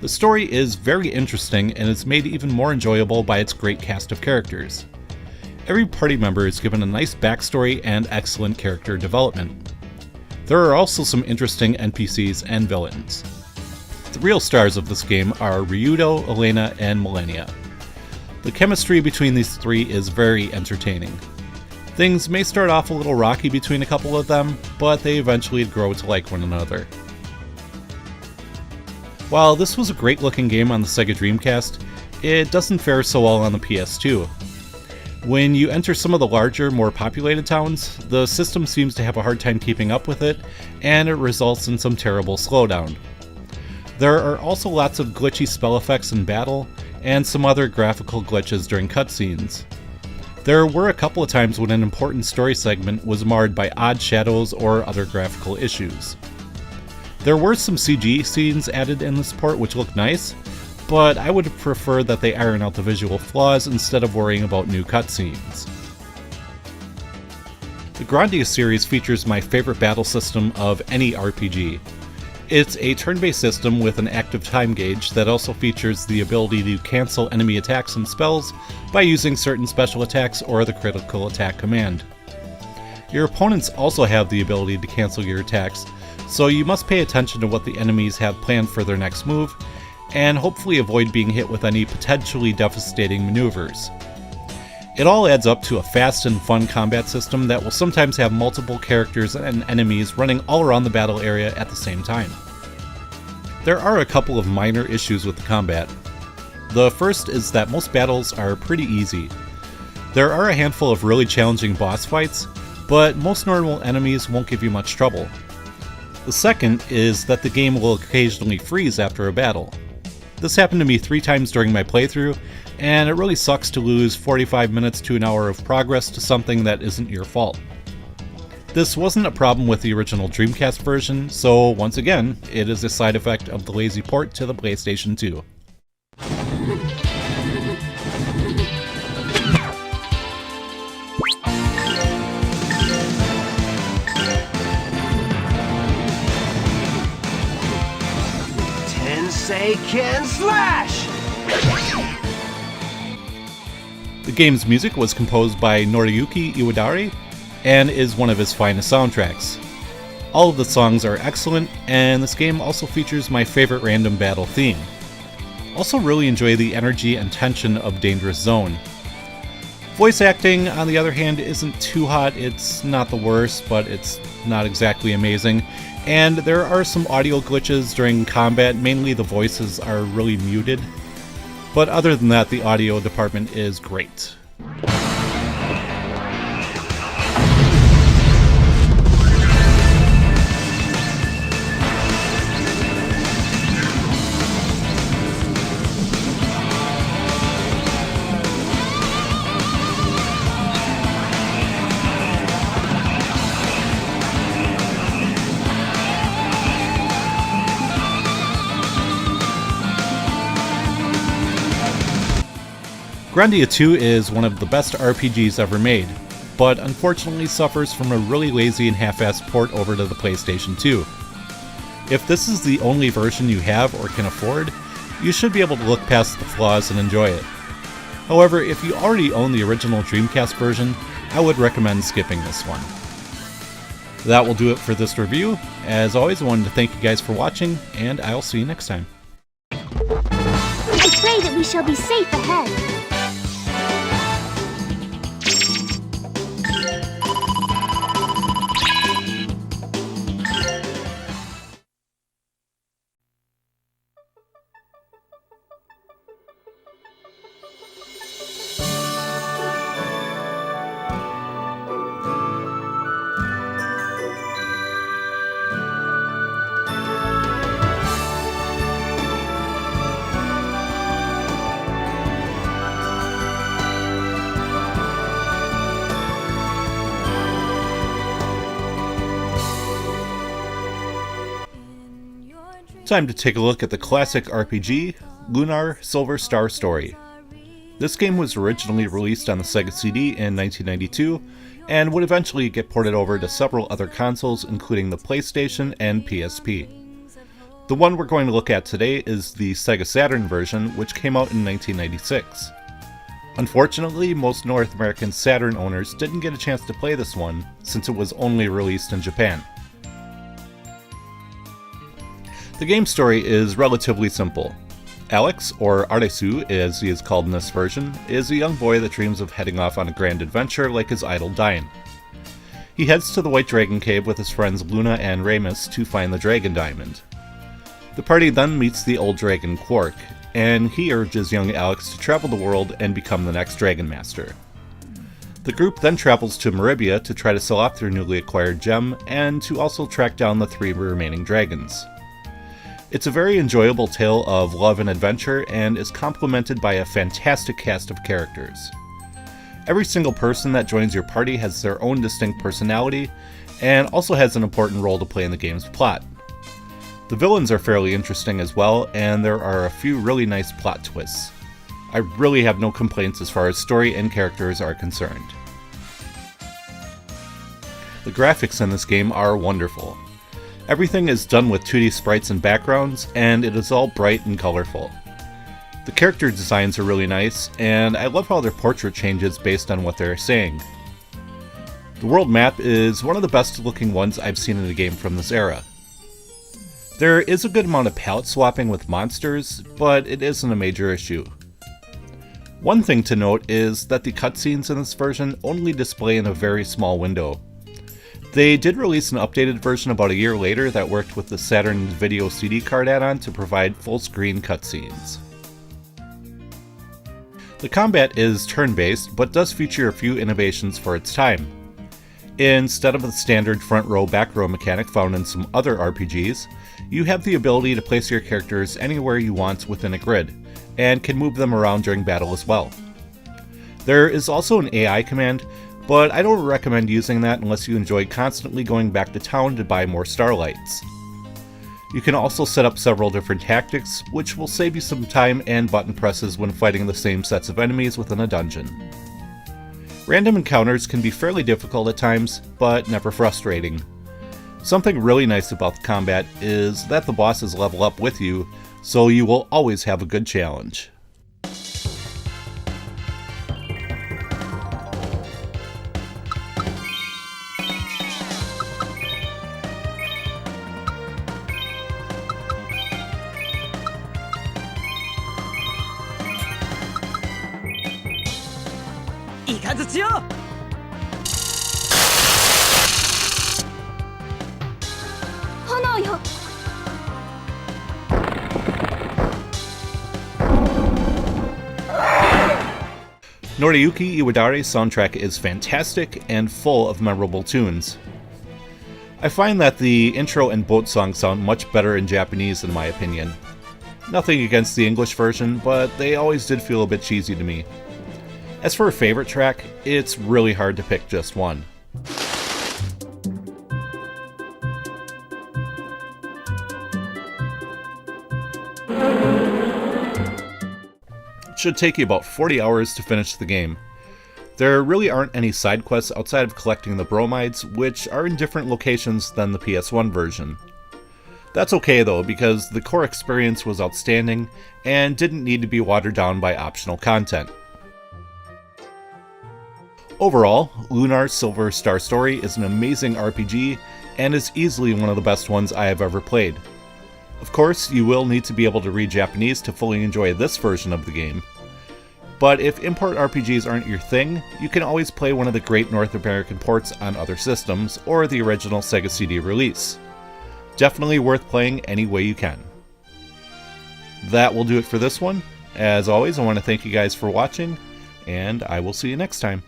The story is very interesting and is made even more enjoyable by its great cast of characters. Every party member is given a nice backstory and excellent character development. There are also some interesting NPCs and villains. The real stars of this game are Ryudo, Elena, and Millennia. The chemistry between these three is very entertaining. Things may start off a little rocky between a couple of them, but they eventually grow to like one another. While this was a great looking game on the Sega Dreamcast, it doesn't fare so well on the PS2. When you enter some of the larger, more populated towns, the system seems to have a hard time keeping up with it, and it results in some terrible slowdown. There are also lots of glitchy spell effects in battle, and some other graphical glitches during cutscenes. There were a couple of times when an important story segment was marred by odd shadows or other graphical issues. There were some CG scenes added in this port which look nice, but I would prefer that they iron out the visual flaws instead of worrying about new cutscenes. The Grandia series features my favorite battle system of any RPG. It's a turn-based system with an active time gauge that also features the ability to cancel enemy attacks and spells by using certain special attacks or the critical attack command. Your opponents also have the ability to cancel your attacks, so you must pay attention to what the enemies have planned for their next move, and hopefully avoid being hit with any potentially devastating maneuvers. It all adds up to a fast and fun combat system that will sometimes have multiple characters and enemies running all around the battle area at the same time. There are a couple of minor issues with the combat. The first is that most battles are pretty easy. There are a handful of really challenging boss fights, but most normal enemies won't give you much trouble. The second is that the game will occasionally freeze after a battle. This happened to me 3 times during my playthrough, and it really sucks to lose 45 minutes to an hour of progress to something that isn't your fault. This wasn't a problem with the original Dreamcast version, so once again, it is a side effect of the lazy port to the PlayStation 2. Can slash! The game's music was composed by Noriyuki Iwadare and is one of his finest soundtracks. All of the songs are excellent, and this game also features my favorite random battle theme. Also really enjoy the energy and tension of Dangerous Zone. Voice acting, on the other hand, isn't too hot. It's not the worst, but it's not exactly amazing. And there are some audio glitches during combat, mainly the voices are really muted. But other than that, the audio department is great. Grandia 2 is one of the best RPGs ever made. but unfortunately suffers from a really lazy and half-assed port over to the PlayStation 2. If this is the only version you have or can afford, you should be able to look past the flaws and enjoy it. However, if you already own the original Dreamcast version, I would recommend skipping this one. That will do it for this review. As always, I wanted to thank you guys for watching, and I'll see you next time. I pray that we shall be safe ahead. Time to take a look at the classic RPG, Lunar Silver Star Story. This game was originally released on the Sega CD in 1992, and would eventually get ported over to several other consoles including the PlayStation and PSP. The one we're going to look at today is the Sega Saturn version, which came out in 1996. Unfortunately, most North American Saturn owners didn't get a chance to play this one, since it was only released in Japan. The game story is relatively simple. Alex, or Arisu as he is called in this version, is a young boy that dreams of heading off on a grand adventure like his idol Dine. He heads to the White Dragon Cave with his friends Luna and Ramus to find the Dragon Diamond. The party then meets the old dragon Quark, and he urges young Alex to travel the world and become the next Dragon Master. The group then travels to Meribia to try to sell off their newly acquired gem, and to also track down the 3 remaining dragons. It's a very enjoyable tale of love and adventure, and is complemented by a fantastic cast of characters. Every single person that joins your party has their own distinct personality, and also has an important role to play in the game's plot. The villains are fairly interesting as well, and there are a few really nice plot twists. I really have no complaints as far as story and characters are concerned. The graphics in this game are wonderful. Everything is done with 2D sprites and backgrounds, and it is all bright and colorful. The character designs are really nice, and I love how their portrait changes based on what they're saying. The world map is one of the best looking ones I've seen in a game from this era. There is a good amount of palette swapping with monsters, but it isn't a major issue. One thing to note is that the cutscenes in this version only display in a very small window. They did release an updated version about a year later that worked with the Saturn Video CD card add-on to provide full-screen cutscenes. The combat is turn-based, but does feature a few innovations for its time. Instead of the standard front-row, back-row mechanic found in some other RPGs, you have the ability to place your characters anywhere you want within a grid, and can move them around during battle as well. There is also an AI command, but I don't recommend using that unless you enjoy constantly going back to town to buy more starlights. You can also set up several different tactics, which will save you some time and button presses when fighting the same sets of enemies within a dungeon. Random encounters can be fairly difficult at times, but never frustrating. Something really nice about the combat is that the bosses level up with you, so you will always have a good challenge. Noriyuki Iwadare's soundtrack is fantastic and full of memorable tunes. I find that the intro and boat song sound much better in Japanese in my opinion. Nothing against the English version, but they always did feel a bit cheesy to me. As for a favorite track, it's really hard to pick just one. It should take you about 40 hours to finish the game. There really aren't any side quests outside of collecting the bromides, which are in different locations than the PS1 version. That's okay though, because the core experience was outstanding and didn't need to be watered down by optional content. Overall, Lunar Silver Star Story is an amazing RPG and is easily one of the best ones I have ever played. Of course, you will need to be able to read Japanese to fully enjoy this version of the game. But if import RPGs aren't your thing, you can always play one of the great North American ports on other systems, or the original Sega CD release. Definitely worth playing any way you can. That will do it for this one. As always, I want to thank you guys for watching, and I will see you next time.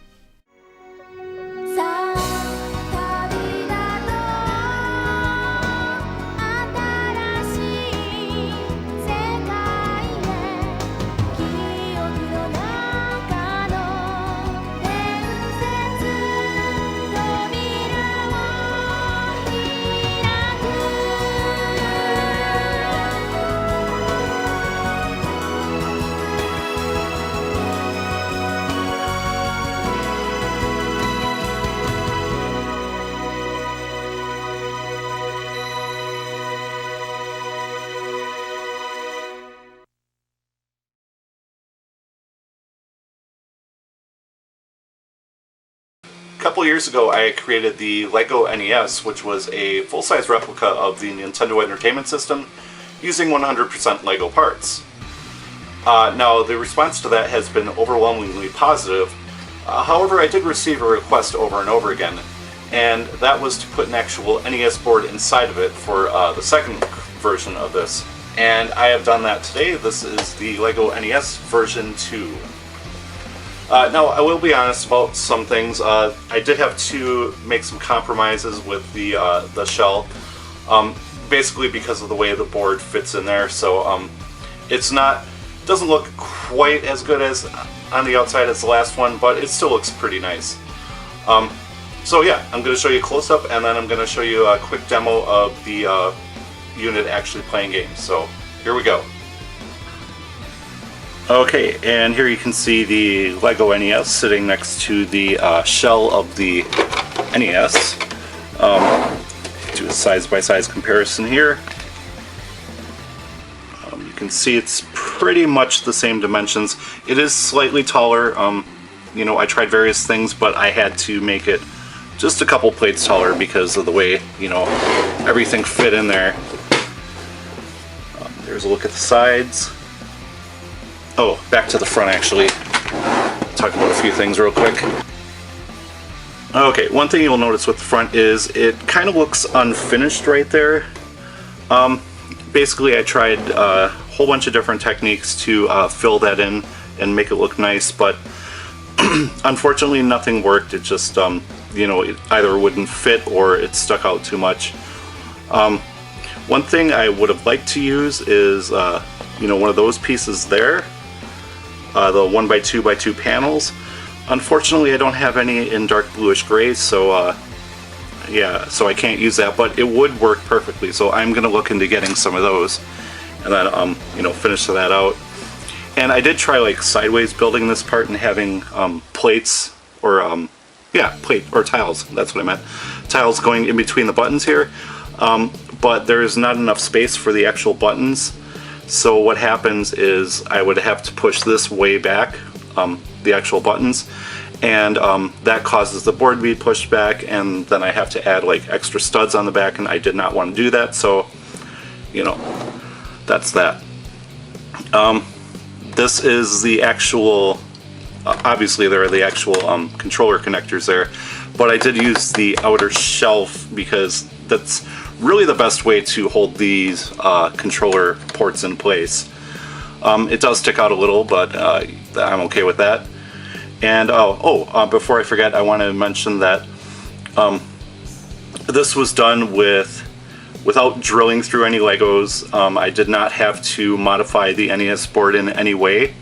A couple years ago, I created the LEGO NES, which was a full-size replica of the Nintendo Entertainment System using 100% LEGO parts. Now, the response to that has been overwhelmingly positive. However, I did receive a request over and over again, and that was to put an actual NES board inside of it for the second version of this. And I have done that today. This is the LEGO NES version 2. Now, I will be honest about some things. I did have to make some compromises with the shell, basically because of the way the board fits in there. So doesn't look quite as good as on the outside as the last one, but it still looks pretty nice. So yeah, I'm going to show you a close-up, and then I'm going to show you a quick demo of the unit actually playing games. So here we go. Okay, and here you can see the LEGO NES sitting next to the shell of the NES. Do a side-by-side comparison here. You can see it's pretty much the same dimensions. It is slightly taller. You know, I tried various things, but I had to make it just a couple plates taller because of the way, you know, everything fit in there. There's a look at the sides. Oh, back to the front actually. Talk about a few things real quick. Okay, one thing you'll notice with the front is it kind of looks unfinished right there. Basically I tried a whole bunch of different techniques to fill that in and make it look nice, but unfortunately nothing worked. It just, you know, it either wouldn't fit or it stuck out too much. One thing I would have liked to use is, you know, one of those pieces there. The 1x2x2 panels. Unfortunately, I don't have any in dark bluish gray, so yeah, so I can't use that, but it would work perfectly, so I'm going to look into getting some of those, and then, you know, finish that out. And I did try, like, sideways building this part and having plates, or, yeah, plate, or tiles, that's what I meant. Tiles going in between the buttons here, but there is not enough space for the actual buttons. So what happens is I would have to push this way back, the actual buttons, and that causes the board to be pushed back, and then I have to add like extra studs on the back, and I did not want to do that, so, you know, that's that. This is the actual, obviously there are the actual controller connectors there, but I did use the outer shelf because that's really the best way to hold these controller ports in place. It does stick out a little, but I'm okay with that. And before I forget, I want to mention that this was done without drilling through any Legos. I did not have to modify the NES board in any way.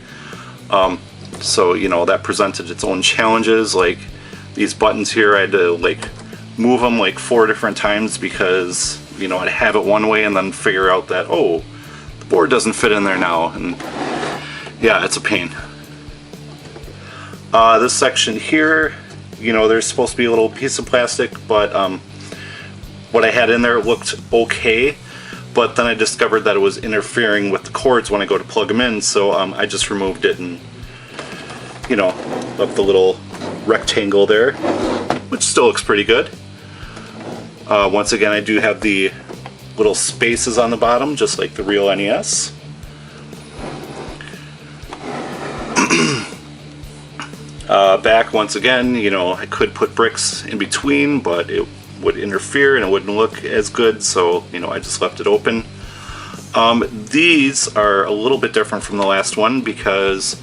So, you know, that presented its own challenges. Like these buttons here, I had to like move them like 4 different times because, you know, I'd have it one way and then figure out that, oh, the board doesn't fit in there now, and yeah, it's a pain. This section here, you know, there's supposed to be a little piece of plastic, but what I had in there looked okay, but then I discovered that it was interfering with the cords when I go to plug them in, so I just removed it and, you know, left the little rectangle there, which still looks pretty good. Once again, I do have the little spaces on the bottom, just like the real NES. Back, once again, you know, I could put bricks in between, but it would interfere and it wouldn't look as good, so, you know, I just left it open. These are a little bit different from the last one because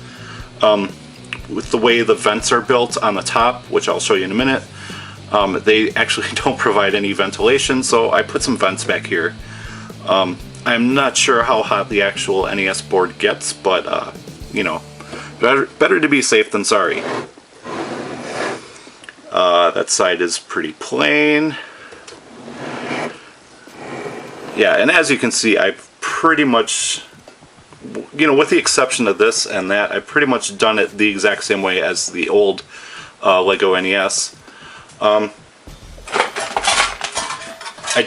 with the way the vents are built on the top, which I'll show you in a minute, they actually don't provide any ventilation, so I put some vents back here. I'm not sure how hot the actual NES board gets, but, you know, better to be safe than sorry. That side is pretty plain. Yeah, and as you can see, I've pretty much, you know, with the exception of this and that, I've pretty much done it the exact same way as the old Lego NES. I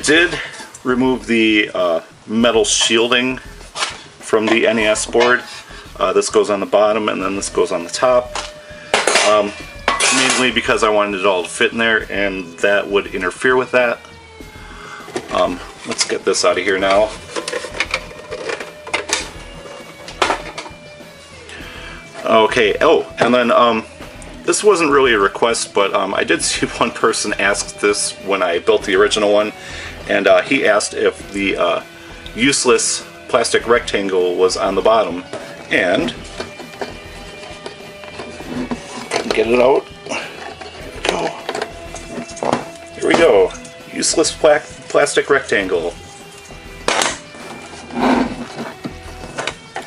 did remove the metal shielding from the NES board. This goes on the bottom and then this goes on the top. Mainly because I wanted it all to fit in there and that would interfere with that. Let's get this out of here now. Okay, oh, and then this wasn't really a request, but I did see one person ask this when I built the original one, and he asked if the useless plastic rectangle was on the bottom, and get it out. Here we go. Useless plastic rectangle.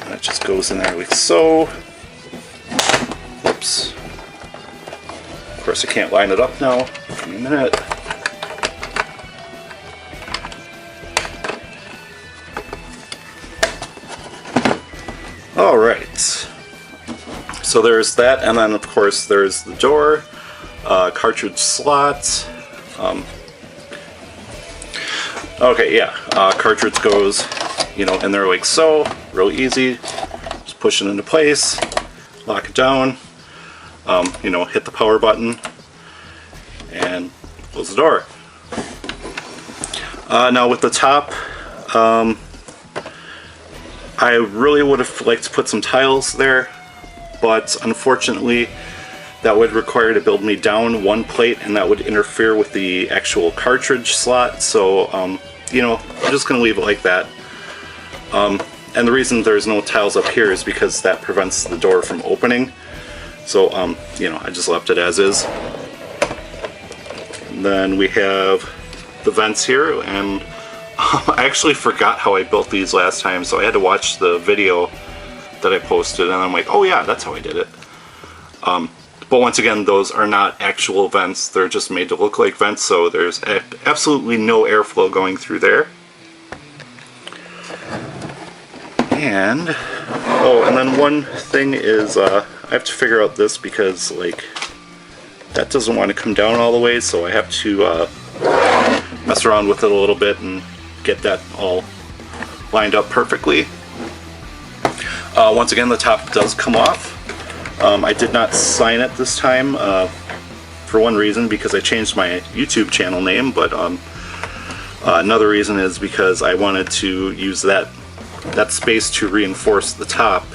That just goes in there like so. Whoops. Of course I can't line it up now. Give me a minute. Alright. So there's that, and then of course there's the door, cartridge slots. Okay, yeah, cartridge goes, you know, in there like so, real easy. Just push it into place, lock it down, you know, hit the power button, and close the door. Now with the top, I really would have liked to put some tiles there, but unfortunately that would require to build me down one plate and that would interfere with the actual cartridge slot, so you know, I'm just going to leave it like that. And the reason there's no tiles up here is because that prevents the door from opening, so you know, I just left it as is. And then we have the vents here, and I actually forgot how I built these last time, so I had to watch the video that I posted, and I'm like, oh yeah, that's how I did it. But once again, those are not actual vents, they're just made to look like vents, so there's absolutely no airflow going through there. And, oh, and then one thing is, I have to figure out this because, like, that doesn't want to come down all the way, so I have to mess around with it a little bit and get that all lined up perfectly. Once again, the top does come off. I did not sign it this time for one reason, because I changed my YouTube channel name, but another reason is because I wanted to use that space to reinforce the top,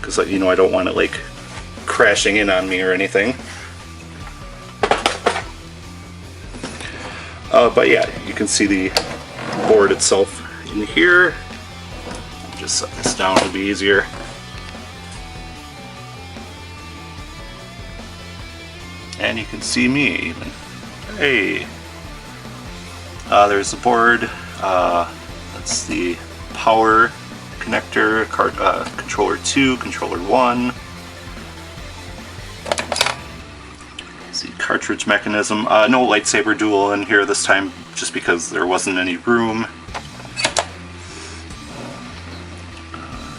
because, you know, I don't want it like crashing in on me or anything. But yeah, you can see the board itself in here. Just set this down, it'll be easier. And you can see me even. Hey! There's the board. That's the power connector, controller 2, controller 1. See, cartridge mechanism. No lightsaber dual in here this time, just because there wasn't any room.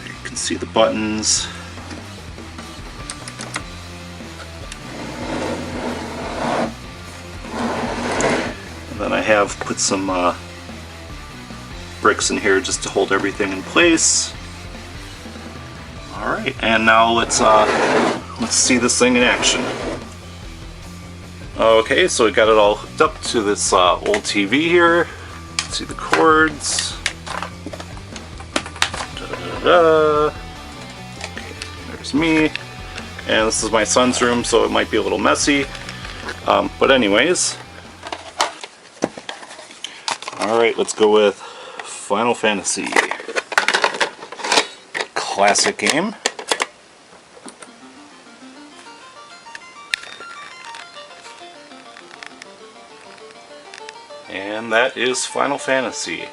You can see the buttons. have put some bricks in here just to hold everything in place. Alright, and now let's see this thing in action. Okay, so we got it all hooked up to this old TV here. See the cords. Okay, there's me. And this is my son's room, so it might be a little messy. But anyways. Alright, let's go with Final Fantasy. Classic game. And that is Final Fantasy.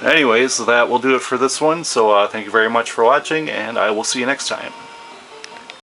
Anyways, that will do it for this one, so thank you very much for watching, and I will see you next time.